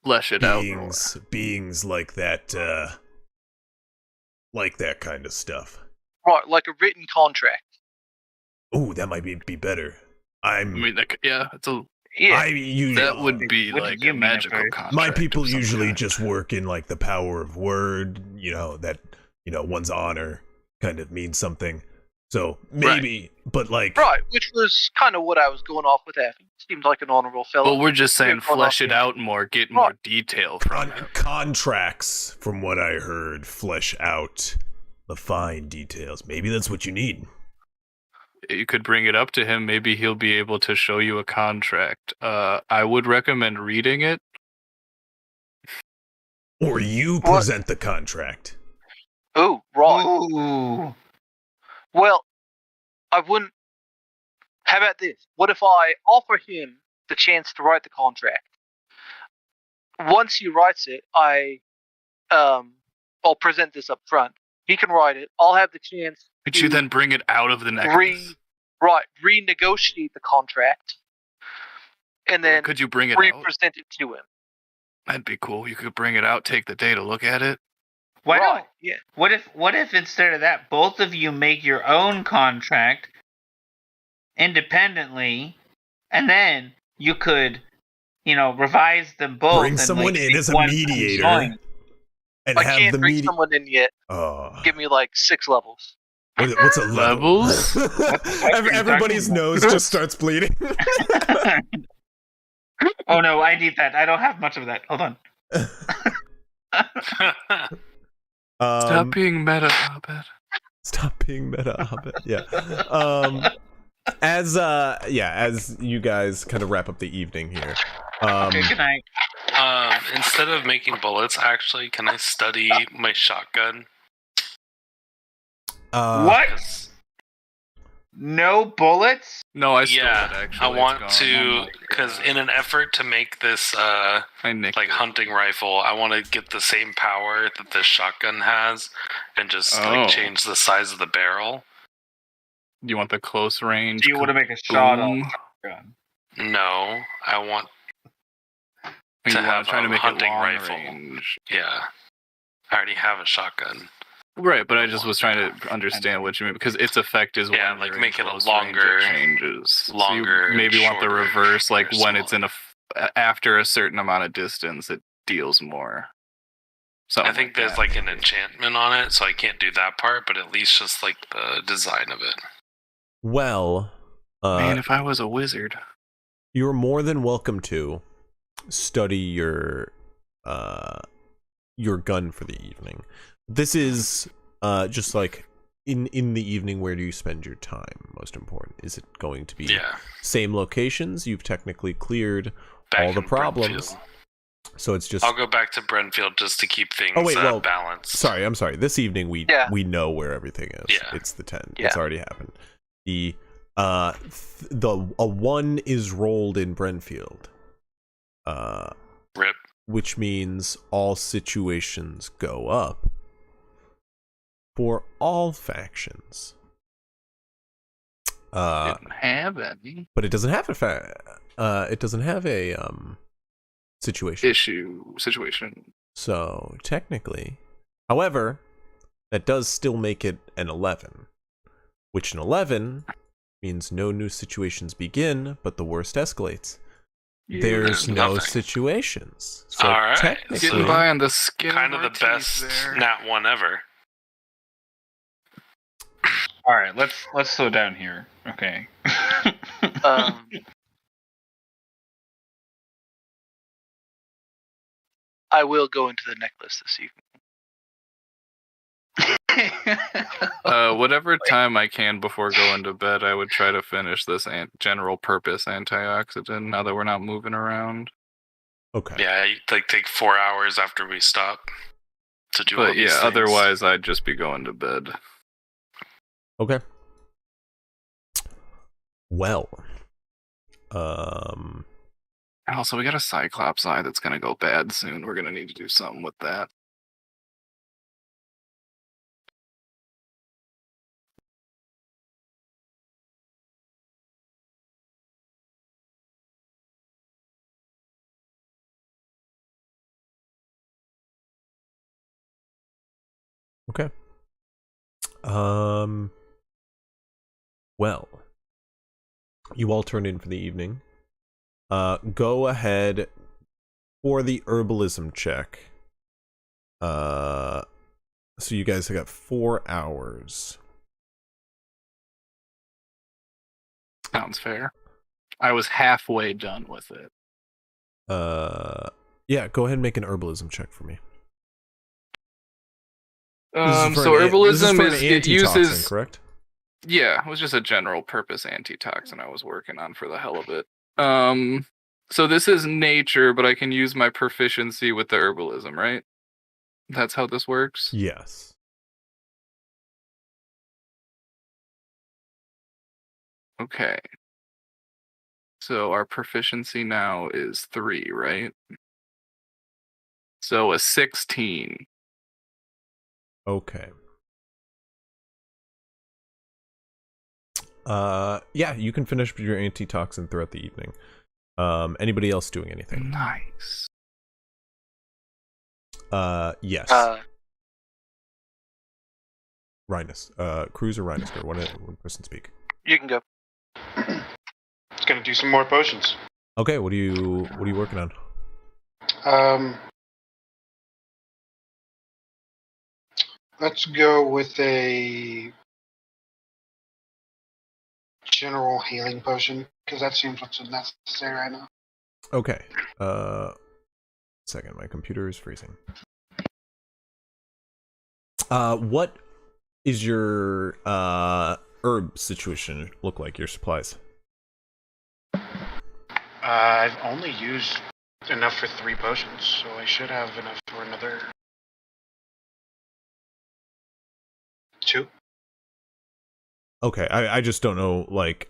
Flesh it out more. beings like that kind of stuff. Right, like a written contract. Ooh, that might be better. I mean, like, yeah, it's a Yeah. that would be What like did you a mean at magical first? contract. my of people some usually kind. just work in like the power of word, that one's honor kind of means something. So maybe, but like, Right, which was kind of what I was going off with Affy. Seemed like an honorable fellow. But we're just saying, You're going flesh off it the- out more, get more Right. detail from him. contracts, from what I heard, flesh out the fine details. Maybe that's what you need. You could bring it up to him. Maybe he'll be able to show you a contract. I would recommend reading it. Or you What? present the contract. Ooh, right. Ooh. Well, I wouldn't. How about this? What if I offer him the chance to write the contract? Once he writes it, I'll present this up front. He can write it. I'll have the chance Could you then bring it out of the necklace? renegotiate the contract, and then Could you bring it out? re-present it to him. That'd be cool. You could bring it out, take the day to look at it. Why Right, don't... yeah. What if instead of that, both of you make your own contract independently, and then you could, revise them both. Bring and, someone like, in make as a one mediator. joint. And I have can't the bring meeting. someone in yet. Oh. Give me like 6 levels. What's a level? Levels? Everybody's nose just starts bleeding. Oh no, I need that. I don't have much of that. Hold on. Stop being meta, Abed. Stop being meta, Hobbit. Yeah. As you guys kind of wrap up the evening here. Okay, good night. Instead of making bullets, actually, can I study my shotgun What? 'Cause- No bullets? No, I stole yeah, it, actually. I It's want gone. to, Oh my because God. in an effort to make this I nicked like it. hunting rifle, I want to get the same power that this shotgun has, and just Oh. like change the size of the barrel. You want the close range? Do you want to make a shot on kaboom? shotgun? No, I want And to you want have to try to a make it hunting long rifle. range? Yeah, I already have a shotgun. Right, but I just was trying to understand what you mean, because its effect is Yeah, when like you're make in it a close longer- range, it changes. longer So you maybe and want the shorter reverse, like or when it's smaller. after a certain amount of distance, it deals more. Something I think like there's that, like an maybe. enchantment on it, so I can't do that part, but at least just like the design of it. Well, Man, if I was a wizard. you're more than welcome to study your gun for the evening. This is just like in the evening, where do you spend your time? Most important, is it going to be Yeah, same locations? You've technically cleared back all the in problems, Brentfield. so it's just I'll go back to Brentfield just to keep things balanced. sorry, I'm sorry. This evening we Yeah. know where everything is. Yeah. It's the 10. Yeah. It's already happened. The a 1 is rolled in Brentfield. Rip. Which means all situations go up for all factions. Didn't have any But it doesn't have a situation. So technically, however, that does still make it an 11, which an 11 means no new situations begin, but the worst escalates. There's no nothing. situations. So All right. technically, Getting by on the skin Kind of of our the teeth best there. nat one ever. All right, let's slow down here. Okay. I will go into the necklace this evening. Whatever time I can before going to bed, I would try to finish this general purpose antioxidant. Now that we're not moving around. okay. Yeah, you, like take 4 hours after we stop to do all But these yeah, things. otherwise I'd just be going to bed. Okay. Well, And also, we got a Cyclops eye that's gonna go bad soon. We're gonna need to do something with that. okay. Well, you all turn in for the evening. Go ahead for the herbalism check. So you guys have got 4 hours. Sounds fair. I was halfway done with it. Yeah, go ahead and make an herbalism check for me. So this is herbalism for an is it antitoxin, uses correct? Yeah, it was just a general purpose antitoxin I was working on for the hell of it. So this is nature, but I can use my proficiency with the herbalism, right? That's how this works? Yes. Okay. So our proficiency now is 3, right? So a 16. Okay. Yeah, you can finish with your antitoxin throughout the evening. Anybody else doing anything? Nice. Yes. Rhinus. Cruz or Rhinus, or one person speak. You can go. It's gonna do some more potions. Okay, what are you working on? Let's go with a general healing potion, because that seems what's necessary right now. Okay. Second, my computer is freezing. What is your herb situation look like? Your supplies? I've only used enough for 3 potions, so I should have enough for another 2. Okay, I just don't know, like,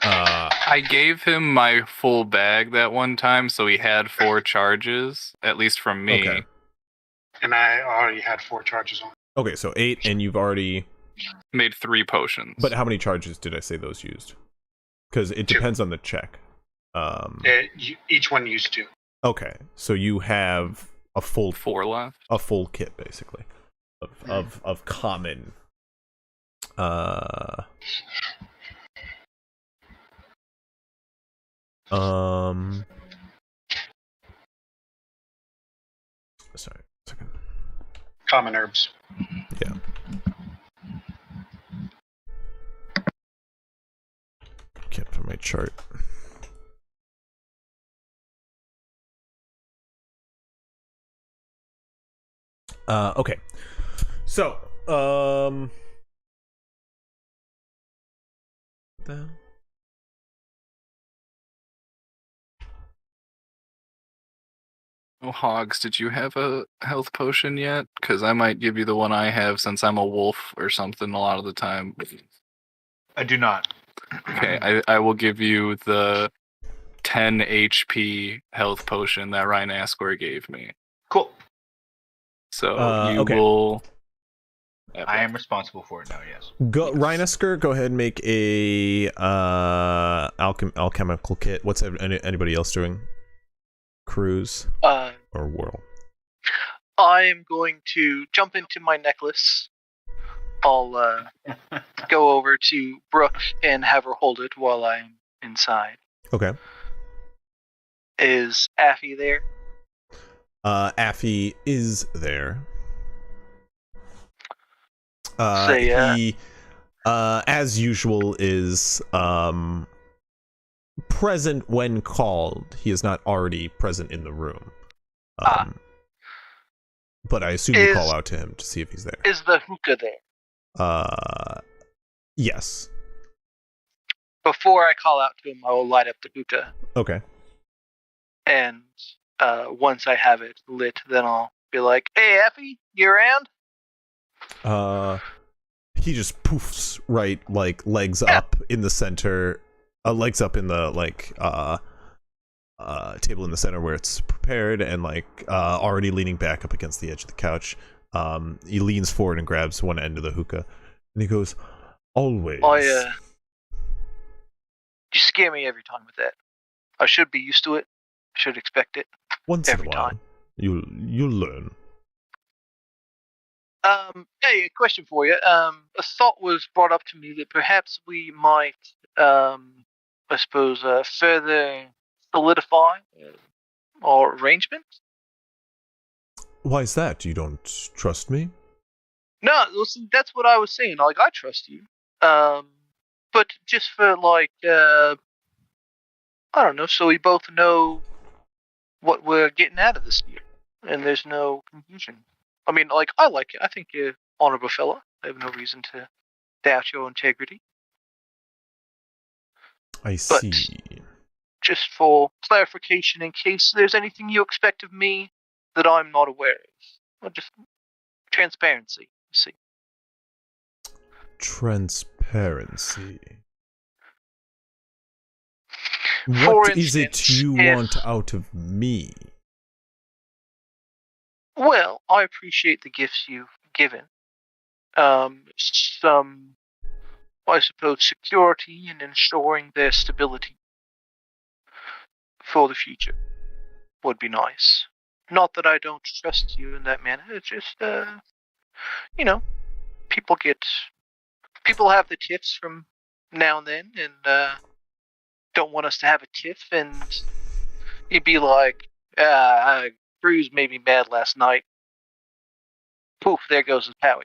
I gave him my full bag that one time, so he had 4 charges, at least from me. Okay. And I already had 4 charges on. Okay, so 8, and you've already... Made 3 potions. But how many charges did I say those used? Because it 2. depends on the check. Each one used 2. Okay, so you have a full 4 left. a full kit basically of common. Sorry, a second. Common herbs. Yeah. Kit from my chart. Okay. So, the... Oh, Hogs, did you have a health potion yet? Because I might give you the one I have since I'm a wolf or something a lot of the time. I do not. Okay, I will give you the 10 HP health potion that Ryan Ascor gave me. Cool. So you okay. will... I am responsible for it now, yes. Go, Rhinesker, go ahead and make a alchemical kit. What's anybody else doing? Cruise or whirl? I am going to jump into my necklace. I'll go over to Brooke and have her hold it while I'm inside. Okay. Is Affy there? Affy is there. He, as usual, is present when called. He is not already present in the room. But I assume you call out to him to see if he's there. Is the hookah there? Yes. Before I call out to him, I will light up the hookah. Okay. And once I have it lit, then I'll be like, "Hey, Effie, you around?" He just poofs right, like legs up in the center, legs up in the table in the center where it's prepared, and already leaning back up against the edge of the couch. He leans forward and grabs one end of the hookah, and he goes, "Always." You scare me every time with that. I should be used to it. I should expect it. Once every in a while, time. you'll learn. Hey, a question for you. A thought was brought up to me that perhaps we might, I suppose, further solidify our arrangement. Why is that? You don't trust me? No, listen, that's what I was saying. Like, I trust you. But just for, I don't know, so we both know what we're getting out of this year. And there's no confusion. I mean, I like it. I think you're an honorable fella. I have no reason to doubt your integrity. I see. Just for clarification, in case there's anything you expect of me that I'm not aware of. Well, just transparency, you see. Transparency. For What is instance, it you want out of me? Well, I appreciate the gifts you've given. Some, I suppose, security and ensuring their stability for the future would be nice. Not that I don't trust you in that manner. It's just, people have the tiffs from now and then, and don't want us to have a tiff, and you'd be like, Cruz made me mad last night. Poof, there goes his power,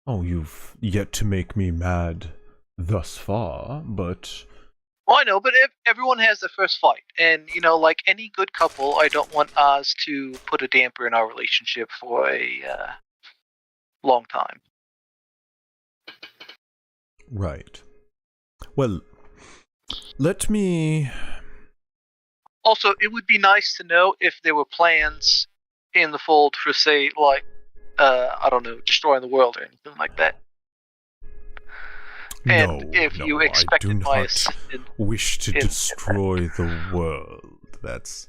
Oh, you've yet to make me mad thus far, but... Well, I know, but if everyone has their first fight, and, like any good couple, I don't want us to put a damper in our relationship for a long time. Right. Well, let me... Also, it would be nice to know if there were plans in the fold for, say, I don't know, destroying the world or anything like that. And No, if no, you I do expected my not assistance, wish to in- destroy the world. That's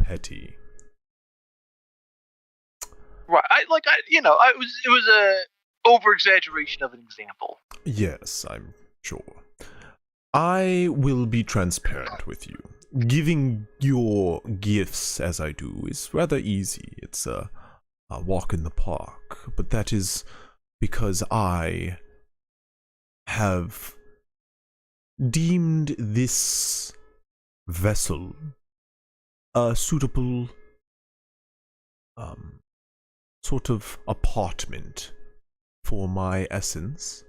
petty. right? It was a over exaggeration of an example. Yes, I'm sure. I will be transparent with you. Giving your gifts as I do is rather easy. It's a walk in the park, but that is because I have deemed this vessel a suitable sort of apartment for my essence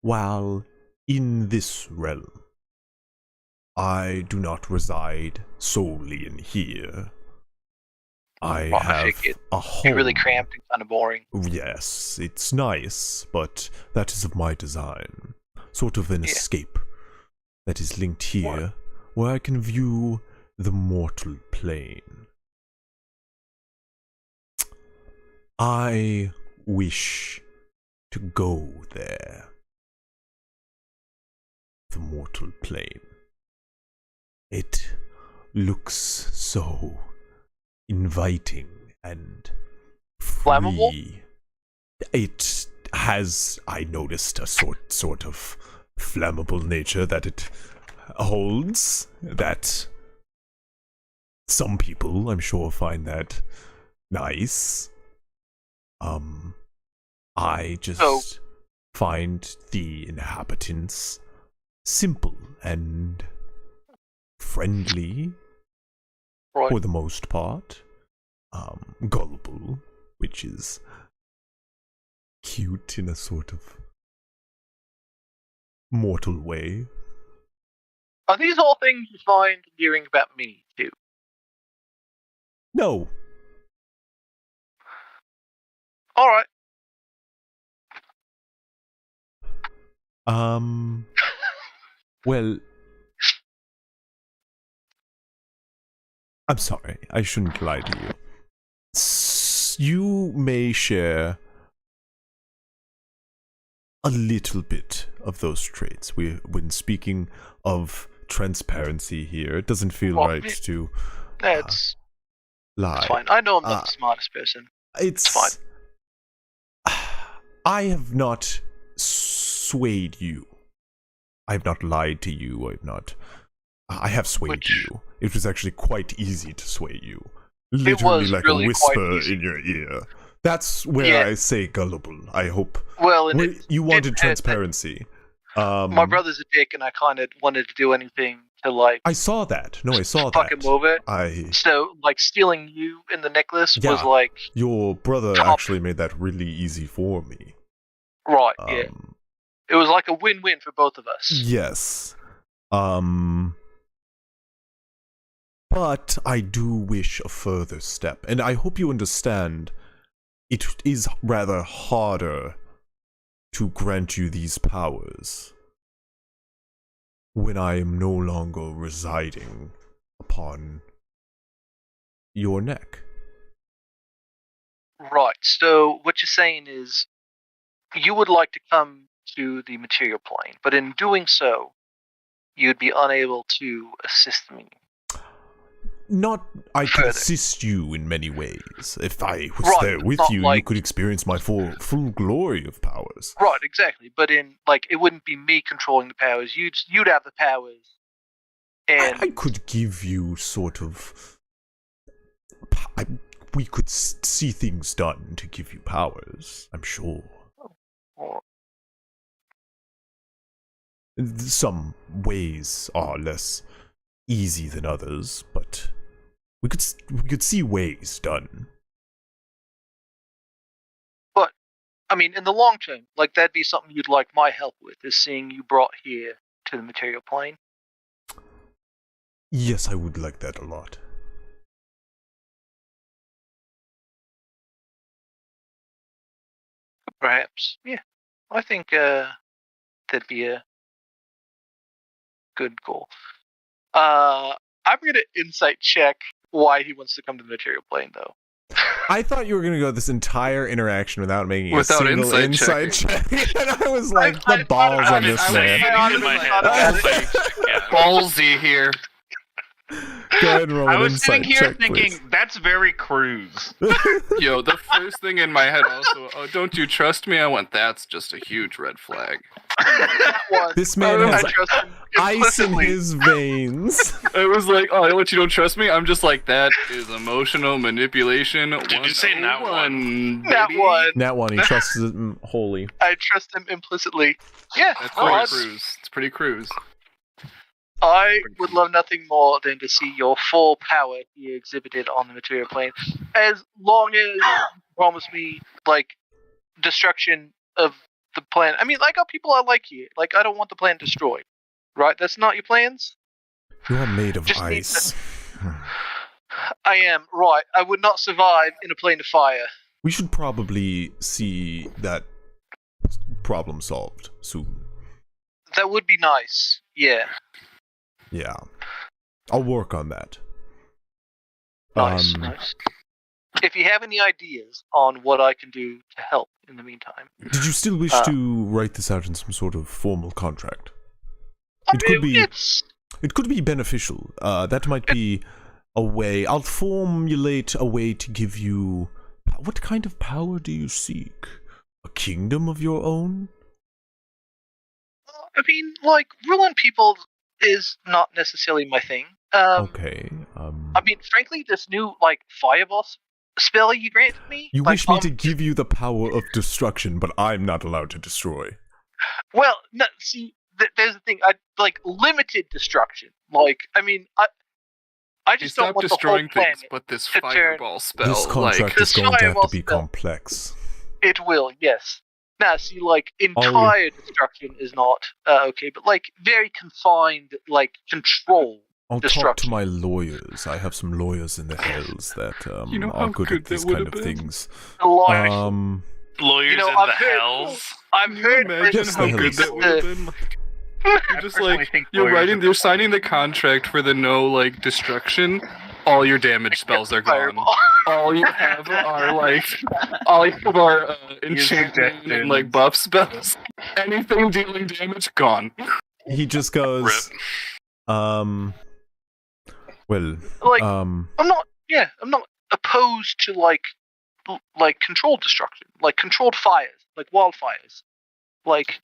while in this realm. I do not reside solely in here. I Well, I have figured a It'd home. be really cramped and kind of boring. Yes, it's nice, but that is of my design. Sort of an Yeah. escape that is linked here, where I can view the mortal plane. I wish to go there. The mortal plane. It looks so inviting and free. Flammable? It has, I noticed, a sort of flammable nature that it holds, that some people, I'm sure, find that nice. I just find the inhabitants simple and friendly, Right. for the most part. Gullible, which is cute in a sort of mortal way. Are these all things you find hearing about me, too? No, Alright. well, I'm sorry, I shouldn't lie to you. You may share a little bit of those traits. When speaking of transparency here, it doesn't feel Well, right to That's lie. fine. I know I'm not the smartest person. It's fine. I have not swayed you. I have not lied to you. I have swayed you. It was actually quite easy to sway you. Literally was like really a quite whisper easy. in your ear. That's where Yeah. I say gullible. I hope. Well, and Wait, you wanted didn't hurt that transparency. my brother's a dick, and I kind of wanted to do anything to, like, I saw that. No, I saw fuck that. him over. I So, like, stealing you in the necklace was, Yeah. like, Your brother Top. actually made that really easy for me. right, yeah. It was like a win-win for both of us. Yes. But I do wish a further step, and I hope you understand it is rather harder to grant you these powers when I am no longer residing upon your neck. Right, so what you're saying is you would like to come to the material plane, but in doing so, you'd be unable to assist me. I could Further. assist you in many ways. If I was Right, there with not you, you like- could experience my full glory of powers. Right, exactly. But it wouldn't be me controlling the powers. You'd have the powers. And I could give you sort of. We could see things done to give you powers, I'm sure. Some ways are less easy than others, but we could see ways done. But I mean, in the long term, like, that'd be something you'd like my help with, is seeing you brought here to the material plane. Yes, I would like that a lot. Perhaps, yeah. I think that'd be a good goal. I'm gonna insight check why he wants to come to the material plane, though. I thought you were gonna go this entire interaction without making Without a single insight insight check. And I was like, the balls on this man. In my head, I was like, yeah. Ballsy here. Go ahead and roll I an was sitting insight here check, thinking, please. that's very cruise. Yo, the first thing in my head also, oh, don't you trust me? I went, that's just a huge red flag. That one. This man I has trust him ice in implicitly. his veins. It was like, oh, what, you don't trust me? I'm just like, that is emotional manipulation. Did you say nat 1? That baby. one. That one, he trusts him wholly. I trust him implicitly. Yeah, That's no, pretty I'm- cruise. It's pretty cruise. I would love nothing more than to see your full power be exhibited on the material plane. As long as you promise me, like, destruction of the planet. I mean, I got people I like here. Like, I don't want the planet destroyed. Right? That's not your plans? You are made of Just need ice. I am. Right. I would not survive in a plane of fire. We should probably see that problem solved soon. That would be nice. Yeah. Yeah. I'll work on that. Nice, nice. If you have any ideas on what I can do to help in the meantime. Did you still wish to write this out in some sort of formal contract? I mean, It could be beneficial. That might be a way. I'll formulate a way to give you... What kind of power do you seek? A kingdom of your own? I mean, like, ruling people is not necessarily my thing. Okay. I mean, frankly, this new, like, fireball spell you granted me... You like, wish me to give you the power of destruction, but I'm not allowed to destroy. Well, no, see, there's the thing. I like limited destruction. Like, I mean, I You just don't stop want the whole destroying planet. things, but this to turn- fireball spell, This contract this is going to have to fireball be spell. complex. It will, yes. Now, see, like, entire destruction is not okay, but, like, very confined, like, control I'll talk to destruction. my lawyers. I have some lawyers in the hells that You know are how good good at that these would've kind of been? things. Lawyers. Lawyers You know, in I've the heard- hells. I've Can you heard imagine Yes, how the good hells. that would have been? You're just personally like, think you're lawyers writing, are- you're signing the contract for the no, like, destruction. All your damage spells are gone. fireball. All you have are, like, all you have are enchantment and, suggestions. like, buff spells. Anything dealing damage, gone. He just goes, well, Like, I'm not opposed to, like controlled destruction, like controlled fires, like wildfires, like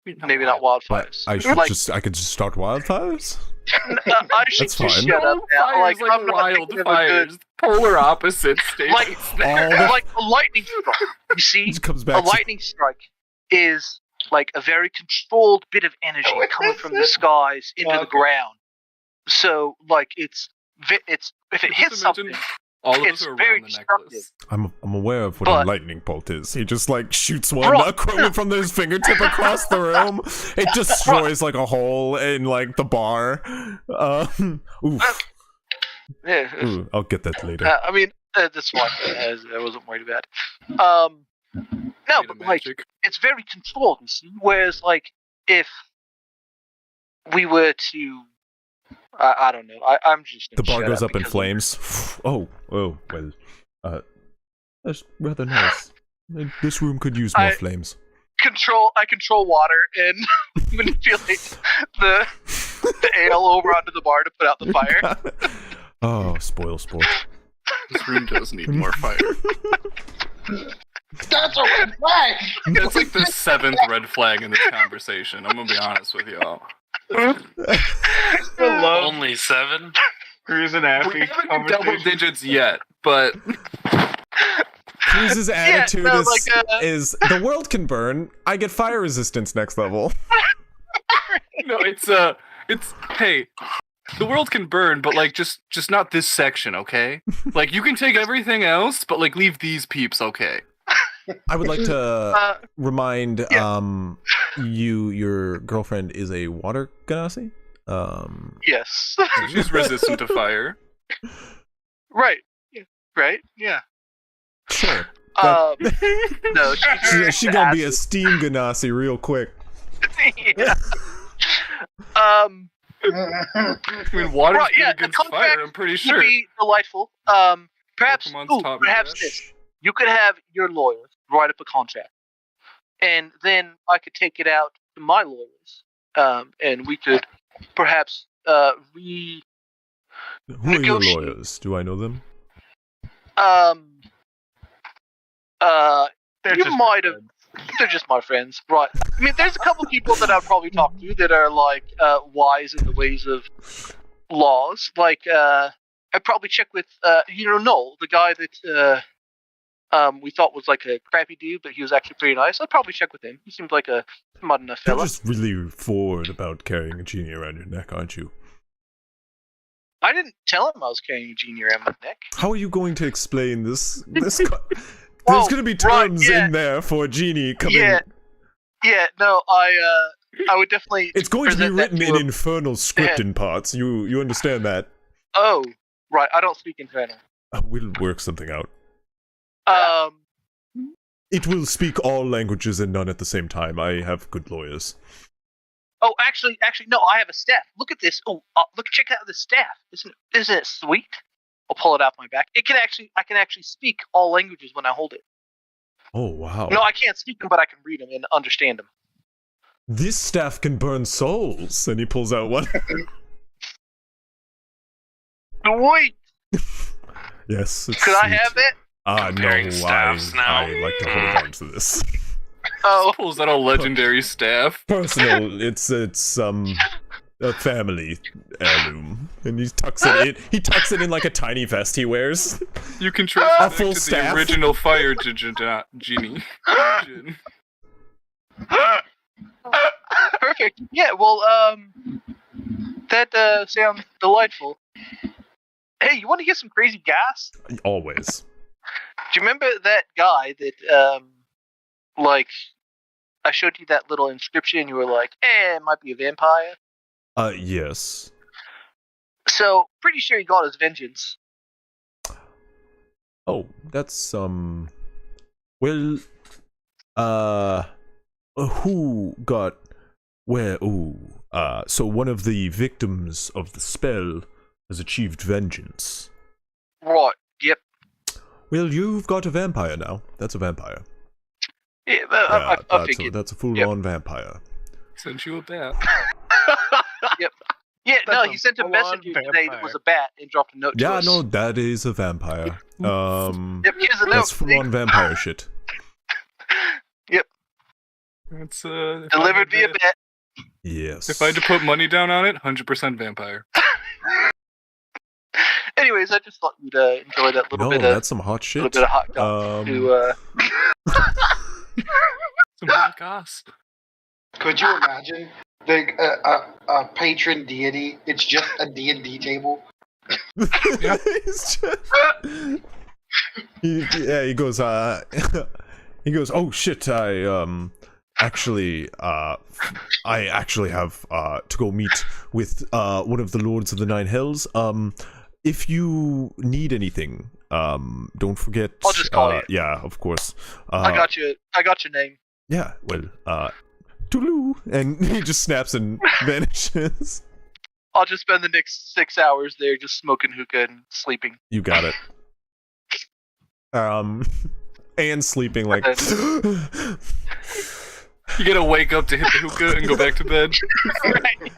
maybe not but wildfires. I should like, I could just start wildfires? I should That's just fine. shut up now. Fires, like, I'm not thinking of a good, wildfires. Polar opposite states. like, All like a lightning strike. You see, It comes a back to lightning strike is like a very controlled bit of energy coming from the skies into the ground. So, like, it's if it hits Just imagine something, all of it's us are very around the destructive. necklace. I'm aware of what But- a lightning bolt is. He just like shoots one Right. from his fingertip across the room. It destroys like a hole in like the bar. Oof. yeah. Ooh, I'll get that later. I mean, that's fine. I wasn't worried about it. No, Made of but like, magic. it's very controlled. You see, whereas like if we were to, I don't know. I'm just The gonna bar shut goes up in because flames. Oh, well. That's rather nice. This room could use more flames. I control water and manipulate the ale over onto the bar to put out the fire. Oh, spoil sport. This room does need more fire. That's a red flag. That's like the 7th red flag in this conversation. I'm gonna be honest with y'all. Only 7? Cruise and We Affy haven't hit double conversation. digits yet, but Cruz's attitude no, is, like, is the world can burn. I get fire resistance next level. no, it's hey, the world can burn, but like just not this section, okay? Like you can take everything else, but like leave these peeps, okay? I would like to remind yeah. your girlfriend is a water ganassi. Yes. She's resistant to fire. Right. Yeah. Right. Yeah. Sure. No. She gonna be a steam ganassi real quick. Yeah. I mean, water's Right, good yeah, the against fire, contract I'm pretty Would sure. be delightful. perhaps, Pokemon's taught me perhaps that. this. You could have your lawyers write up a contract, and then I could take it out to my lawyers, and we could perhaps Who are your negotiate. lawyers? Do I know them? They're You just might have. friends. They're just my friends, right? I mean, there's a couple people that I'd probably talk to that are like wise in the ways of laws. Like, I'd probably check with Noel, the guy that we thought was like a crappy dude, but he was actually pretty nice. I'd probably check with him. He seemed like a smart enough You're fella. just really forward about carrying a genie around your neck, aren't you? I didn't tell him I was carrying a genie around my neck. How are you going to explain this? There's Oh, going to be right, terms yeah. in there for a genie coming. Yeah, no, I would definitely. It's going to be present that written to in him. infernal script in parts. You understand that? Oh, right. I don't speak Infernal. We'll work something out. It will speak all languages and none at the same time. I have good lawyers. Oh, actually, no. I have a staff. Look at this. Oh, check out the staff. Isn't it sweet? I'll pull it out my back. I can actually speak all languages when I hold it. Oh, wow. No, I can't speak them, but I can read them and understand them. This staff can burn souls. And he pulls out one. Wait, Yes, it's could I sweet. have it? Comparing No, staffs now. I like to hold on to this. Oh, Pulls out a legendary staff. Personal, it's a family heirloom, and he tucks it in. He tucks it in like a tiny vest he wears. You can trace A it back full to staff. the original fire genie. Jin. perfect. Yeah. Well, that sounds delightful. Hey, you want to get some crazy gas? Always. Do you remember that guy that, like, I showed you that little inscription and you were like, it might be a vampire? Yes. So, pretty sure he got his vengeance. Oh, that's well, who got where? So one of the victims of the spell has achieved vengeance. Right, yep. Well, you've got a vampire now. That's a vampire. Yeah, Yeah, I figured. that's a full-on vampire. Sent you a bat. Yeah, no, That's he a sent a full-on messenger today that vampire. was a bat and dropped a note to Yeah, us. no, that is a vampire. Yep, here's a note. That's full-on vampire shit. It's Delivered via bat. Yes. If I had to put money down on it, 100% vampire. Anyways, I just thought you'd enjoy that little No, bit of that's some hot shit. little bit of hot dog to Some hot goss. Could you imagine a patron deity? It's just a D&D table. Yeah. He's just- he goes, he goes, oh shit, I actually have to go meet with one of the Lords of the Nine Hells. If you need anything, don't forget. I'll just call you. Yeah, of course. I got your name. Yeah, well, toodaloo, and he just snaps and vanishes. I'll just spend the next 6 hours there just smoking hookah and sleeping. You got it. And sleeping like. You gotta wake up to hit the hookah and go back to bed. Right.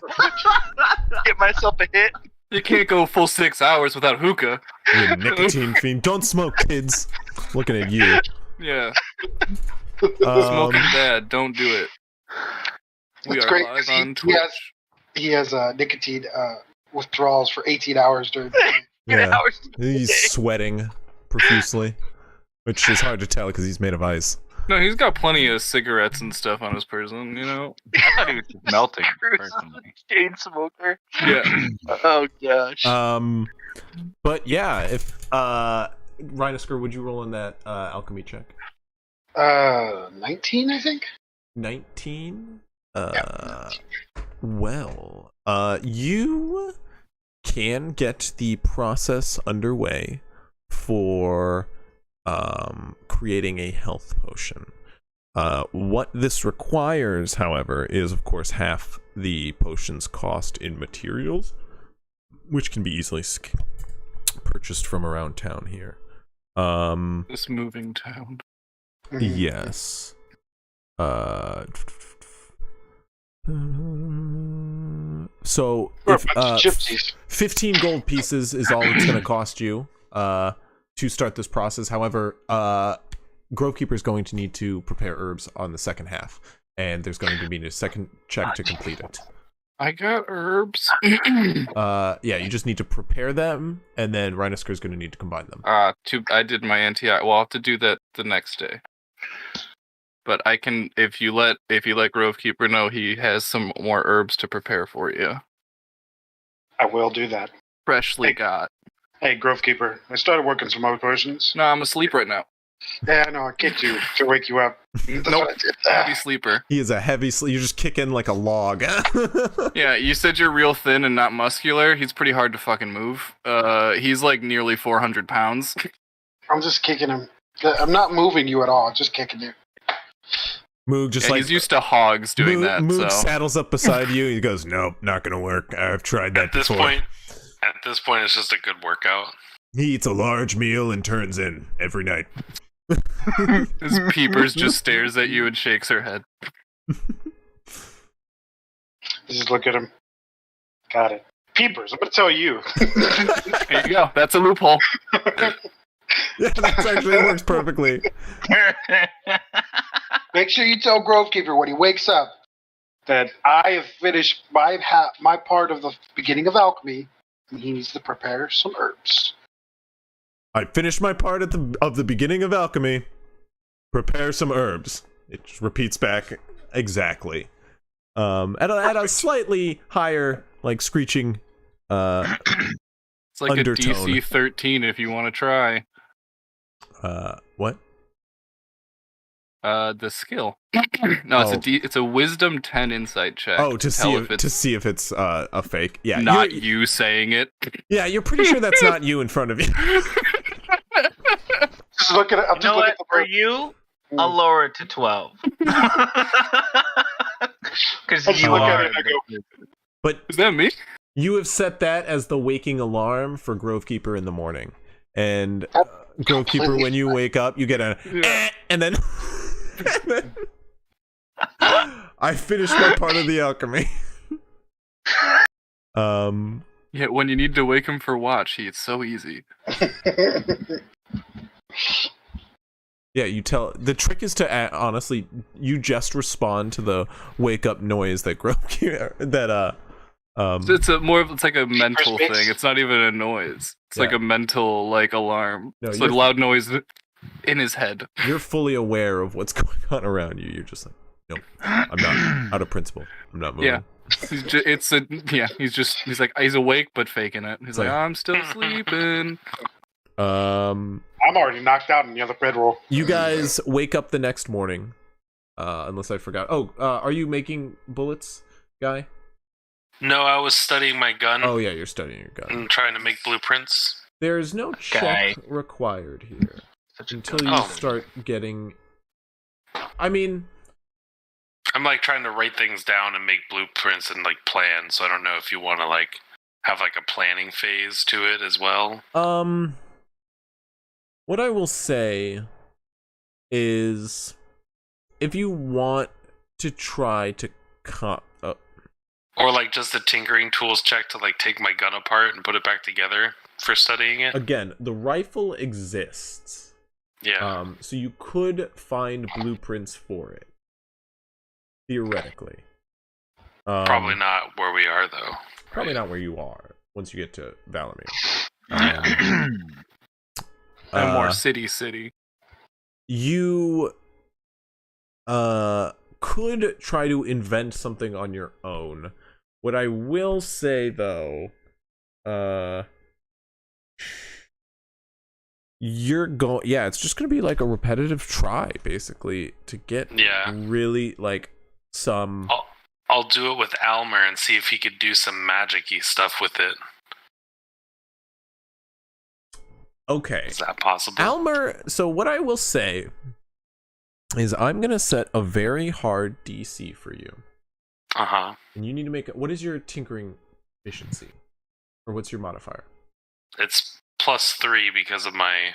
Get myself a hit. You can't go full 6 hours without hookah. You nicotine fiend. Don't smoke, kids. Looking at you. Yeah. Smoking bad. Don't do it. We It's are great, live 'cause on Twitch. he has nicotine withdrawals for 18 hours during the day. Yeah. Hours a He's day. sweating profusely, which is hard to tell because he's made of ice. No, he's got plenty of cigarettes and stuff on his person, you know? I thought he was just melting. Cruz is Personally. a chain smoker. Yeah. Oh gosh. But yeah, if Rhinosker, would you roll in that alchemy check? 19, I think. 19. Well, you can get the process underway for creating a health potion. What this requires, however, is of course half the potion's cost in materials, which can be easily purchased from around town here. This moving town. Yes. So We're if a bunch of gypsies. 15 gold pieces is all it's going to cost you to start this process. However, Grovekeeper is going to need to prepare herbs on the second half, and there's going to be a second check to complete it. I got herbs. Yeah, you just need to prepare them, and then Rhinosker is going to need to combine them. I did my anti. Well, I'll have to do that the next day. But I can, if you let Grovekeeper know, he has some more herbs to prepare for you. I will do that. Freshly Hey. got. Hey, Grovekeeper, I started working some more potions. No, I'm asleep right now. Yeah, no, I get you to wake you up. That's Nope. what I did. Heavy sleeper. He is a heavy you just kick in like a log. Yeah, you said you're real thin and not muscular. He's pretty hard to fucking move. He's like nearly 400 pounds. I'm just kicking him. I'm not moving you at all. Just kicking you. Moog just Yeah, like he's used to hogs doing that. Moog So saddles up beside you. He goes, "Nope, not gonna work. I've tried that At this before." point, it's just a good workout. He eats a large meal and turns in every night. his peepers just stares at you and shakes her head. Just look at him. Got it. Peepers, I'm going to tell you. There you go. That's a loophole. Yeah, that actually works perfectly. Make sure you tell Grovekeeper when he wakes up that I have finished my part of the beginning of alchemy, and he needs to prepare some herbs. I finished my part at the beginning of alchemy. Prepare some herbs. It just repeats back exactly. At a slightly higher, like screeching. It's like undertone. a DC 13 if you want to try. What? The skill. No, it's a Wisdom 10 insight check. Oh, to see if it's a fake. Yeah, not you saying it. Yeah, you're pretty sure that's not you in front of you. Just look at it. You know what? For you, I'll lower it to 12. Because I just you look are. at it and I go, But Is that me? you have set that as the waking alarm for Grovekeeper in the morning. And Grovekeeper, when you wake up, you get a and then I finished my part of the alchemy. Yeah, when you need to wake him for watch, it's so easy. Yeah, you tell. The trick is to honestly, you just respond to the wake up noise that Grovekeeper It's like a mental Space. thing. It's not even a noise. It's like Yeah. a mental alarm. No, it's like you're- loud noise in his head. You're fully aware of what's going on around you. You're just like, nope, I'm not out of principle. I'm not moving. Yeah. He's he's awake but faking it. He's like, I'm still sleeping. Um, I'm already knocked out in the other bedroll. you guys wake up the next morning. Unless I forgot. Oh, are you making bullets, guy? No, I was studying my gun Oh yeah, you're studying your gun. and trying to make blueprints. There's no check Guy. required here Such a until you Oh. start getting. I mean, I'm like trying to write things down and make blueprints and like plans. So I don't know if you want to like have like a planning phase to it as well. what I will say is, if you want to try to Or like just a tinkering tools check to like take my gun apart and put it back together for studying it. again, the rifle exists. Yeah. So you could find blueprints for it, theoretically. Probably not where we are though. Probably not where you are once you get to Valamir. And more city. You could try to invent something on your own. What I will say though, it's just gonna be like a repetitive try basically to get really like some. I'll do it with Almer and see if he could do some magic-y stuff with it. Okay. Is that possible? Almer, so what I will say is I'm going to set a very hard DC for you. Uh-huh. And you need to make it. What is your tinkering efficiency? Or what's your modifier? It's +3 because of my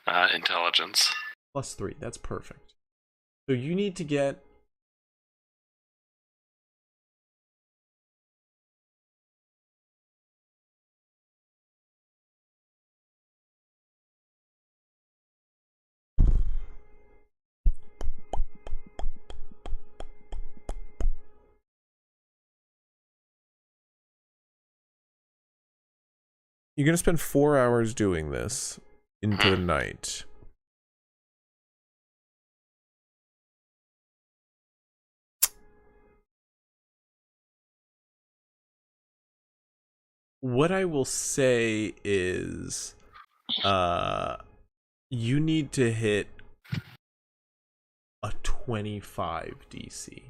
Intelligence. +3. That's perfect. So you need to get... You're going to spend 4 hours doing this into the night. What I will say is you need to hit a 25 DC. Did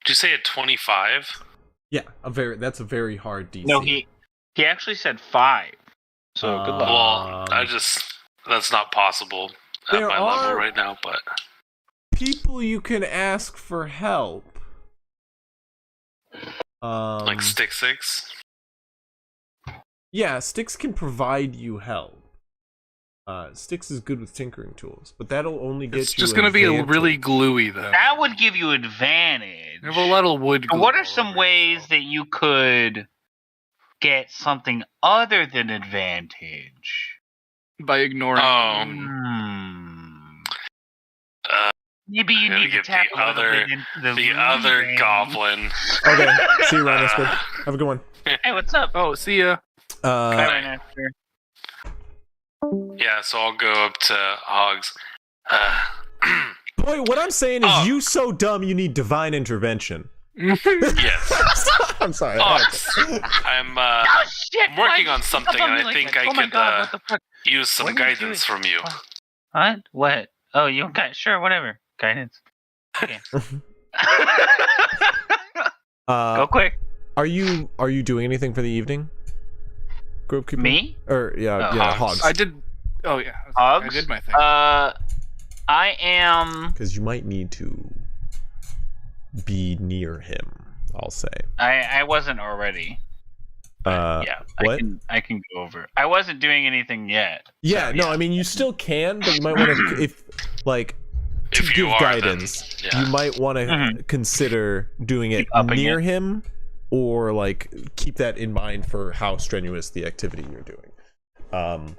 you say a 25? Yeah, that's a very hard DC. No, he actually said 5. So good luck. Well, that's not possible at there my level are- right now, but people you can ask for help. like Stick 6? Yeah, Styx can provide you help. Styx is good with tinkering tools, but that'll only get It's you just going to be advantage. really gluey, though. That would give you advantage. There's a lot of wood glue. What are all some over ways yourself. that you could get something other than advantage? By ignoring... Maybe you gotta need to get tap the a little other- bit into the other range. goblin. Okay, see you, Rhinosford. Have a good one. Hey, what's up? Oh, see ya. Bye, Rhinosford. Yeah, so I'll go up to Hogs. Boy, what I'm saying is Oh. you so dumb you need divine intervention. Yes. I'm sorry. Hogs. I'm Oh shit! I'm working why'd on you something, sneak up on and me I like think that? I Oh my could God, what the fuck? use some What are you guidance doing? from you. What? What? Oh, you got sure, whatever. Guidance. Okay. Go quick. Are you doing anything for the evening? Grove Keeper? Me? Or yeah, Oh, yeah, Hogs. Hogs. I did... Oh, yeah. Hogs? I did my thing. I am. Because you might need to be near him, I'll say. I wasn't already. Yeah, what? I can go over. I wasn't doing anything yet. Yeah, so, no, I mean you still can, but you might want to if If give you are, guidance, then, yeah. you might want to Mhm. consider doing it Keep upping near it. him, or like keep that in mind for how strenuous the activity you're doing.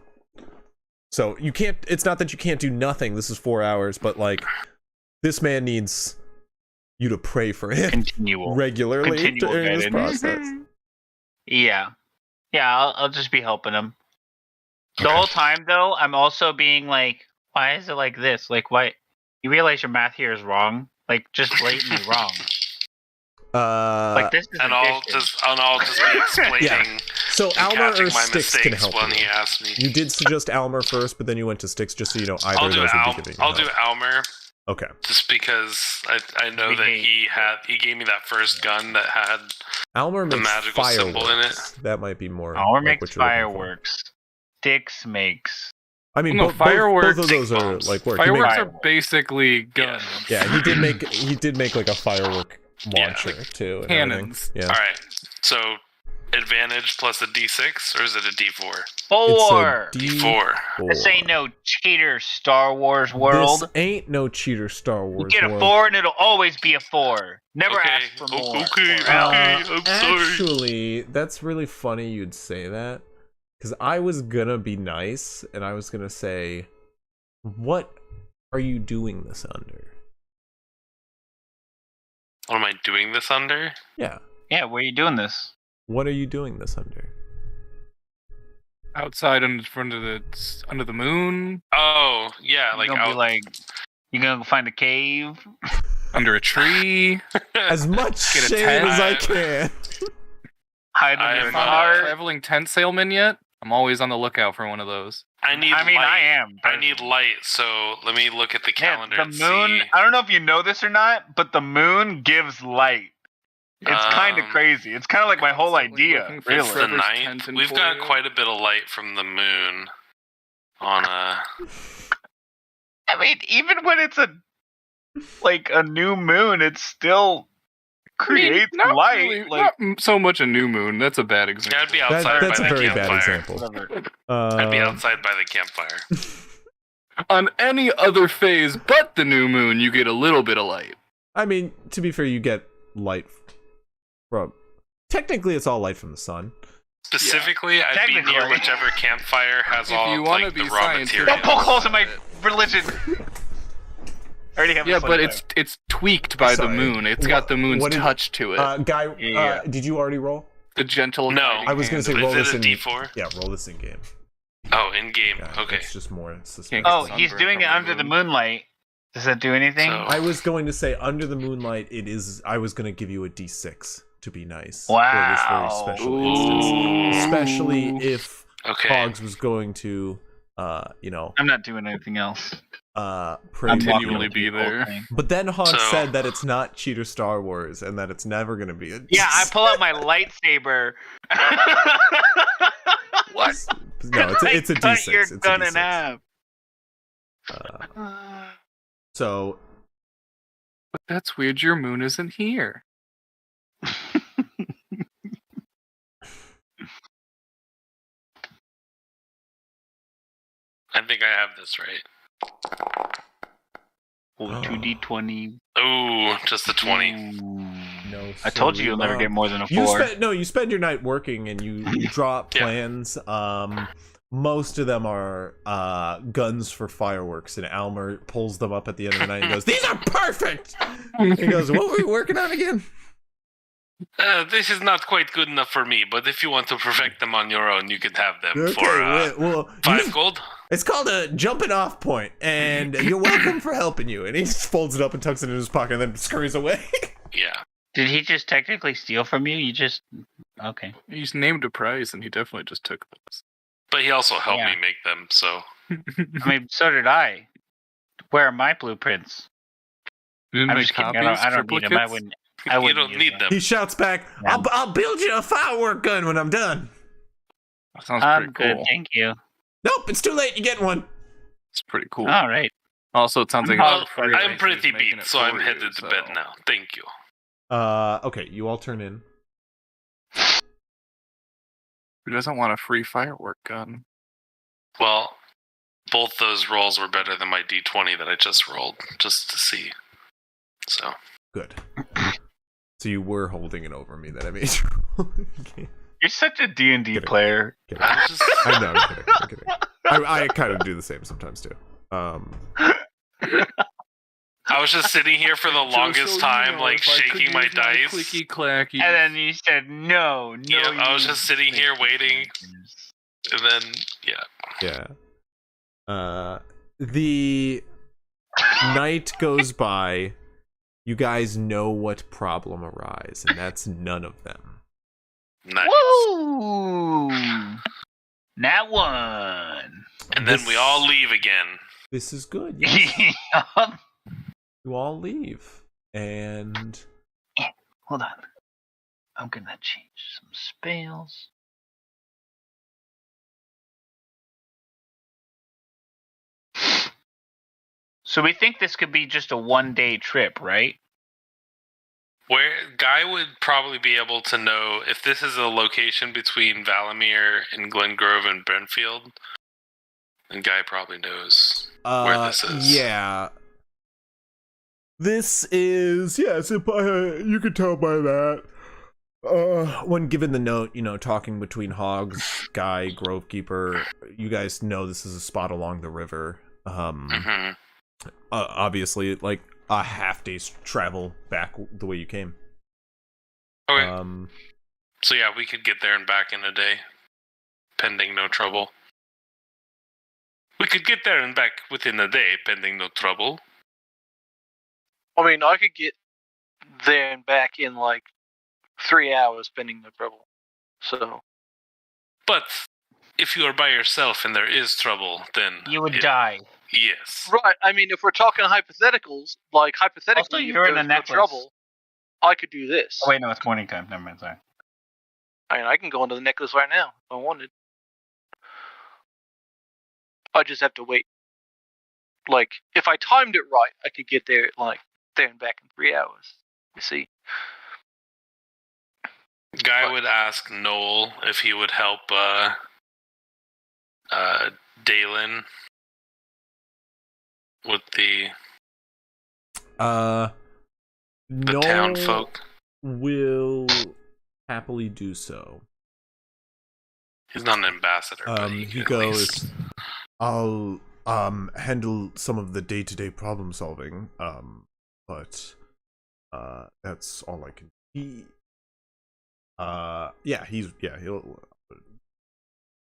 So you can't. It's not that you can't do nothing. This is 4 hours, but like this man needs you to pray for him Continual. regularly Continual during this guidance. process. Yeah. I'll just be helping him. The Okay. whole time, though, I'm also being like, why is it like this? Like, why? You realize your math here is wrong? Like, just blatantly wrong. Like, this is And I'll just be explaining. Yeah. So and Almer catching or my Styx can mistakes help when you. he asked me. You did suggest Almer first, but then you went to Styx, just so you know either I'll of do those would be giving you I'll do help. Almer Okay. just because I know that he gave me that first gun that had Almer the makes magical symbol in it. fireworks. That might be more. Our like makes what you're looking for. fireworks. Styx makes. I mean, No, both fireworks- of those are bombs. like work. He Fireworks made- are basically guns. yeah, he did make like a firework launcher too. And cannons. everything. Yeah. All right, so advantage plus a D6, or is it a D4? 4! It's a D4. This ain't no cheater Star Wars world. This ain't no cheater Star You Wars get a world. 4 and it'll always be a 4. Never Okay, ask for more. okay, or else. I'm sorry. Actually, that's really funny you'd say that, because I was gonna be nice and I was gonna say, "What are you doing this under?" What am I doing this under? Yeah. Yeah, where are you doing this? What are you doing this under? Outside in front of under the moon, Oh, yeah, You like gonna be out. like, you gonna go find a cave? under a tree. As much Get a shade tent. as I can. Hide I under am a not car? Traveling tent salesman yet? I'm always on the lookout for one of those. I need I mean, light. I am. I need light, so let me look at the Yeah, calendar the and moon. see. I don't know if you know this or not, but the moon gives light. It's kind of Um, crazy. It's kind of like my whole constantly idea, looking for really. It's the Trevor's 9th. tent and We've got foil. quite a bit of light from the moon on a. I mean, even when it's a new moon, it's still creates not light. really- Like, not so much a new moon. That's a bad example. I'd be outside That's by a the very bad campfire. example. whatever. I'd be outside by the campfire. On any other phase but the new moon, you get a little bit of light. I mean, to be fair, you get light from. Technically, it's all light from the sun. Specifically, I'd be near Technically. whichever campfire has If all you of, wanna like, be the raw scientific- materials. Don't poke holes in my religion. I already have. Yeah, a but sling it's tweaked by Sorry. the moon. It's got the moon's What did- touch to it. Guy, Yeah. did you already roll? The gentle. No. guiding I was gonna hand say of- roll Is this it in. a D4? Yeah, roll this in game. Oh, in game. Yeah, Okay. It's just more suspense. Can't Oh, get he's sunburned doing from it the under the moon. moonlight. Does that do anything? So- I was going to say under the moonlight. It is. I was going to give you a D6 to be nice. Wow. For this very special instance, especially if Okay. Hogs was going to, I'm not doing anything else. pray I'm for continually you. be there. But then Hogs So- said that it's not Cheater Star Wars and that it's never going to be a. Yeah, I pull out my lightsaber. What? No, it's a Cut D6. your It's a gun in D6. half. So But that's weird. Your moon isn't here. I think I have this right. Oh, 2d20. Ooh, just a 20. no. I told you you'll never get more than a 4. You spend your night working and you draw up Yeah. plans. Most of them are guns for fireworks, and Almer pulls them up at the end of the night and goes, "These are perfect." He goes, "What were we working on again?" This is not quite good enough for me, but if you want to perfect them on your own, you could have them for well, 5 gold. it's called a jumping off point, and you're welcome for helping you. And he just folds it up and tucks it in his pocket, and then scurries away. Yeah. Did he just technically steal from you? You just... Okay. He's named a prize, and he definitely just took those. But he also helped Yeah. me make them, so. I mean, so did I. Where are my blueprints? You didn't I'm make just kidding. copies, I don't need them. I triplicates? wouldn't... You don't use need them. them. He shouts back, Yeah. I'll build you a firework gun when I'm done." That sounds I'm pretty good, cool. thank you. Nope, it's too late. You get one. It's pretty cool. All right. Also, it sounds like Well, Freddy I'm Racer pretty is making beat, it so I'm for you, headed to so- bed now. Thank you. Okay, you all turn in. Who doesn't want a free firework gun? Well, both those rolls were better than my D20 that I just rolled, just to see. So. Good. So you were holding it over me that I made you roll. Okay. You're such a D&D Kidding. player. Kidding. I was just. I know, I'm kidding. I kind of do the same sometimes too. I was just sitting here for the longest time, like shaking my dice. Clicky clacky. And then you said, no. Yep, I was you just sitting here waiting, and then Yeah. The night goes by. You guys know what problem arise, and that's none of them. nice. Woo! That one. And then we all leave again. This is good. Yes. You all leave, and Hold on. I'm gonna change some spells. So we think this could be just a 1-day trip, right? Where Guy would probably be able to know if this is a location between Valamir and Glengrove and Brentfield. And Guy probably knows where this is. Yeah. This is you can tell by that. When given the note, talking between Hogs, Guy, Grovekeeper, you guys know this is a spot along the river. Mm-hmm. Obviously, like a half day's travel back the way you came. Okay. So yeah, we could get there and back in a day, pending no trouble. We could get there and back within a day, pending no trouble. I mean, I could get there and back in like 3 hours, pending no trouble. So, But if you are by yourself and there is trouble, then You would die. Yes. right. I mean, if we're talking hypotheticals, like hypothetically, Also, if you're in there's a no necklace. trouble, I could do this. Oh, wait, no, it's morning time. Never mind, sorry. I mean, I can go into the necklace right now if I wanted. I just have to wait. Like, if I timed it right, I could get there and back in 3 hours. You see? Guy would ask Noel if he would help Dalen with the town folk. Will happily do so. He's not an ambassador, but he goes, I'll handle some of the day-to-day problem solving, but that's all I can. He'll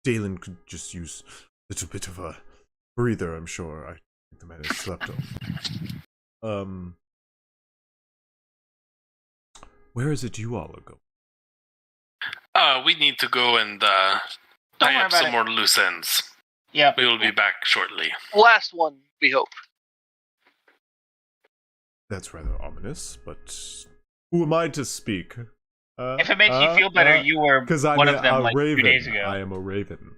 Dalen could just use a little bit of a breather, I'm sure. I think the man has slept off. Where is it you all are going? We need to go and Don't tie worry up about some it. more loose ends. Yeah. We will be back shortly. Last one, we hope. That's rather ominous, but who am I to speak? If it makes you feel better, you were I'm one of them a like raven. 2 days ago. I am a raven,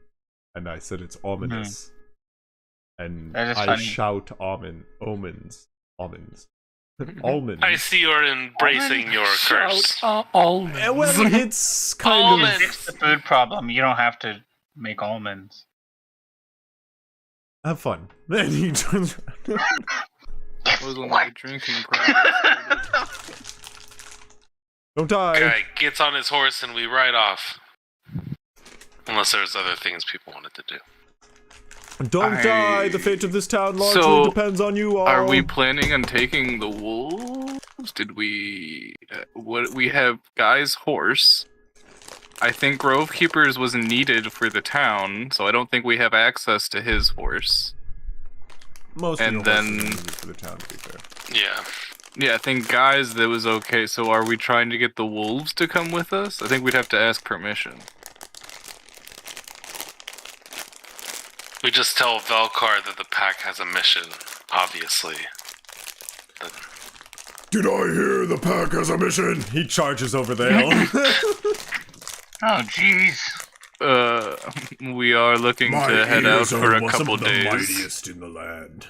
and I said it's ominous, and That is I funny. shout omens. Almonds. I see you're embracing your curse. Well, it's kind Almonds. of. Fix the food problem. You don't have to make almonds. Have fun. Then he turns around. Was when my drinking problem started. Don't die. Guy gets on his horse and we ride off. Unless there's other things people wanted to do. Don't die. The fate of this town largely So, depends on you all. Are we planning on taking the wolves? Did we? What we have? Guy's horse. I think Grove Keepers was needed for the town, so I don't think we have access to his horse. Most and of the then- horses are needed for the town, to be fair. Yeah. Yeah, I think Guy's that was okay. So are we trying to get the wolves to come with us? I think we'd have to ask permission. We just tell Velkar that the pack has a mission, obviously. Did I hear the pack has a mission? He charges over there. Oh, jeez. We are looking to head out for a couple days. mightiest in the land.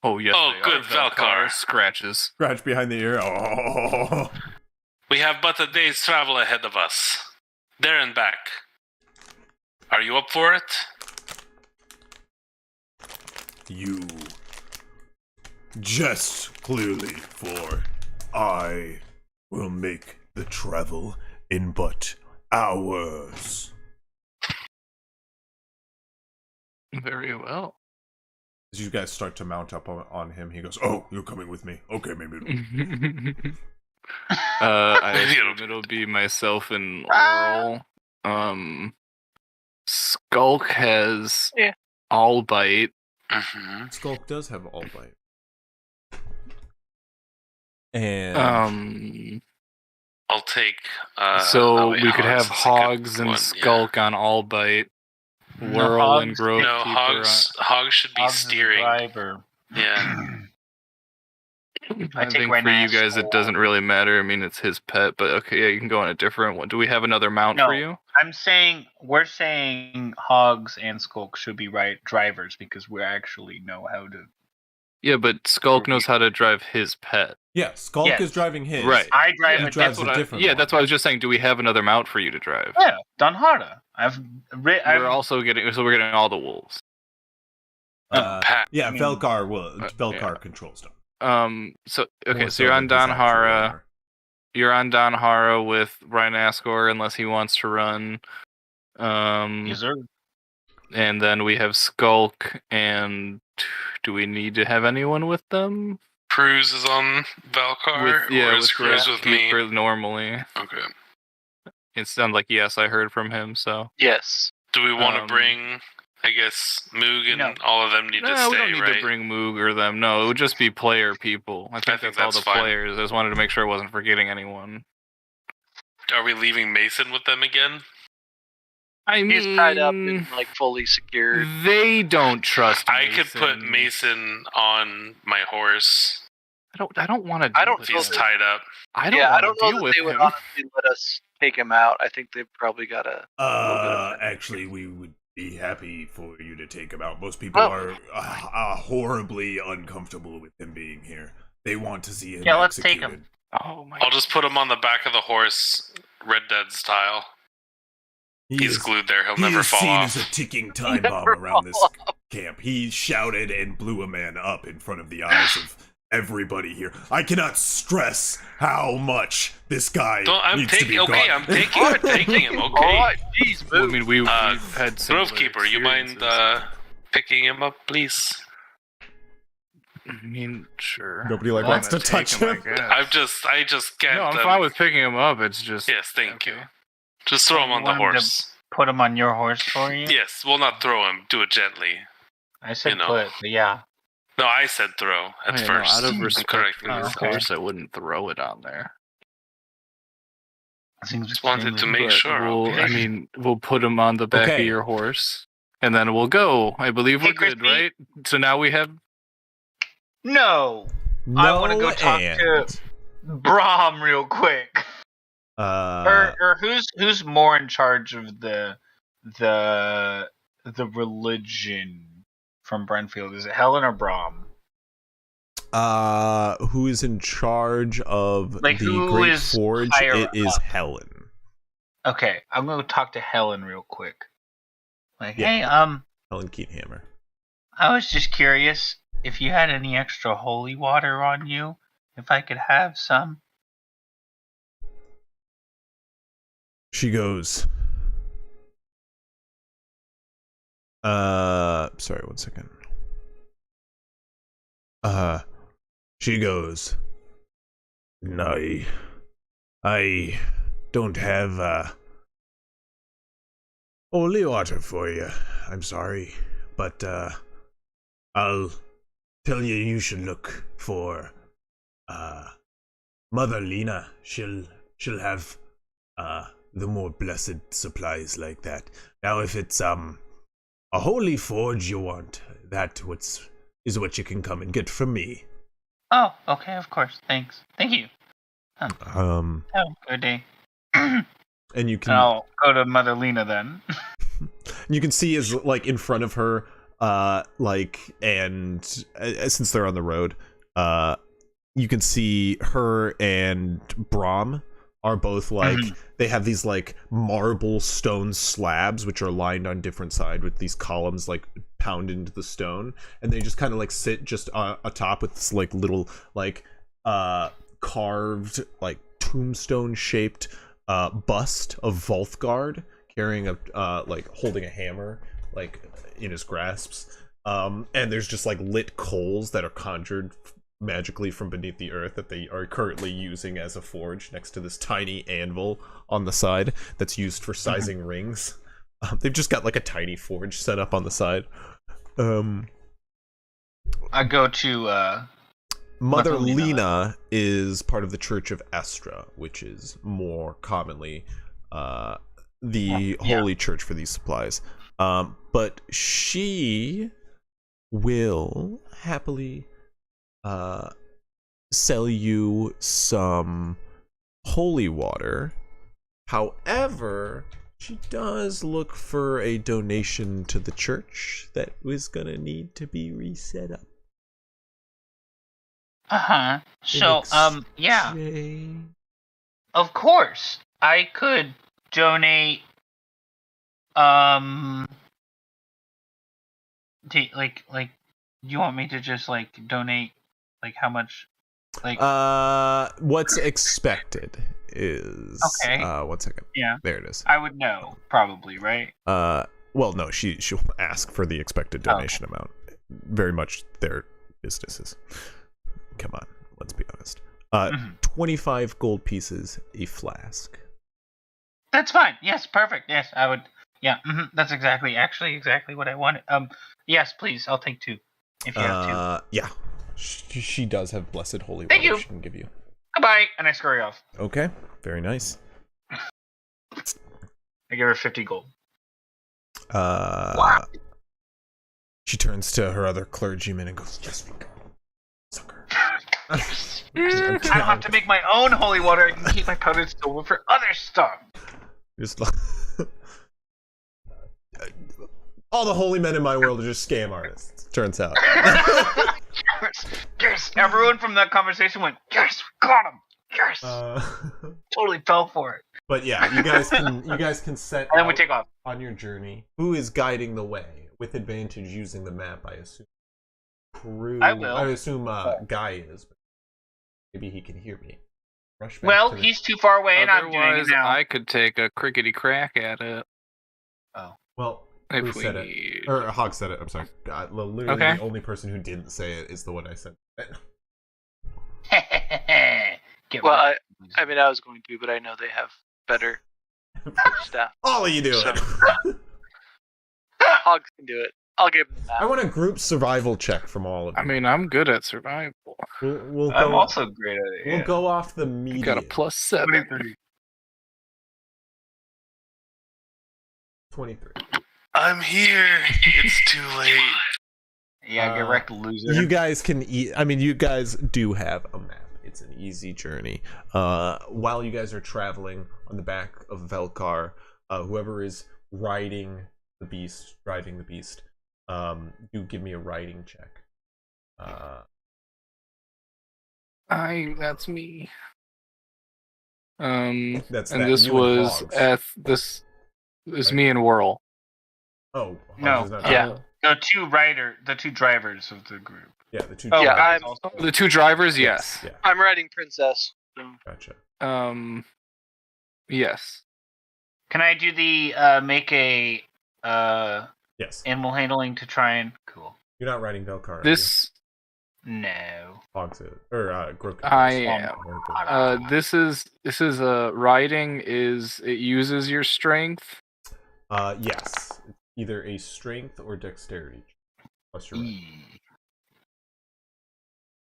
Oh yes. Oh, they good, are. Velkar. Scratches. Scratch behind the ear. Oh. We have but a day's travel ahead of us. There and back. Are you up for it? You jest clearly, for I will make the travel in but hours. Very well. As you guys start to mount up on him, he goes, "Oh, you're coming with me? Okay, maybe." I assume it'll be myself and Laurel. Skulk has all bite. Mm-hmm. Skulk does have all bite. And I'll take. So wait, we could have is a good Hogs and one, Skulk on all bite. No, Whirl and Hogs- Grove No, Keeper Hogs should be Hogs is the steering. driver. Yeah. I take think for you Rena's guys it doesn't really matter. I mean, it's his pet, but okay, yeah, you can go on a different one. Do we have another mount No. for you? We're saying Hogs and Skulk should be drivers because we actually know how to. Yeah, but Skulk knows how to drive his pet. yeah, Skulk Yes. is driving his. Right. I drive He a drives different. a different Yeah, one. that's what I was just saying. Do we have another mount for you to drive? Yeah, Dunhara. We're also getting all the wolves. Pack. Yeah, I mean- Velkar controls them. So okay, More so you're on than his actual Donhara. owner. You're on Donhara with Ryan Ascor, unless he wants to run. Yes, sir. And then we have Skulk, and do we need to have anyone with them? Cruz is on Velkar, or is Cruz with me? Keeper normally. Okay. It sounds like yes, I heard from him. So Yes. Do we want to Um, bring? I guess Moog and No. all of them need to no, stay, we don't need right? to bring Moog or them. No, it would just be player people. I think think that's all that's the fine. players. I just wanted to make sure I wasn't forgetting anyone. Are we leaving Mason with them again? I mean, He's tied up and like fully secured. they don't trust. I could put Mason. Mason on my horse I don't want to. I don't if know he's that- tied up. I don't Yeah, I want don't to know deal that with they would him. honestly let us take him out. I think they've probably got a. Actually, we would be happy for you to take him out. Most people Oh. are horribly uncomfortable with him being here. They want to see him Yeah, let's take executed. him. Oh my! I'll just put him on the back of the horse Red Dead style. He He's is- glued there. He'll he never is fall seen off. as a ticking time bomb Never around this fall camp. He shouted and blew a man up in front of the eyes of everybody here. I cannot stress how much this guy needs to be gone. I'm taking him. Okay. Alright, jeez, I move. mean, we've had similar Grovekeeper, you mind experiences. picking him up, please? I mean, sure. Nobody Well, wants to I'm gonna touch take him. I guess. I just can't. No, I'm fine with picking him up. It's just Yes, thank you. Okay. Just throw him on the You want him to- horse. Put him on your horse for you? Yes, well, not throw him. Do it gently. I said You know. put, but yeah. No, I said throw at I mean, first. out of I'm respect correcting for Oh, your myself. okay. horse, I wouldn't throw it on there. Seems Just wanted to extremely- make But sure. We'll, Okay. I mean, we'll put him on the back Okay. of your horse, and then we'll go. I believe Hey, we're good, Crispy. right? So now we have. No! I wanna go talk to- Brahm real quick. Or who's more in charge of the religion from Brentfield? Is it Helen or Brahm? who is in charge of Like, the who Great is Forge? higher It is up? Helen. Okay, I'm gonna talk to Helen real quick. Like, Yeah. hey, Helen Keathammer. I was just curious if you had any extra holy water on you, if I could have some. She goes. Sorry, 1 second. She goes. No, I don't have, holy water for you. I'm sorry. But, I'll tell you, you should look for, Mother Lena. She'll have, the more blessed supplies like that. Now, if it's, a holy forge you want, that is what you can come and get from me. Oh, okay, of course. Thanks. Thank you. Um, Have a good day. And and you can I'll go to Mother Lena then. you can see is like in front of her, and since they're on the road, you can see her and Brahm are both like they have these like marble stone slabs which are lined on different sides with these columns like pounded into the stone, and they just kind of like sit just atop with this like little like carved like tombstone shaped bust of Volthgard carrying a like holding a hammer like in his grasps, and there's just like lit coals that are conjured magically from beneath the earth that they are currently using as a forge next to this tiny anvil on the side that's used for sizing rings. They've just got like a tiny forge set up on the side. I go to Mother Mother Lena. Lena is part of the Church of Estra, which is more commonly the holy church for these supplies. But she will happily sell you some holy water. However, she does look for a donation to the church that was gonna need to be reset up. So, yeah, Exchange. of course. I could donate, like, you want me to just, like, donate, like, how much, like, What's expected is Okay. 1 second. Yeah. There it is. I would know, probably, right? Well, no, she'll ask for the expected donation amount. Very much their businesses. Come on, let's be honest. 25 gold pieces a flask. That's fine. Yes, perfect. Yes, I would. Yeah, that's exactly what I wanted. Yes, please, I'll take 2 if you have 2. Yeah. She does have blessed holy Thank water you. she can give you. Goodbye, and I scurry off. Okay, very nice. I give her 50 gold. Wow. She turns to her other clergyman and goes, "Yes, we go, sucker." I don't have to make my own holy water. I can keep my powdered silver for other stuff. Just like all the holy men in my world are just scam artists. Turns out. Yes. Everyone from that conversation went, yes, we got him. Yes. Totally fell for it. But yeah, you guys can set And then we out take off. on your journey. Who is guiding the way with advantage using the map? I assume. Crew. I will. I assume Guy is. But maybe he can hear me. Rush back Well, to the- he's too far away, and I'm doing it Otherwise, now. I could take a crickety crack at it. Well, If who we said it? Or Hog said it. I'm sorry. God, literally Okay. the only person who didn't say it is the one I said. Get Well, one. I mean, I was going to, but I know they have better staff. All of you do it. Hogs can do it. I'll give them that. I want a group survival check from all of you. I mean, I'm good at survival. We'll I'm go. also great at it. We'll go off the median. Got a +7. 23. 23. I'm here. It's too late. Yeah, get wrecked, loser. You guys can eat. I mean, you guys do have a map. It's an easy journey. While you guys are traveling on the back of Velkar, whoever is riding the beast, driving the beast, do give me a riding check. That's me. That's And that, this you and was Hogs. at this is Right. me and Whirl. Oh, No, Hogs is not yeah. driving. the two drivers of the group. Yeah, the two. Oh, Yeah, drivers. I'm- The two drivers, yes. Yeah, I'm riding Princess. So. gotcha. Yes. Can I do the make a Yes, animal handling to try and cool? you're not riding Velkar. are This No. you? Hogs is, or Groken. I is. am. Or Groken. This is riding is it uses your strength. Yes, it's either a strength or dexterity. Plus your right.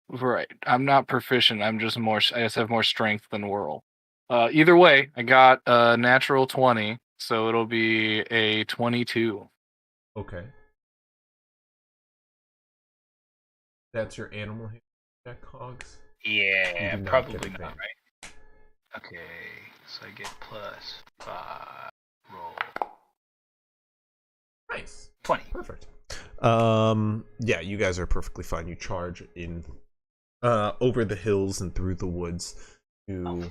Right. I'm not proficient. I just have more strength than Whirl. Either way, I got a natural 20, so it'll be a 22. Okay. That's your animal handling check, Hogs. You Yeah, do not probably get not, advantage. right? Okay, so I get +5 roll. Nice. 20. Perfect. Yeah, you guys are perfectly fine. You charge in over the hills and through the woods to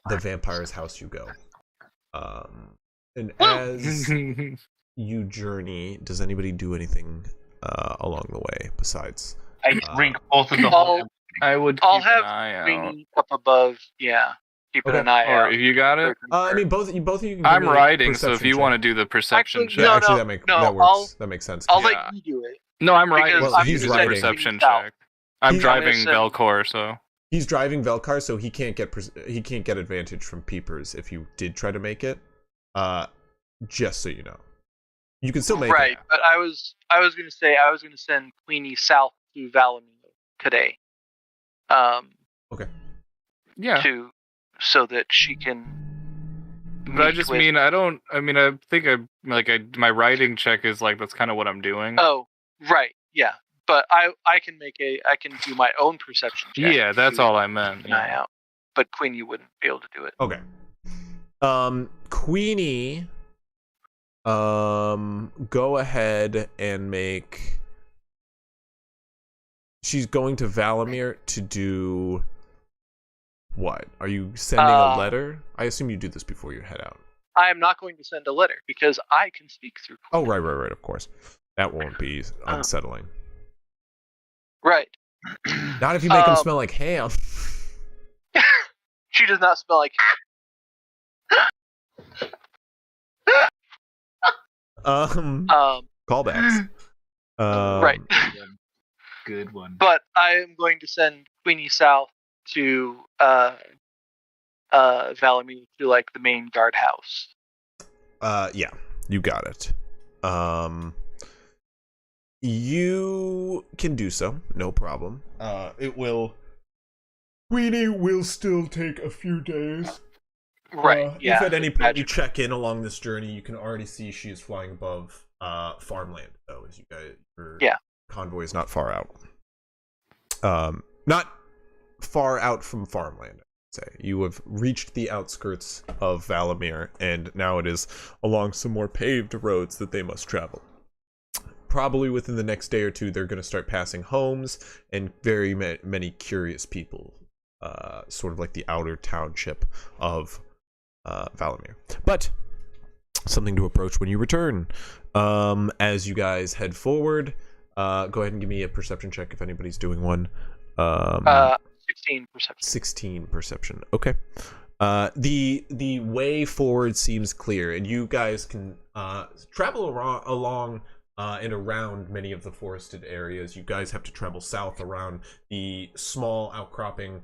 the vampire's house you go. And as you journey, does anybody do anything along the way besides I drink both of the I'll- whole. I would keep I'll an have eye out. Ringing up above. Yeah, keeping Okay. an eye Or out. if you got it, I mean both of you can give I'm me a riding, so if perception you check. want to do the perception Actually, check. Yeah, No, actually no, that no, works. That makes sense. I'll Yeah. let you do it. No, I'm riding. Because Well, I'm he's gonna riding. send Perception south. check. I'm He's- driving I'm gonna send- Velcor, so He's driving Velkar, so he can't get advantage from peepers if you did try to make it. Just so you know, you can still make Right, it. but I was gonna say I was gonna send Queenie south to Valamir today. Okay. yeah. So that she can. But I meet just with- mean I think my writing check is like that's kind of what I'm doing. Oh, right, yeah. But I can do my own perception check. yeah, that's to all I meant. keep an eye out. But Queenie wouldn't be able to do it. Okay. Queenie, go ahead and make. She's going to Valamir to do. What? Are you sending a letter? I assume you do this before you head out. I am not going to send a letter because I can speak through. Oh, right. Of course, that won't be unsettling. Right. Not if you make him smell like ham. She does not smell like. Callbacks. Right. Good one. But I am going to send Queenie south to Valamir to like the main guardhouse. Yeah, you got it. You can do so, no problem. Queenie will still take a few days. Right. Yeah. If at any point you imagine. check in along this journey, you can already see she is flying above farmland, though, as you guys, your Yeah. convoy is not far out. Not far out from farmland, I'd say. You have reached the outskirts of Valamir, and now it is along some more paved roads that they must travel. Probably within the next day or two, they're going to start passing homes and very many curious people, sort of like the outer township of Valamir. But something to approach when you return. As you guys head forward, go ahead and give me a perception check if anybody's doing one. 16 perception. 16 perception. Okay. The way forward seems clear, and you guys can travel along and around many of the forested areas. You guys have to travel south around the small outcropping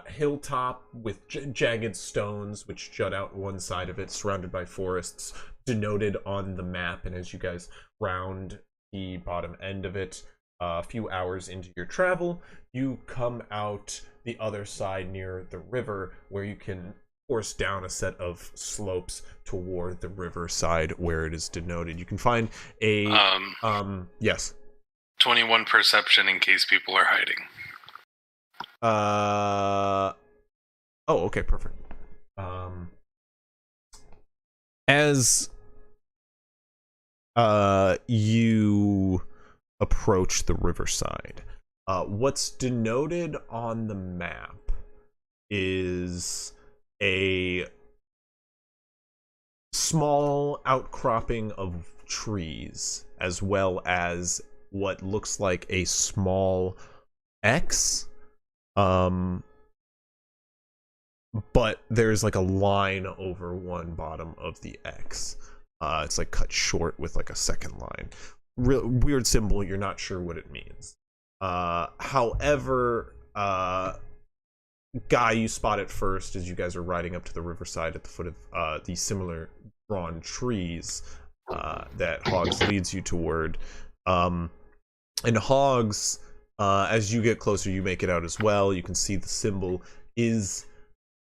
hilltop with jagged stones which jut out one side of it, surrounded by forests denoted on the map. And as you guys round the bottom end of it, a few hours into your travel, you come out the other side near the river, where you can course down a set of slopes toward the riverside where it is denoted. You can find a yes. 21 perception in case people are hiding. Oh, okay, perfect. As you approach the riverside, what's denoted on the map is a small outcropping of trees, as well as what looks like a small X. But there's like a line over one bottom of the X. It's like cut short with like a second line. Real weird symbol, you're not sure what it means. However, Guy, you spot it first as you guys are riding up to the riverside at the foot of the similar drawn trees that Hogs leads you toward. And Hogs, as you get closer, you make it out as well. You can see the symbol is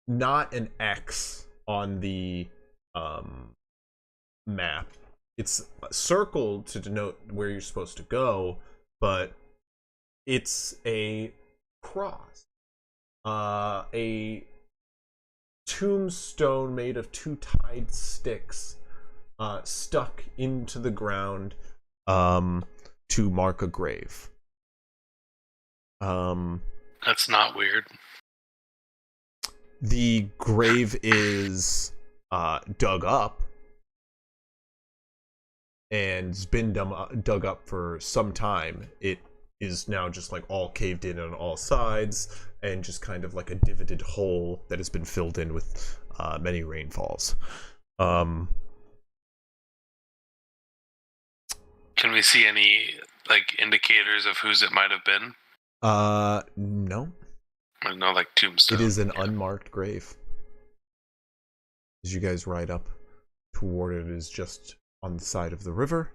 not an X on the map. It's circled to denote where you're supposed to go, but it's a cross. A tombstone made of two tied sticks stuck into the ground to mark a grave. That's not weird. The grave is dug up and has been dug up for some time. It is now just like all caved in on all sides and just kind of like a divoted hole that has been filled in with many rainfalls. Can we see any like indicators of whose it might have been? No. No, like tombstone. It is an unmarked grave. As you guys ride up toward it, is just on the side of the river.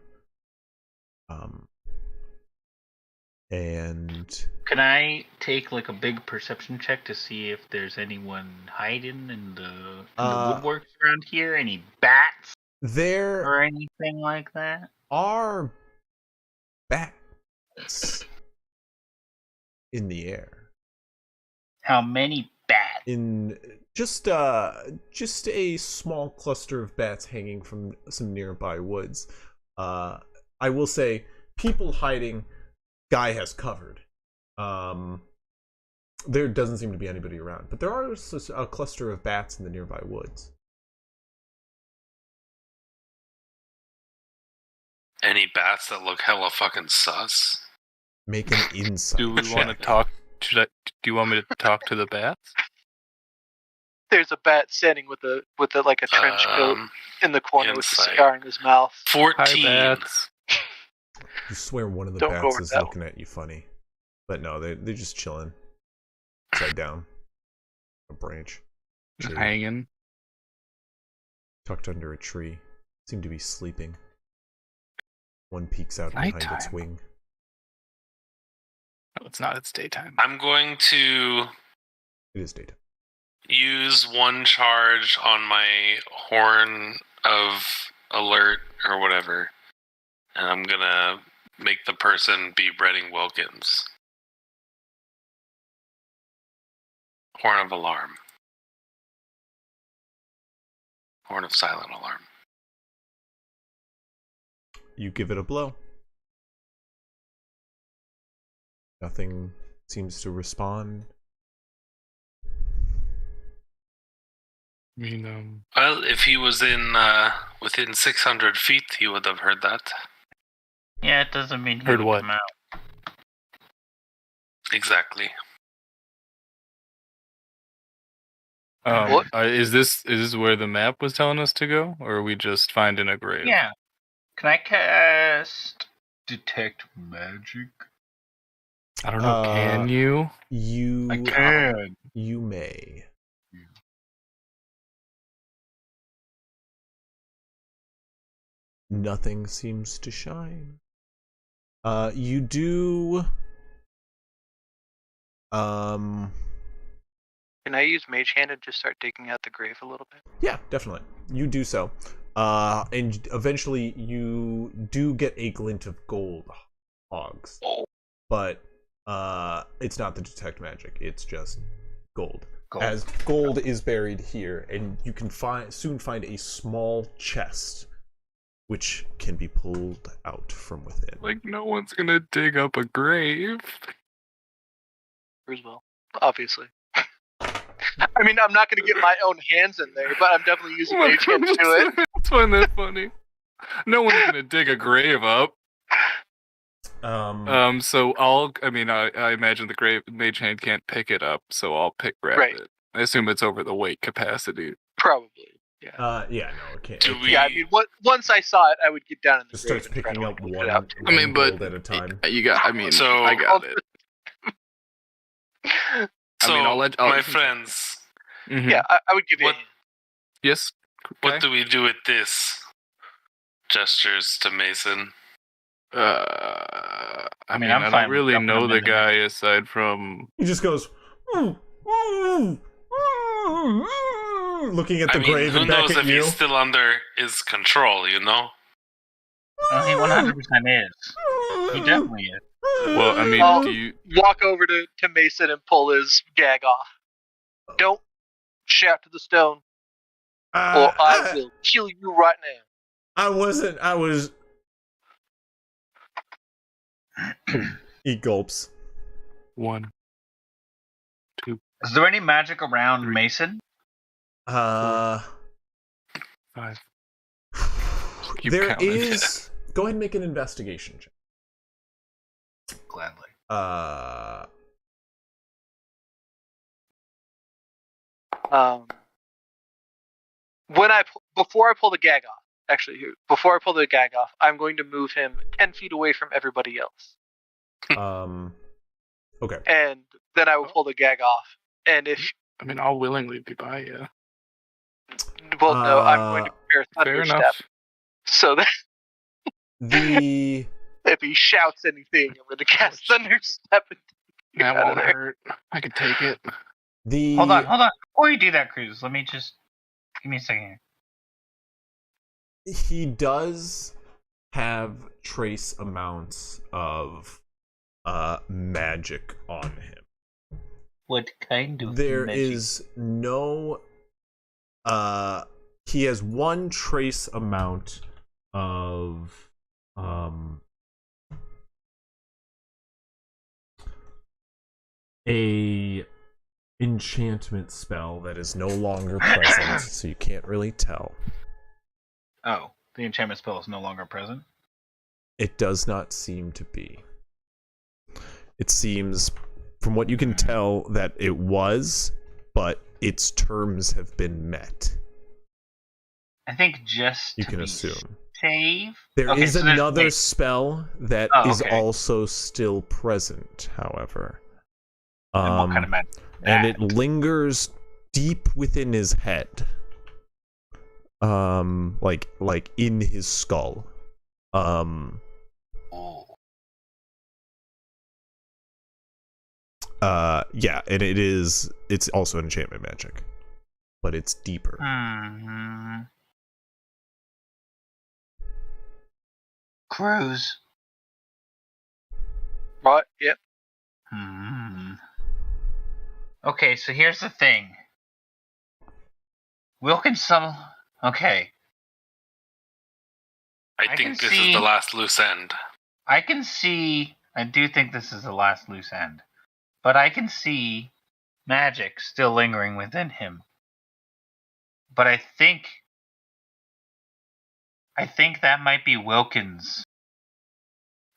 And can I take like a big perception check to see if there's anyone hiding in the woodworks around here? Any bats there or anything like that? Are bats in the air. How many bats? In just a small cluster of bats hanging from some nearby woods. I will say, people hiding, Guy has covered. There doesn't seem to be anybody around, but there are a cluster of bats in the nearby woods. Any bats that look hella fucking sus? Make an insight. Do we want to talk? Do you want me to talk to the bats? There's a bat standing with a like a trench coat in the corner with a cigar in his mouth. 14. Hi, bats. You swear one of the Don't go bats over is that looking at you funny, but no, they're just chilling, upside down, a branch, Just chilling, hanging. tucked under a tree. Seem to be sleeping. One peeks out behind its Nighttime. wing. No, it's not. It's daytime. I'm going to It is daytime. use one charge on my horn of alert or whatever, and I'm gonna make the person be Redding Wilkins. Horn of alarm. Horn of silent alarm. You give it a blow. Nothing seems to respond. I mean, Well, if he was in within 600 feet, he would have heard that. Yeah, it doesn't mean he Heard would what? come out. Exactly. What? Is this where the map was telling us to go, or are we just finding a grave? Yeah. Can I cast? Detect magic. I don't know. Can you? You I can. You may. Nothing seems to shine. You do. Can I use Mage Hand and just start digging out the grave a little bit? Yeah, definitely. You do so. And eventually you do get a glint of gold hogs. Oh. But it's not the detect magic, it's just gold. Gold. As gold is buried here, and you can soon find a small chest which can be pulled out from within. Like, no one's gonna dig up a grave. Roosevelt, obviously. I mean, I'm not going to get my own hands in there, but I'm definitely using Mage Hand to do it. I find that funny. No one's gonna dig a grave up. So I imagine the grave mage hand can't pick it up, so I'll grab Right. it. I assume it's over the weight capacity. Probably. Yeah. Yeah, no, it can't. Do it we- Yeah, I mean, once I saw it, I would get down in the just grave starts and try picking to, up like, one, get out. I mean, but gold at a time. you got. I mean, So- I got it. So, I'll my friends, Mhm. Yeah, I would give What- it. Yes. what Okay. do we do with this? Gestures to Mason. I mean, mean, I'm I fine don't with really jumping know him the in the guy aside from. He just goes looking at the grave who and back knows at if you. he's still under his control, you know? Oh, he 100% is. He definitely is. Well, I mean, I'll do you? walk over to Mason and pull his gag off. Don't shout to the stone, or I will kill you right now. I was. He gulps. 1, 2, Is there any magic around 3. Mason? 5. Keep There counting. is. Go ahead and make an investigation check. Gladly. Before I pull the gag off, before I pull the gag off, I'm going to move him 10 feet away from everybody else, Okay. and then I will pull the gag off. And if I mean, I'll willingly be by you. no, I'm going to prepare Fair Thunderstep, enough. so that The if he shouts anything, I'm going to cast Thunderstep. That out of won't there. hurt. I could take it. the Hold on. Before you do that, Cruz, let me just give me a second here. he does have trace amounts of magic on him. What kind of There magic? is no he has one trace amount of a enchantment spell that is no longer present, so you can't really tell. Oh, the enchantment spell is no longer present. It does not seem to be. It seems, from what you can tell, that it was, but its terms have been met. I think just You to can be assume. safe. There Okay, is so there's- another wait. spell that is okay. also still present, however. And what kind of magic? And it lingers deep within his head. Like in his skull. Oh. Yeah, and it's also enchantment magic. But it's deeper. Cruz. Right? Yep. Okay, so here's the thing. Wilkinson. Okay. I I can think this see- is the last loose end. I can see. I do think this is the last loose end. But I can see magic still lingering within him. But I think that might be Wilkins.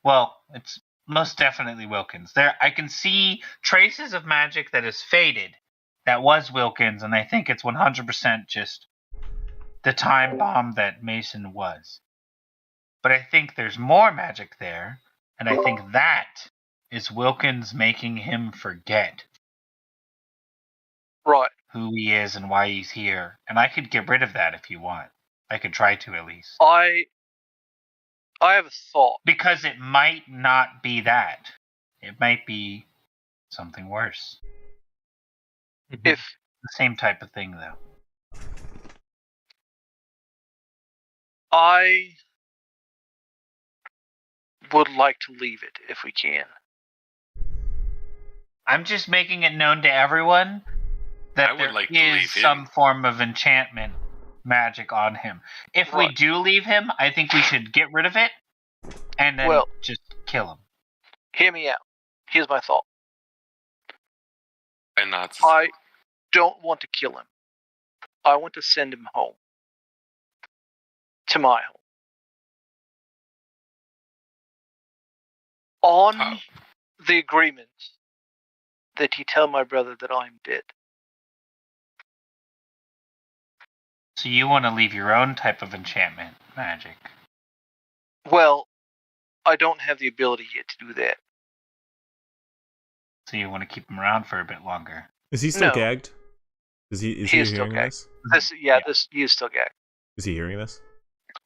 Well, it's most definitely Wilkins. There, I can see traces of magic that has faded. That was Wilkins, and I think it's 100% just the time bomb that Mason was. But I think there's more magic there, and I think that is Wilkins making him forget Right. who he is and why he's here. And I could get rid of that if you want. I could try to at least. I have a thought. Because it might not be that. It might be something worse. If The same type of thing, though. I would like to leave it if we can. I'm just making it known to everyone that I would there like to is leave him. some form of enchantment magic on him. If we Right. do leave him, I think we should get rid of it and then Well- just kill him. Hear me out. Here's my thought. And not. I don't want to kill him. I want to send him home. To my home. On Oh. the agreement that he tell my brother that I'm dead. So you want to leave your own type of enchantment magic. Well, I don't have the ability yet to do that. So you want to keep him around for a bit longer. Is he still No. gagged? Is he He is still hearing gagged. this? He is still gagged. Is he hearing this?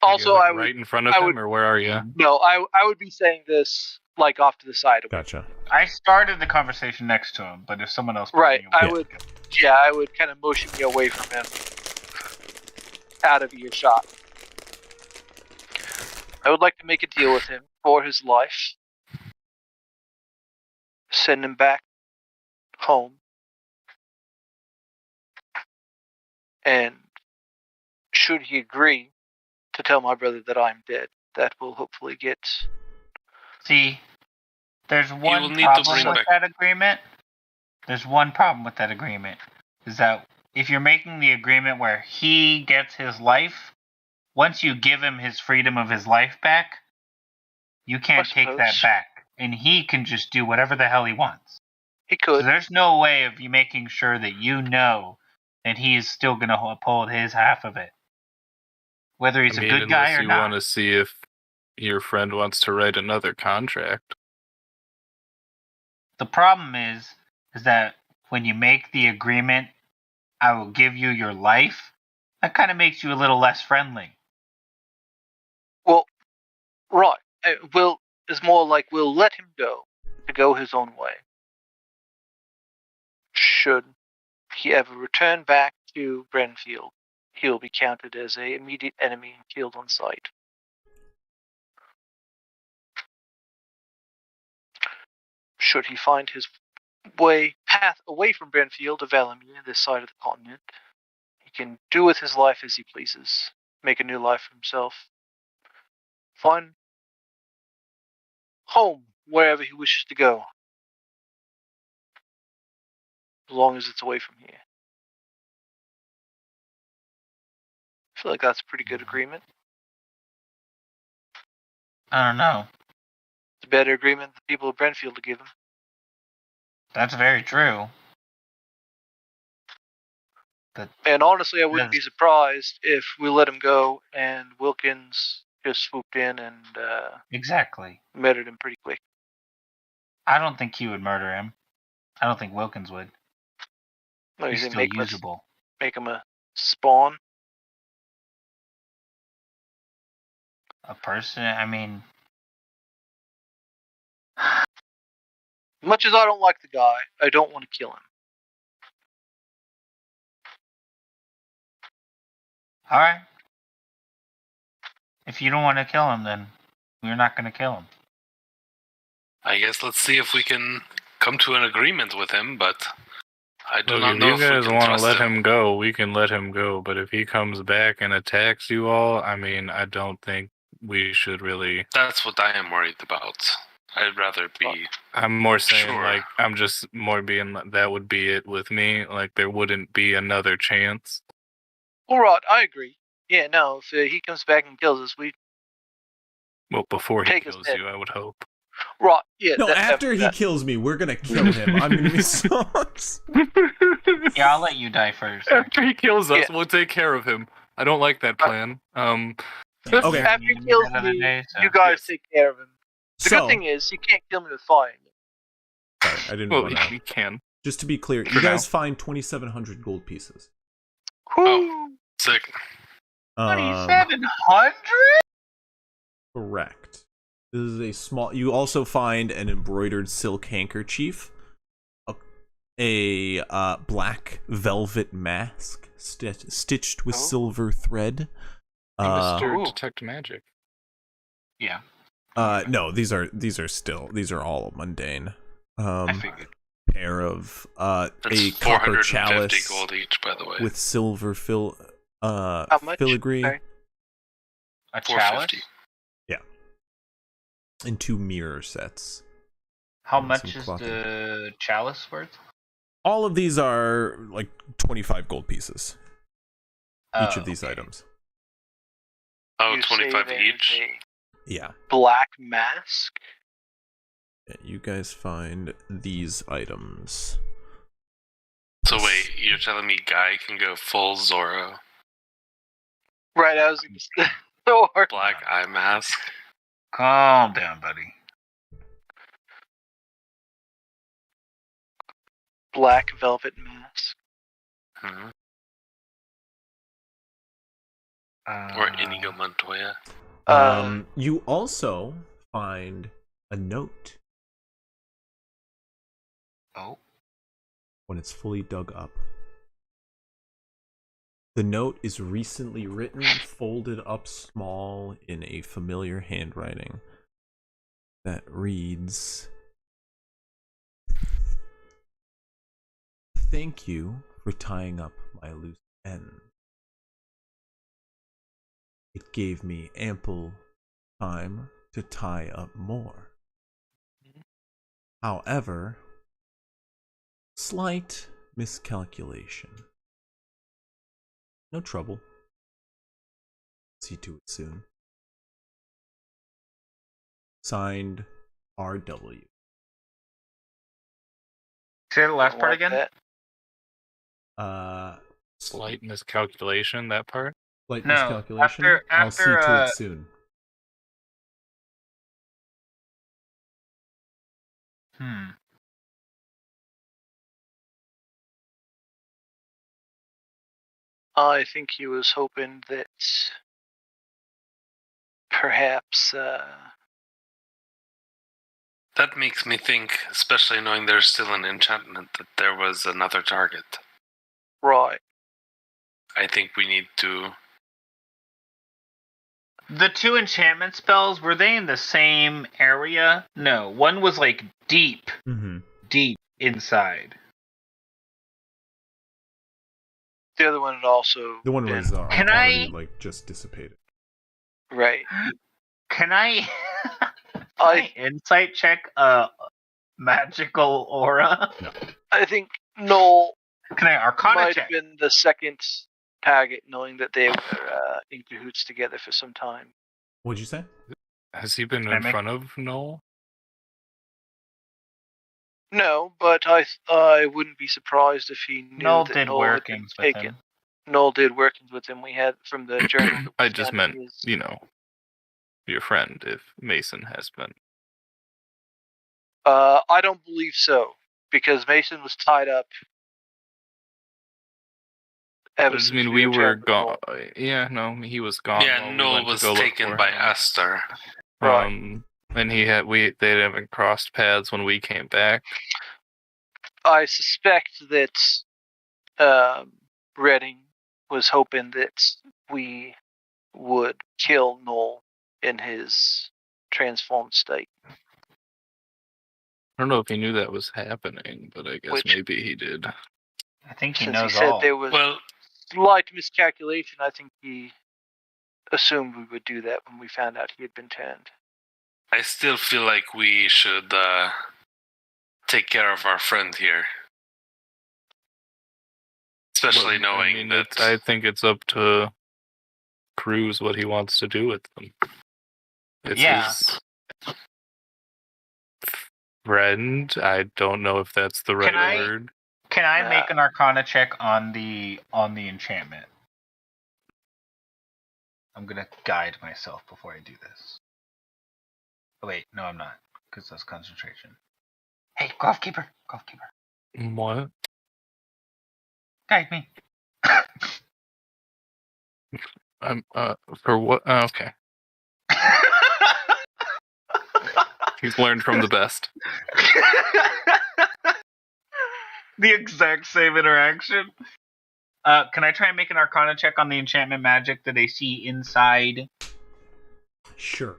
Also, You're, I like, would right in front of I him, would- or where are you? no, I would be saying this like off to the side. Gotcha. I started the conversation next to him, but if someone else... Right, pulled me I away- would. Yeah, I would kind of motion you away from him, out of earshot. I would like to make a deal with him for his life. Send him back home. And should he agree to tell my brother that I'm dead, that will hopefully get... See, there's one will need to problem bring with back- that agreement. There's one problem with that agreement. Is that if you're making the agreement where he gets his life, once you give him his freedom of his life back, you can't take that suppose. back. And he can just do whatever the hell he wants. He So could. there's no way of you making sure that you know that he is still going to uphold his half of it. Whether he's I mean, a good guy unless or you not. want to see if your friend wants to write another contract. The problem is that when you make the agreement, I will give you your life, that kind of makes you a little less friendly. Well, right. It's more like we'll let him go to go his own way. Should he ever return back to Brenfield, he will be counted as a immediate enemy and killed on sight. Should he find his path away from Brenfield to Valamir, this side of the continent, he can do with his life as he pleases, make a new life for himself, find home wherever he wishes to go, as long as it's away from here. I feel like that's a pretty good agreement. I don't know. It's a better agreement than the people of Brentfield to give him. That's very true. But And honestly, I wouldn't be Yes. surprised if we let him go and Wilkins just swooped in and exactly. murdered him pretty quick. I don't think he would murder him. I don't think Wilkins would. No, He's he's still make usable. him a spawn. A person, I mean, Much as I don't like the guy, I don't want to kill him. alright. If you don't want to kill him, then we're not going to kill him. I guess let's see if we can come to an agreement with him, but I do Look, not if know you if we guys can want to trust let him. him go, we can let him go. But if he comes back and attacks you all, I mean, I don't think we should really. That's what I am worried about. I'd rather be. I'm more saying, Sure. like, I'm just more being that would be it with me. Like, there wouldn't be another chance. All right, I agree. Yeah, no, if he comes back and kills us, we Well, before he Take his kills head. you, I would hope. right. Yeah. No, after he kills me, we're gonna kill him. I'm gonna be so. Yeah, I'll let you die first. After he kills us, Yeah. we'll take care of him. I don't like that plan. Okay. After he kills Another me, day, so- you guys Yes. take care of him. The So, good thing is, he can't kill me with fire. sorry, I didn't Well, want to. we can. Just to be clear, For you guys now. find 2,700 gold pieces. Whoo! Sick. 2,700? Correct. This is a small. You also find an embroidered silk handkerchief, a black velvet mask stitched with Oh. silver thread. Mr. Ooh. Detect Magic. Yeah, No, these are all mundane. I figured. Pair of That's a copper 450 chalice gold each, by the way. with silver How much? filigree Sorry. A chalice? 450. and 2 mirror sets. How And much some is clocking. the chalice worth? All of these are like 25 gold pieces. Each Oh, of these okay. items. Oh, You 25 say each? there's a Yeah. black mask. You guys find these items. So wait, you're telling me Guy can go full Zorro? Right, I was going to say. Or Black eye mask? Calm down, buddy. black velvet mask. Hmm. Uh, Or Inigo Montoya? You also find a note Oh. when it's fully dug up. The note is recently written, folded up small in a familiar handwriting that reads, "Thank you for tying up my loose end. It gave me ample time to tie up more. However, slight miscalculation. No trouble. See to it soon. Signed, R.W." Say the last Don't part like again? that. Slight miscalculation, that part? Slight No, miscalculation. I'll see after, to it soon. I think he was hoping that perhaps That makes me think, especially knowing there's still an enchantment, that there was another target. right. I think we need to... The two enchantment spells, were they in the same area? No, one was like deep inside. The other one had also The one been, was Can already I- like just dissipated. right. Can I I insight check a magical aura? I think Noel Can I arcana might check? have been the second target, knowing that they were in cahoots together for some time. What'd you say? Has he been Can I in make- front of Noel? No, but I wouldn't be surprised if he knew Noel that did Noel had been workings with taken. him. Noel did workings with him. We had from the journal. that we I just found in meant, his- you know, your friend, if Mason has been. I don't believe so, because Mason was tied up. I mean, we were gone. Noel. Yeah, no, he was gone. Yeah, while we Noel went to was go look taken for by him. Esther. Right. And they haven't crossed paths when we came back. I suspect that Redding was hoping that we would kill Noel in his transformed state. I don't know if he knew that was happening, but I guess Which- maybe he did. I think he Since knows he said all. there was Well, slight miscalculation, I think he assumed we would do that when we found out he had been turned. I still feel like we should take care of our friend here. Especially Well, knowing I mean, that I think it's up to Cruz what he wants to do with them. It's Yeah. his friend. I don't know if that's the right I- word. Can I Nah. make an Arcana check on the enchantment? I'm gonna guide myself before I do this. Oh wait, no, I'm not, because that's concentration. Hey, Golfkeeper, What? guide me. I'm for what? Oh, okay. He's learned from the best. The exact same interaction. Can I try and make an Arcana check on the enchantment magic that I see inside? Sure.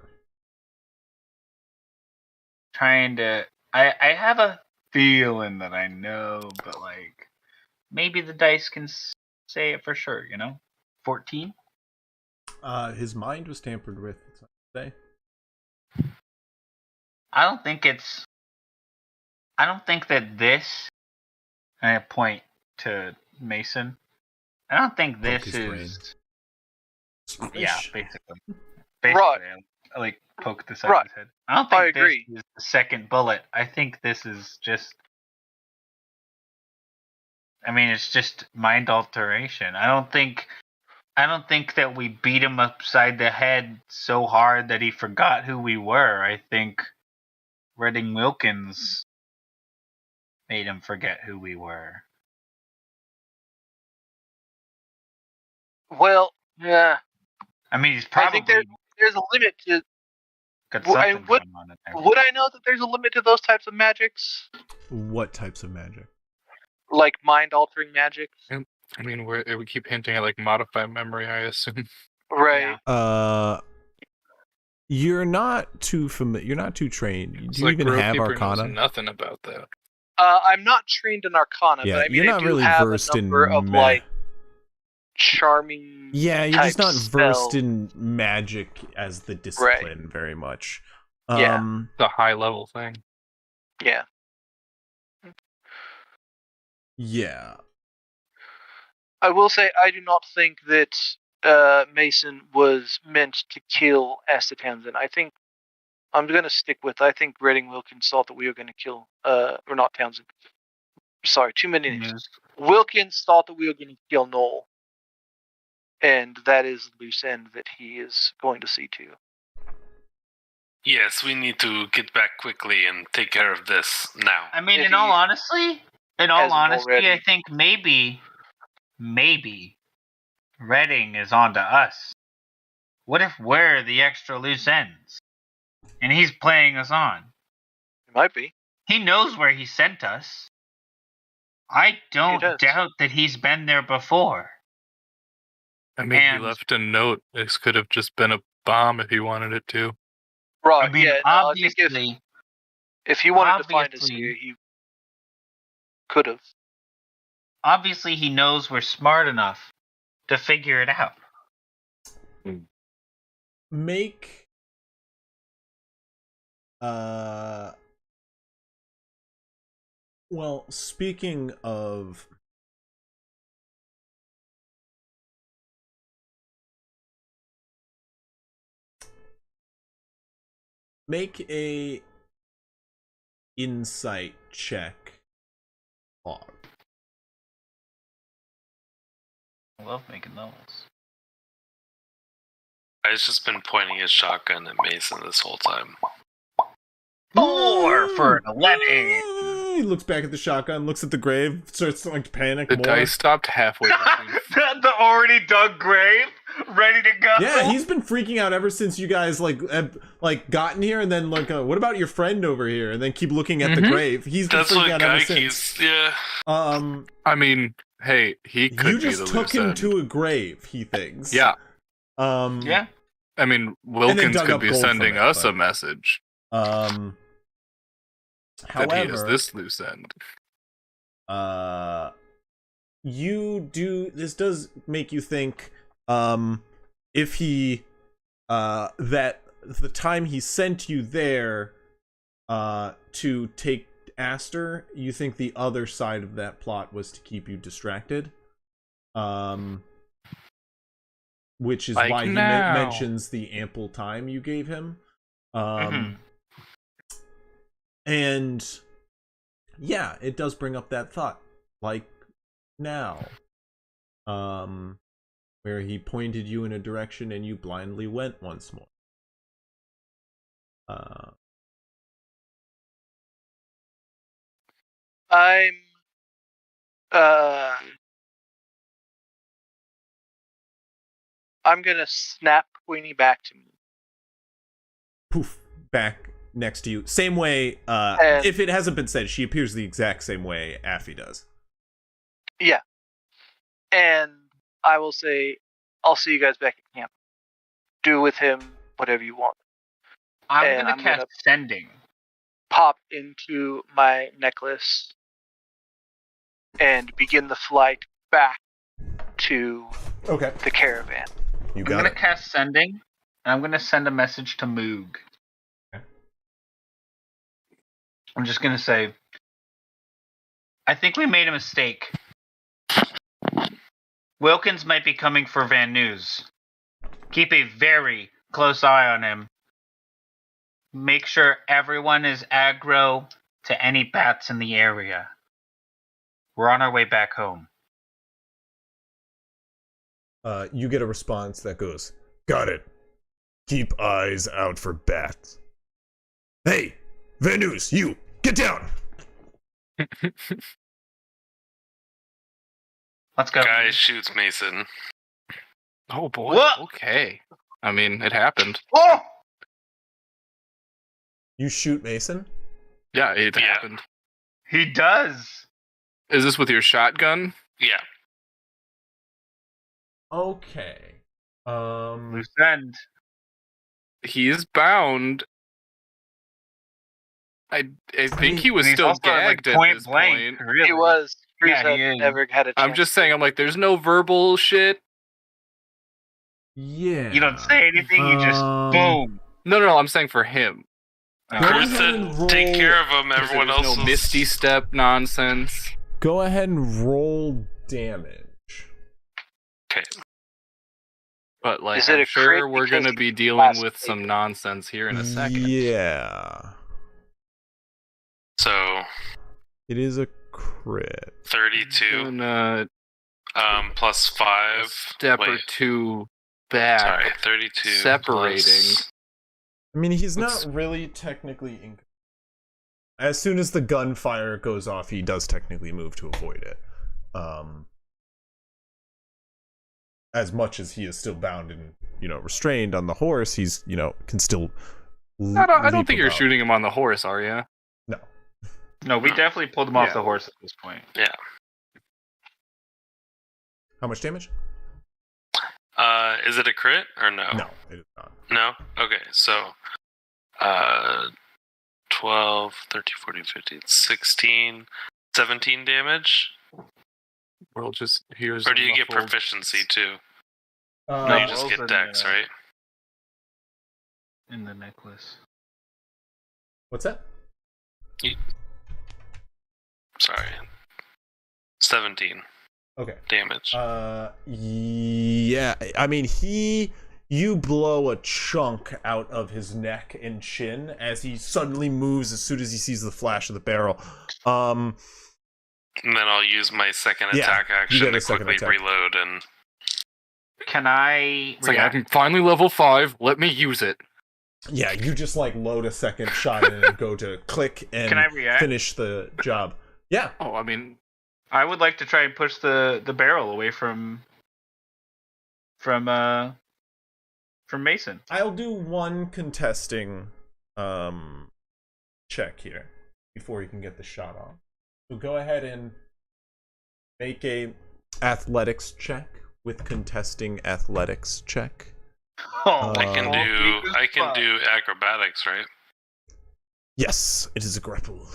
Trying to. I have a feeling that I know, but like maybe the dice can say it for sure. 14. His mind was tampered with today. I don't think that this. And I point to Mason. I don't think Poke this his brain. is. Squish. Yeah, basically. Right. I like poke the side Right. of his head. I don't think I agree. this is the second bullet. I think this is just. I mean, it's just mind alteration. I don't think that we beat him upside the head so hard that he forgot who we were. I think Redding Wilkins made him forget who we were. Well, yeah. I mean, he's I probably think there's a limit to. got Well, something and what- going on in there. Would I know that there's a limit to those types of magics, What types of magic? like mind altering magics? I mean, we keep hinting at like modified memory, I assume. Right. Yeah. You're not too familiar. You're not too trained. Do It's you like even have Growkeeper knows Arcana? nothing about that. I'm not trained in Arcana, Yeah, but I mean, you're not I do really have versed a in number of ma- like charming. Yeah, you're just type not versed spells. in magic as the discipline very much. Yeah. It's a high level thing. Yeah. Yeah. I will say I do not think that Mason was meant to kill Asta Townsend. I think I'm going to stick with. I think Redding Wilkins thought that we were going to kill, or not Townsend. Sorry, too many names. Wilkins thought that we were going to kill Noel, and that is the loose end that he is going to see to. yes, we need to get back quickly and take care of this now. I mean, If in all he honesty, hasn't already. I think maybe Redding is onto us. What if we're the extra loose ends, and he's playing us on? It might be. He knows where he sent us. I don't does. doubt that he's been there before. I mean, And- he left a note. This could have just been a bomb if he wanted it to. Right. I mean, yeah. No, I think obviously, if he wanted to find us obviously- here, he could have. obviously he knows we're smart enough to figure it out. Make well, speaking of make a insight check. Log. I love making those. I've just been pointing his shotgun at Mason this whole time. 4 for an 11. He looks back at the shotgun, looks at the grave, starts to like panic The more. dice stopped halfway between. The already dug grave, ready to go. Yeah, he's been freaking out ever since you guys have gotten here, and then what about your friend over here? And then keep looking at the grave. He's been That's freaking what out ever since. Geiki's. Yeah. I mean, hey, he could You be just the took loose him end. to a grave. He thinks. Yeah. Yeah. I mean, Wilkins dug could up be gold from sending it, us but- a message that he is However, this loose end. this does make you think, if he, that the time he sent you there, to take Aster, you think the other side of that plot was to keep you distracted? which is Like why he now. mentions the ample time you gave him. And yeah, it does bring up that thought, like now, where he pointed you in a direction and you blindly went once more. I'm gonna snap Queenie back to me. Poof, back next to you. Same way, And- if it hasn't been said, she appears the exact same way Affy does. Yeah. And I will say, I'll see you guys back at camp. Do with him whatever you want. I'm And gonna I'm cast gonna- sending. Pop into my necklace and begin the flight back to Okay, the caravan. you I'm got gonna it. cast sending, and I'm gonna send a message to Moog. Okay. I'm just gonna say, I think we made a mistake. Wilkins might be coming for Van News. Keep a very close eye on him. Make sure everyone is aggro to any bats in the area. We're on our way back home. You get a response that goes, "Got it. Keep eyes out for bats." Hey, Venus, you get down. Let's go. Guy shoots Mason. Oh boy. What? Okay. I mean, it happened. Oh! You shoot Mason. Yeah, it Yeah. happened. He does. Is this with your shotgun? Yeah. Okay. Loose end. He's bound. I think he was And he's still also at, like, gagged at point this blank. point. Really. He was. Cruz Yeah, he had is. never had a chance. I'm just saying, I'm like, there's no verbal shit. Yeah. You don't say anything. You just boom. No, I'm saying for him. Go Cruz ahead said, and take roll- care of him. There's Everyone else no was... Misty Step nonsense. Go ahead and roll damage. Okay. But like, Is it I'm a sure crit we're because gonna he be dealing last with some week? nonsense here in a second. Yeah. So, It is a crit. 32. Gonna Plus 5. step or Wait, two back. sorry. 32. separating. plus- I mean, he's Let's- not really technically in. As soon as the gunfire goes off, he does technically move to avoid it. As much as he is still bound and, restrained on the horse, he's, can still. I don't leap think you're about. shooting him on the horse, are you? No. No, we definitely pulled him off Yeah. the horse at this point. Yeah. How much damage? Is it a crit or no? No, it is not. No? Okay, so 12, 13, 14, 15, 16, 17 damage? We'll just here's. Or do you get muffled- proficiency too? Uh, No, you No, just rolls get in dex, the- right? In the necklace. What's that? Sorry. 17 Okay. damage. Yeah. I mean, you blow a chunk out of his neck and chin as he suddenly moves as soon as he sees the flash of the barrel. And then I'll use my second Yeah, attack you action get to a second quickly attack. reload and Can I It's like I react? can finally level 5. Let me use it. Yeah, you just load a second shot in and go to click and Can I react? finish the job. Yeah. Oh, I mean, I would like to try and push the barrel away from Mason. I'll do one contesting check here before you can get the shot on. So go ahead and make a athletics check with contesting athletics check. Oh, I can do acrobatics, right? Yes, it is a grapple.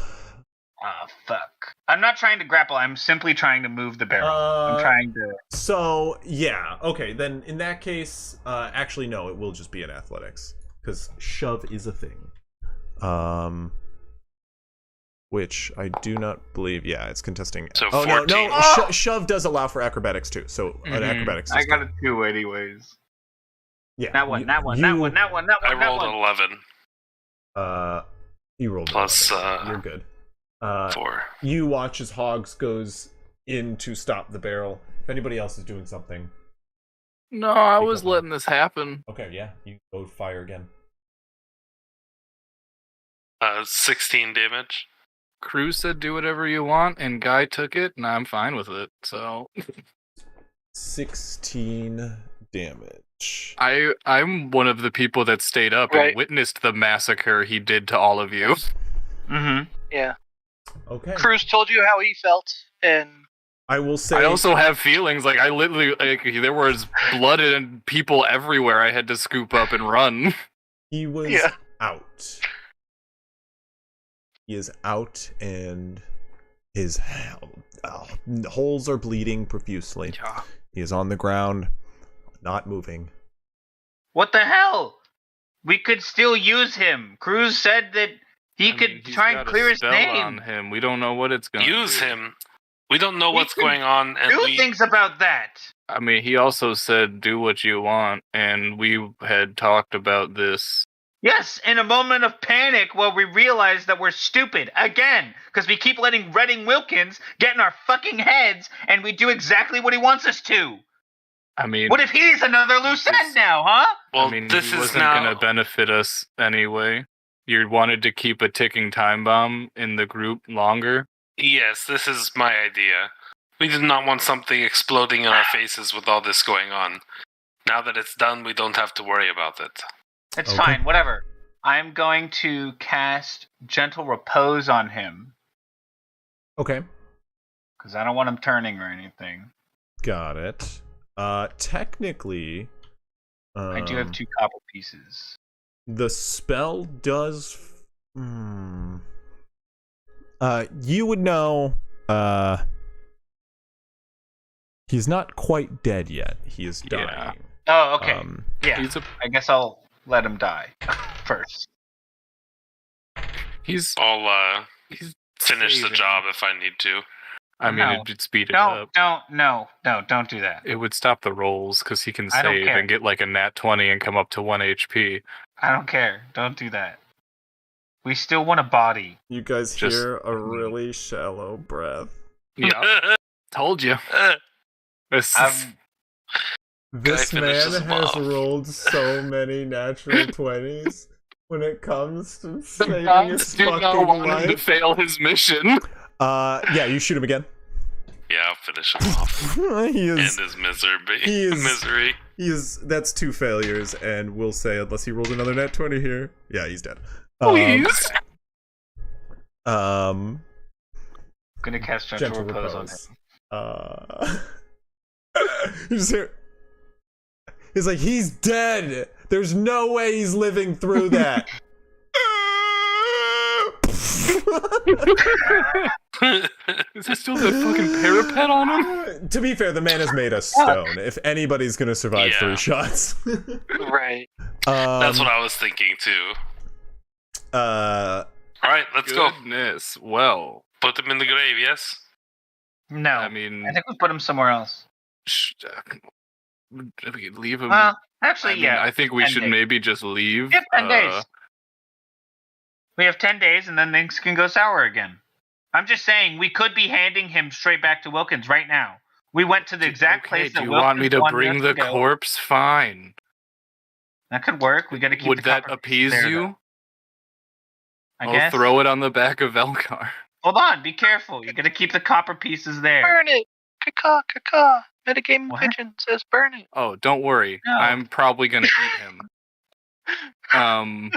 Ah, fuck. I'm not trying to grapple. I'm simply trying to move the barrel. I'm trying to. So yeah, okay. Then in that case, actually no, it will just be an athletics because shove is a thing. which I do not believe. Yeah, it's contesting. So oh 14. no, shove does allow for acrobatics too. So an acrobatics. I System. got a 2 anyways. Yeah. That one. I rolled 11 You rolled plus 11. You're good. 4. You watch as Hogs goes in to stop the barrel. If anybody else is doing something. No, I was letting this happen. Okay, yeah, you go fire again. 16 damage. Cruz said do whatever you want, and Guy took it, and I'm fine with it, so... 16 damage. I'm one of the people that stayed up Right. and witnessed the massacre he did to all of you. Mm-hmm. Yeah. Okay. Cruz told you how he felt, and I will say... I also have feelings, like, I literally, like, there was blood and people everywhere I had to scoop up and run. He was Yeah. out. He is out, and his holes are bleeding profusely. Yeah. He is on the ground, not moving. What the hell? We could still use him. Cruz said that he could he's try and got a clear his spell name. on him. We don't know what it's going to Use do. him. We don't know We what's can going on, and Do we things about that. I mean, he also said, do what you want, and we had talked about this. Yes, in a moment of panic where we realize that we're stupid again because we keep letting Redding Wilkins get in our fucking heads and we do exactly what he wants us to. I mean, What if he's another loose end now, huh? well, I mean, this he is wasn't now. going to benefit us anyway. You wanted to keep a ticking time bomb in the group longer. Yes, this is my idea. We did not want something exploding in our faces with all this going on. Now that it's done, we don't have to worry about it. It's Okay. fine, whatever. I'm going to cast Gentle Repose on him Okay. because I don't want him turning or anything. Got it. Technically... I do have 2 copper pieces. The spell does... you would know... he's not quite dead yet. He is dying. Yeah. Oh, okay. Yeah, He's I guess I'll let him die first. he's I'll finish the saving. job if I need to. I mean, No. it'd speed it up. Don't do that. It would stop the rolls because he can I don't save care. and get like a nat 20 and come up to 1 HP. I don't care. Don't do that. We still want a body. You guys Just- hear a really shallow breath. Yeah, told you. This is, This Guy man finishes has him off. rolled so many natural 20s when it comes to saving his do not fucking want him to life. fail his mission. Yeah, you shoot him again. Yeah, I'll finish him off. he End is... his misery. he is- Misery. He is... That's 2 failures, and we'll say, unless he rolls another nat 20 here... Yeah, he's dead. Please. I'm gonna cast Gentle, Gentle Repose on Repose. him. You just hear... He's like, he's dead! There's no way he's living through that! Is there still that fucking parapet on him? To be fair, the man is made of stone. If anybody's gonna survive Yeah. 3 shots. right. That's what I was thinking too. Uh, Alright, let's go. Goodness. Well, Put him in the grave, yes? No, I mean, I think we put him somewhere else. we could leave him. Well, actually, I mean, yeah. I think we 10 should days. maybe just leave. We have 10 days. We have 10 days, and then things can go sour again. I'm just saying, we could be handing him straight back to Wilkins right now. We went to the exact Okay, place that do you Wilkins want me to wanted bring us the to go. corpse? Fine. That could work. We got to keep. Would the that copper appease there, you? though. I I'll guess. throw it on the back of Velkar. Hold on, be careful. You got to keep the copper pieces there. Burn it. Caca, caca. Metagaming What? Pigeon says burn it. Oh, don't worry. No. I'm probably gonna eat him.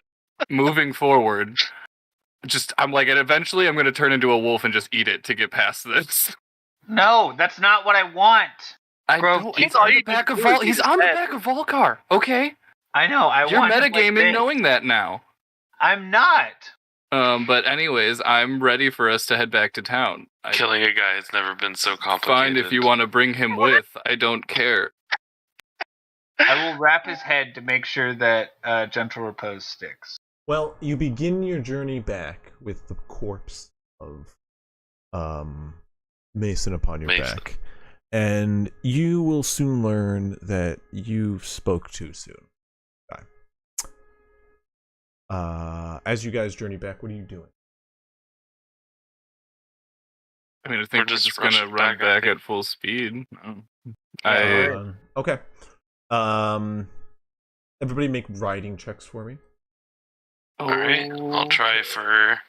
Moving forward, I'm like, and eventually I'm gonna turn into a wolf and just eat it to get past this. No, that's not what I want. I Bro, don't. he's He's on all the you back can of do is Vol. eat He's his on the head. back of Volcar. Okay, I know. I you're want him like metagaming this. knowing that now. I'm not. But anyways, I'm ready for us to head back to town. Killing a guy has never been so complicated. Fine if you want to bring him with. I don't care. I will wrap his head to make sure that Gentle Repose sticks. well, you begin your journey back with the corpse of Mason upon your Mason. back. And you will soon learn that you spoke too soon. Okay. As you guys journey back, what are you doing? I mean, I think We're we're just just gonna rushing run back, I back think. at full speed. Yeah, Okay. Everybody make riding checks for me. All right, I'll try for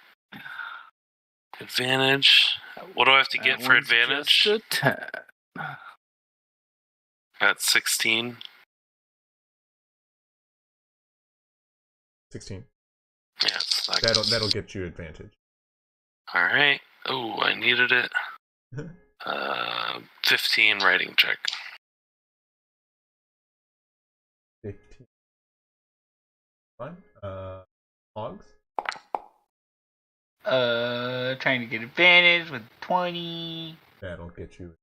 advantage. What do I have to get for advantage? Just a 10. At 16. 16. Yeah, so That'll get you advantage. All right. Oh, I needed it. 15 writing check. 15. Fine. Hogs? Trying to get advantage with 20. That'll get you.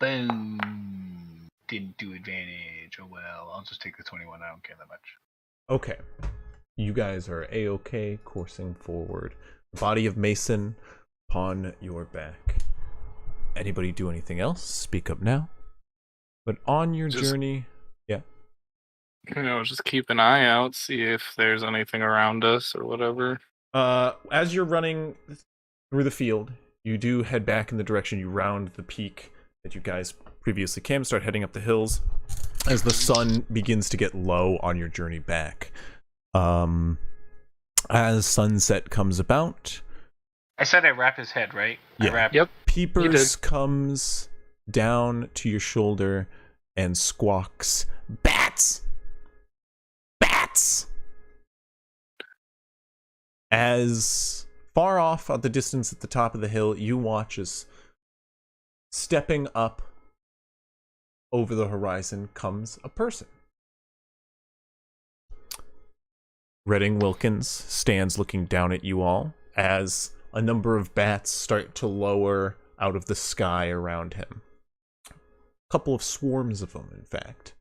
Boom. Didn't do advantage. Oh well. I'll just take the 21. I don't care that much. Okay. You guys are A-okay, coursing forward. The body of Mason upon your back. Anybody do anything else? Speak up now. But on your journey... Yeah. Just keep an eye out, see if there's anything around us or whatever. As you're running through the field, you do head back in the direction you round the peak that you guys previously came, start heading up the hills as the sun begins to get low on your journey back. As sunset comes about, I said I wrap his head, right? Yeah. I wrap. Yep. Peepers comes down to your shoulder and squawks, "Bats! Bats!" As far off at the distance at the top of the hill, you watch as stepping up over the horizon comes a person. Redding Wilkins stands looking down at you all as a number of bats start to lower out of the sky around him. A couple of swarms of them, in fact.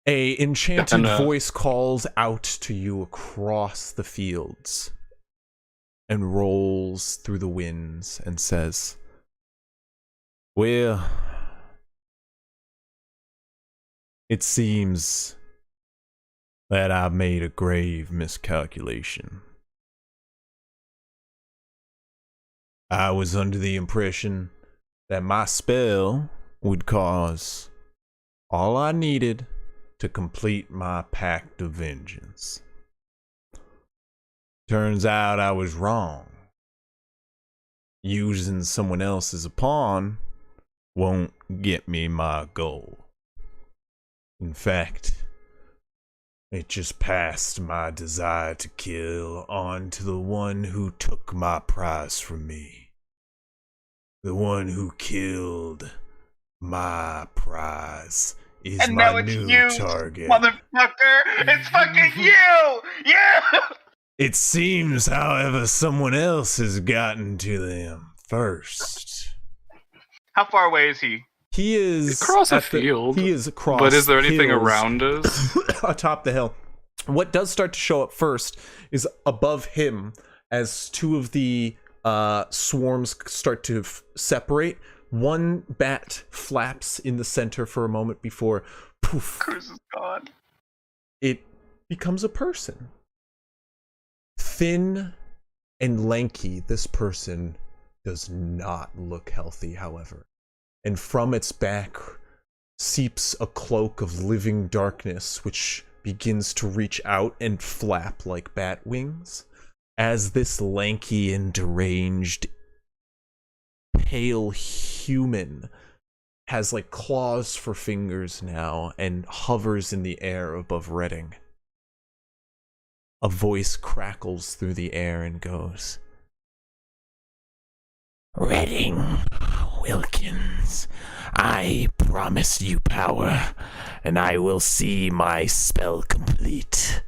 A enchanted voice calls out to you across the fields and rolls through the winds and says, "Well, it seems that I've made a grave miscalculation. I was under the impression that my spell would cause all I needed to complete my pact of vengeance. Turns out I was wrong. Using someone else as a pawn won't get me my goal. In fact, it just passed my desire to kill on to the one who took my prize from me. The one who killed my prize is And now my it's new you, target. Motherfucker! It's fucking you! Yeah! It seems, however, someone else has gotten to them first. How far away is he? He is Across a at the- field. He is across. But is there anything hills around us? atop the hill? What does start to show up first is above him, as two of the swarms start to separate. One bat flaps in the center for a moment before, poof, Cruz is gone. it becomes a person. Thin and lanky, this person does not look healthy, however. And from its back seeps a cloak of living darkness, which begins to reach out and flap like bat wings, as this lanky and deranged pale human has like claws for fingers now and hovers in the air above Redding. A voice crackles through the air and goes, "Redding Wilkins, I promised you power, and I will see my spell complete.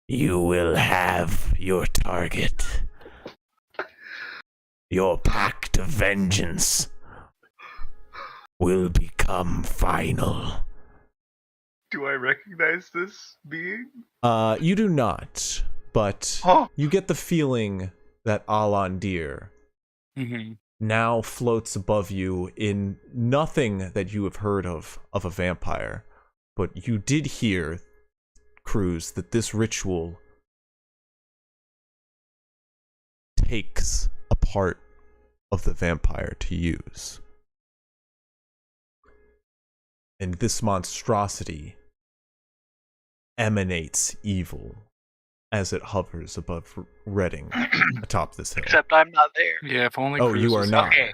You will have your target. Your pact of vengeance will become final." Do I recognize this being? You do not, but Oh. you get the feeling that Alandir Mm-hmm. now floats above you in nothing that you have heard of a vampire. But you did hear, Cruz, that this ritual takes a part of the vampire to use. And this monstrosity emanates evil as it hovers above Reading atop this hill. Except I'm not there. Yeah, if only. Oh, Cruz you are was not. there. Okay.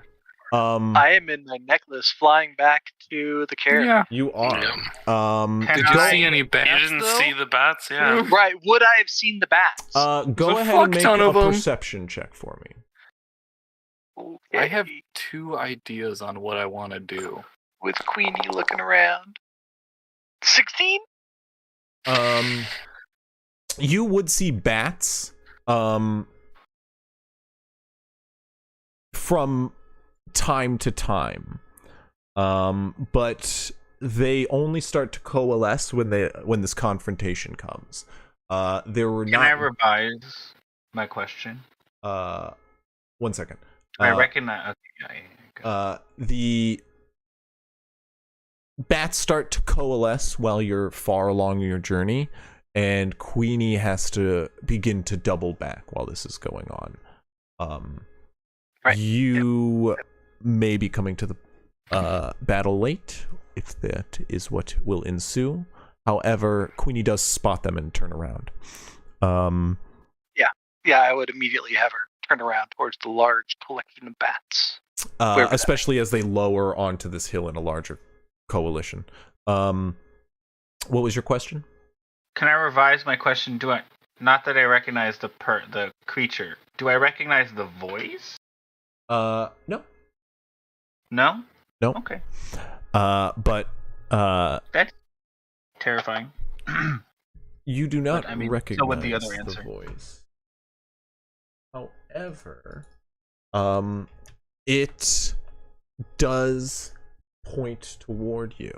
I am in my necklace flying back to the carrier. Yeah. You are. Can Did you I- see any bats? You didn't though? see the bats, yeah. Right, would I have seen the bats? Go a ahead fuck and make ton a of 'em. perception check for me. Okay. I have 2 ideas on what I want to do. With Queenie looking around. 16? You would see bats, from time to time, but they only start to coalesce when this confrontation comes. There were Can not. I revise my question? 1 second. Do I recognize? Okay, The bats start to coalesce while you're far along your journey, and Queenie has to begin to double back while this is going on. Right. You may be coming to the battle late, if that is what will ensue. However, Queenie does spot them and turn around. Yeah, I would immediately have her turn around towards the large collection of bats. Especially as they lower onto this hill in a larger coalition. What was your question? Can I revise my question? Do I not that I recognize the creature? Do I recognize the voice? No. No. No. Okay. But That's terrifying. you do not But, I mean, recognize so would the other the answer. voice. However, it does point toward you.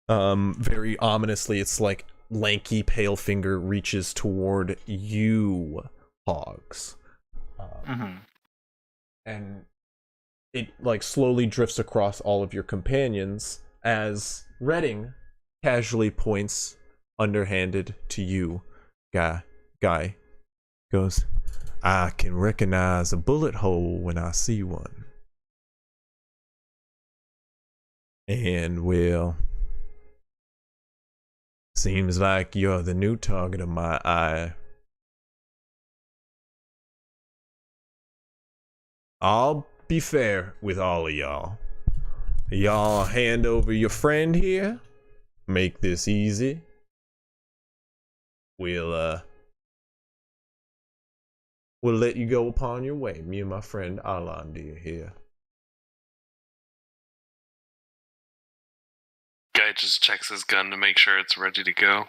Very ominously, it's like lanky pale finger reaches toward you, Hogs. And it like slowly drifts across all of your companions as Redding casually points underhanded to you. Guy goes, I can recognize a bullet hole when I see one. And well, seems like you're the new target of my eye. I'll be fair with all of y'all. Y'all hand over your friend here. Make this easy. We'll let you go upon your way. Me and my friend Alandir here. Guy just checks his gun to make sure it's ready to go.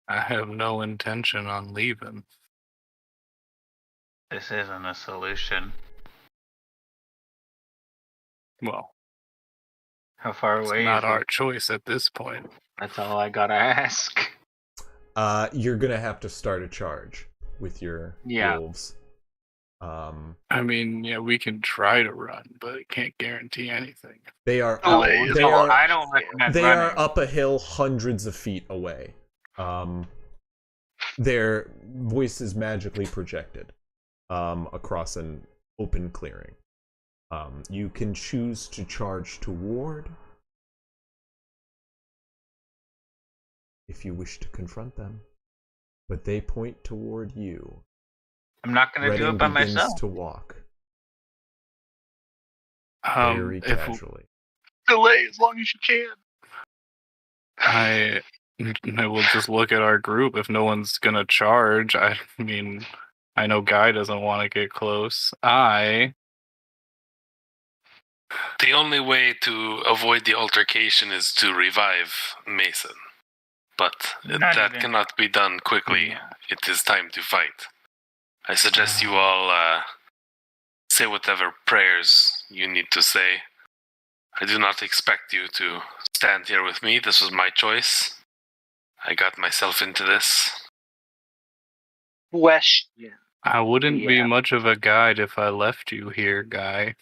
I have no intention on leaving. This isn't a solution. Well, How far it's away not is our it? choice at this point. That's all I gotta ask. You're gonna have to start a charge with your Yeah. wolves. I mean, yeah, we can try to run, but it can't guarantee anything. They are Oh, they So are I don't recommend they running. are up a hill hundreds of feet away. Their voice is magically projected across an open clearing. You can choose to charge toward if you wish to confront them, but they point toward you. I'm not gonna do Redding it by begins myself. to walk very If casually. Delay as long as you can. I will just look at our group. If no one's gonna charge, I mean, I know Guy doesn't want to get close. The only way to avoid the altercation is to revive Mason. But Not that even- cannot be done quickly. No. It is time to fight. I suggest you all say whatever prayers you need to say. I do not expect you to stand here with me. This was my choice. I got myself into this. Question. I wouldn't be Yeah. much of a guide if I left you here, guy.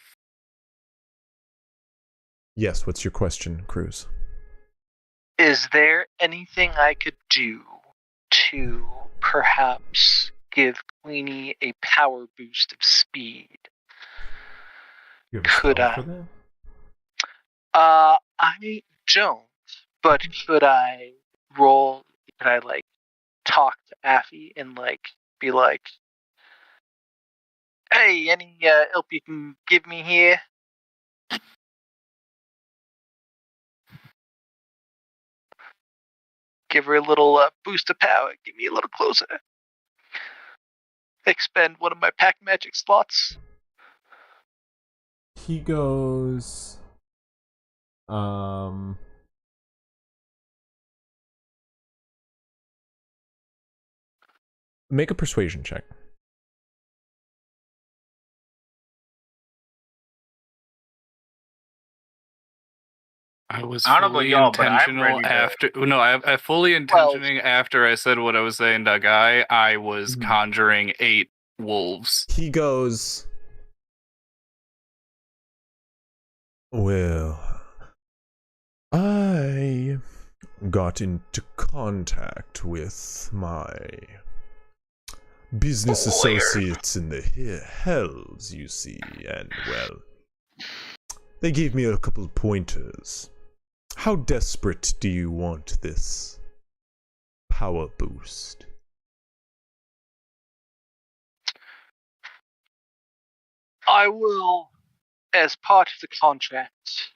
Yes, what's your question, Cruz? Is there anything I could do to perhaps give Queenie a power boost of speed? You have a Could spell I? for that? I don't. But could I roll? Could I like talk to Affy and like be like, "Hey, any help you can give me here?" Give her a little boost of power. Get me a little closer. Expend one of my pack magic slots. He goes. Make a persuasion check. I was I don't know about fully y'all, but I'm intentional ready to- after. No, I fully intentioning after I said what I was saying to guy. I was Mhm. conjuring 8 wolves. He goes. Well, I got into contact with my business associates in the hells, you see, and well, they gave me a couple of pointers. How desperate do you want this power boost? I will, as part of the contract,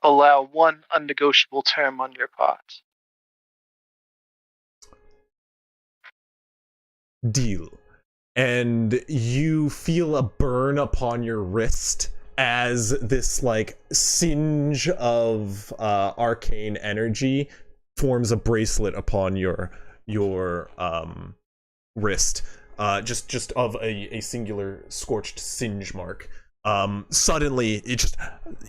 allow one unnegotiable term on your part. Deal. And you feel a burn upon your wrist as this like singe of arcane energy forms a bracelet upon your wrist, just of a singular scorched singe mark. Suddenly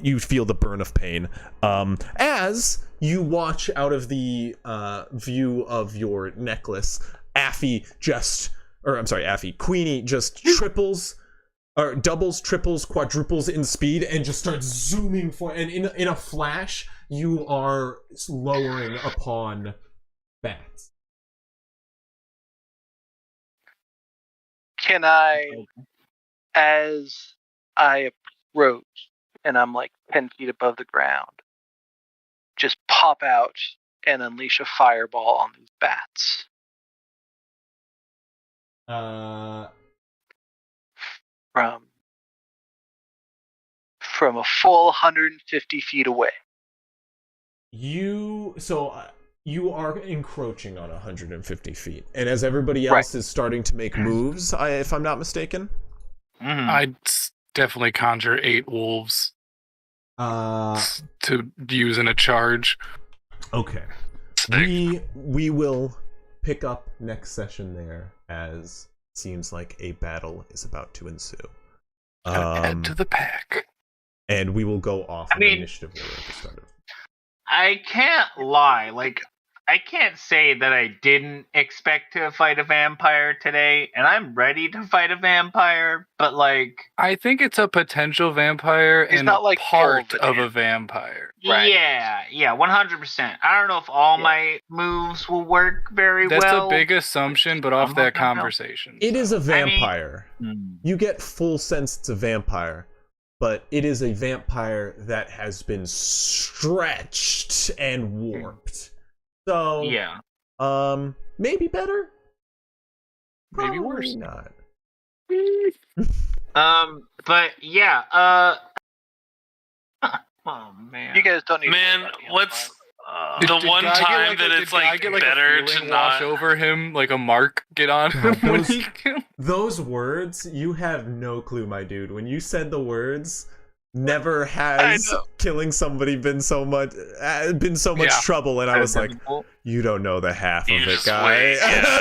you feel the burn of pain as you watch out of the view of your necklace. Queenie just doubles, triples, quadruples in speed and just starts zooming for, and in a flash you are lowering upon bats. Can I, as I approach, and I'm like 10 feet above the ground, just pop out and unleash a fireball on these bats? From a full 150 feet away. You are encroaching on 150 feet, and as everybody else is starting to make moves, if I'm not mistaken, I'd definitely conjure 8 wolves to use in a charge. Okay. We will pick up next session there, as it seems like a battle is about to ensue. Add to the pack. And we will go off of initiative order at the start of. I can't lie. Like, I can't say that I didn't expect to fight a vampire today, and I'm ready to fight a vampire, but like... I think it's a potential vampire and not a like part all of a vampire. Right. Yeah, 100%. I don't know if all my moves will work very That's well. a big assumption, but off that conversation. It is a vampire. You get full sense it's a vampire, but it is a vampire that has been stretched and warped. So, yeah. Maybe better? Maybe Probably worse. not. But yeah, oh man. You guys don't need Man, to worry about me, I'm what's fine. the one time that it's like better to wash not? over him, like a mark get on him when he Those words, you have no clue, my dude. When you said the words, never has killing somebody been so much trouble, and I was like, you don't know the half of it, guy.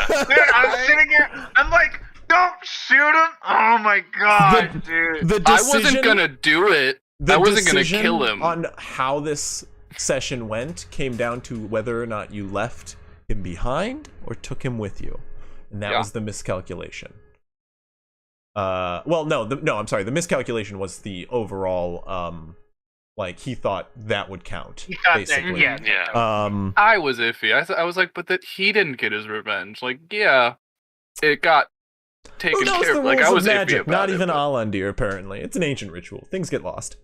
Dude, I'm sitting here, I'm like, don't shoot him! Oh my god, dude. The I wasn't gonna do it. The I wasn't gonna decision kill him. on how this session went came down to whether or not you left him behind or took him with you, and that was the miscalculation. Well, no, I'm sorry. The miscalculation was the overall. Like he thought that would count. He thought basically. that, Yeah. I was iffy. I was like, but that he didn't get his revenge. Like, yeah, it got taken Who knows care the of. Like, rules I of was magic? iffy Not about it, even but- Alandir, apparently. It's an ancient ritual. Things get lost.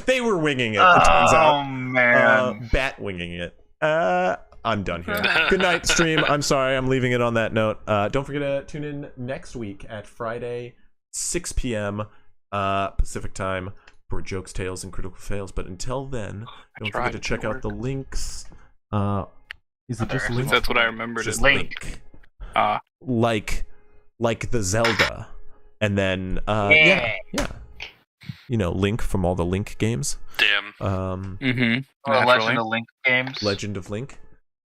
They were winging it. It turns out. Oh man. Bat winging it. I'm done here. Good night, stream. I'm sorry. I'm leaving it on that note. Don't forget to tune in next week at Friday, 6 p.m. Pacific time for jokes, tales, and critical fails. But until then, don't forget to check out the links. Is it just links? That's what I remembered. Just Is link. Like the Zelda, and then yeah. You know, Link from all the Link games. Damn. Or Legend of Link games. Legend of Link.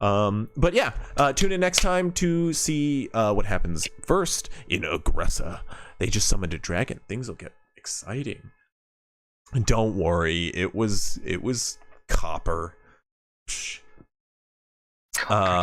But yeah, tune in next time to see what happens first in Aggressa. They just summoned a dragon. Things will get exciting. And don't worry, it was copper. Psh.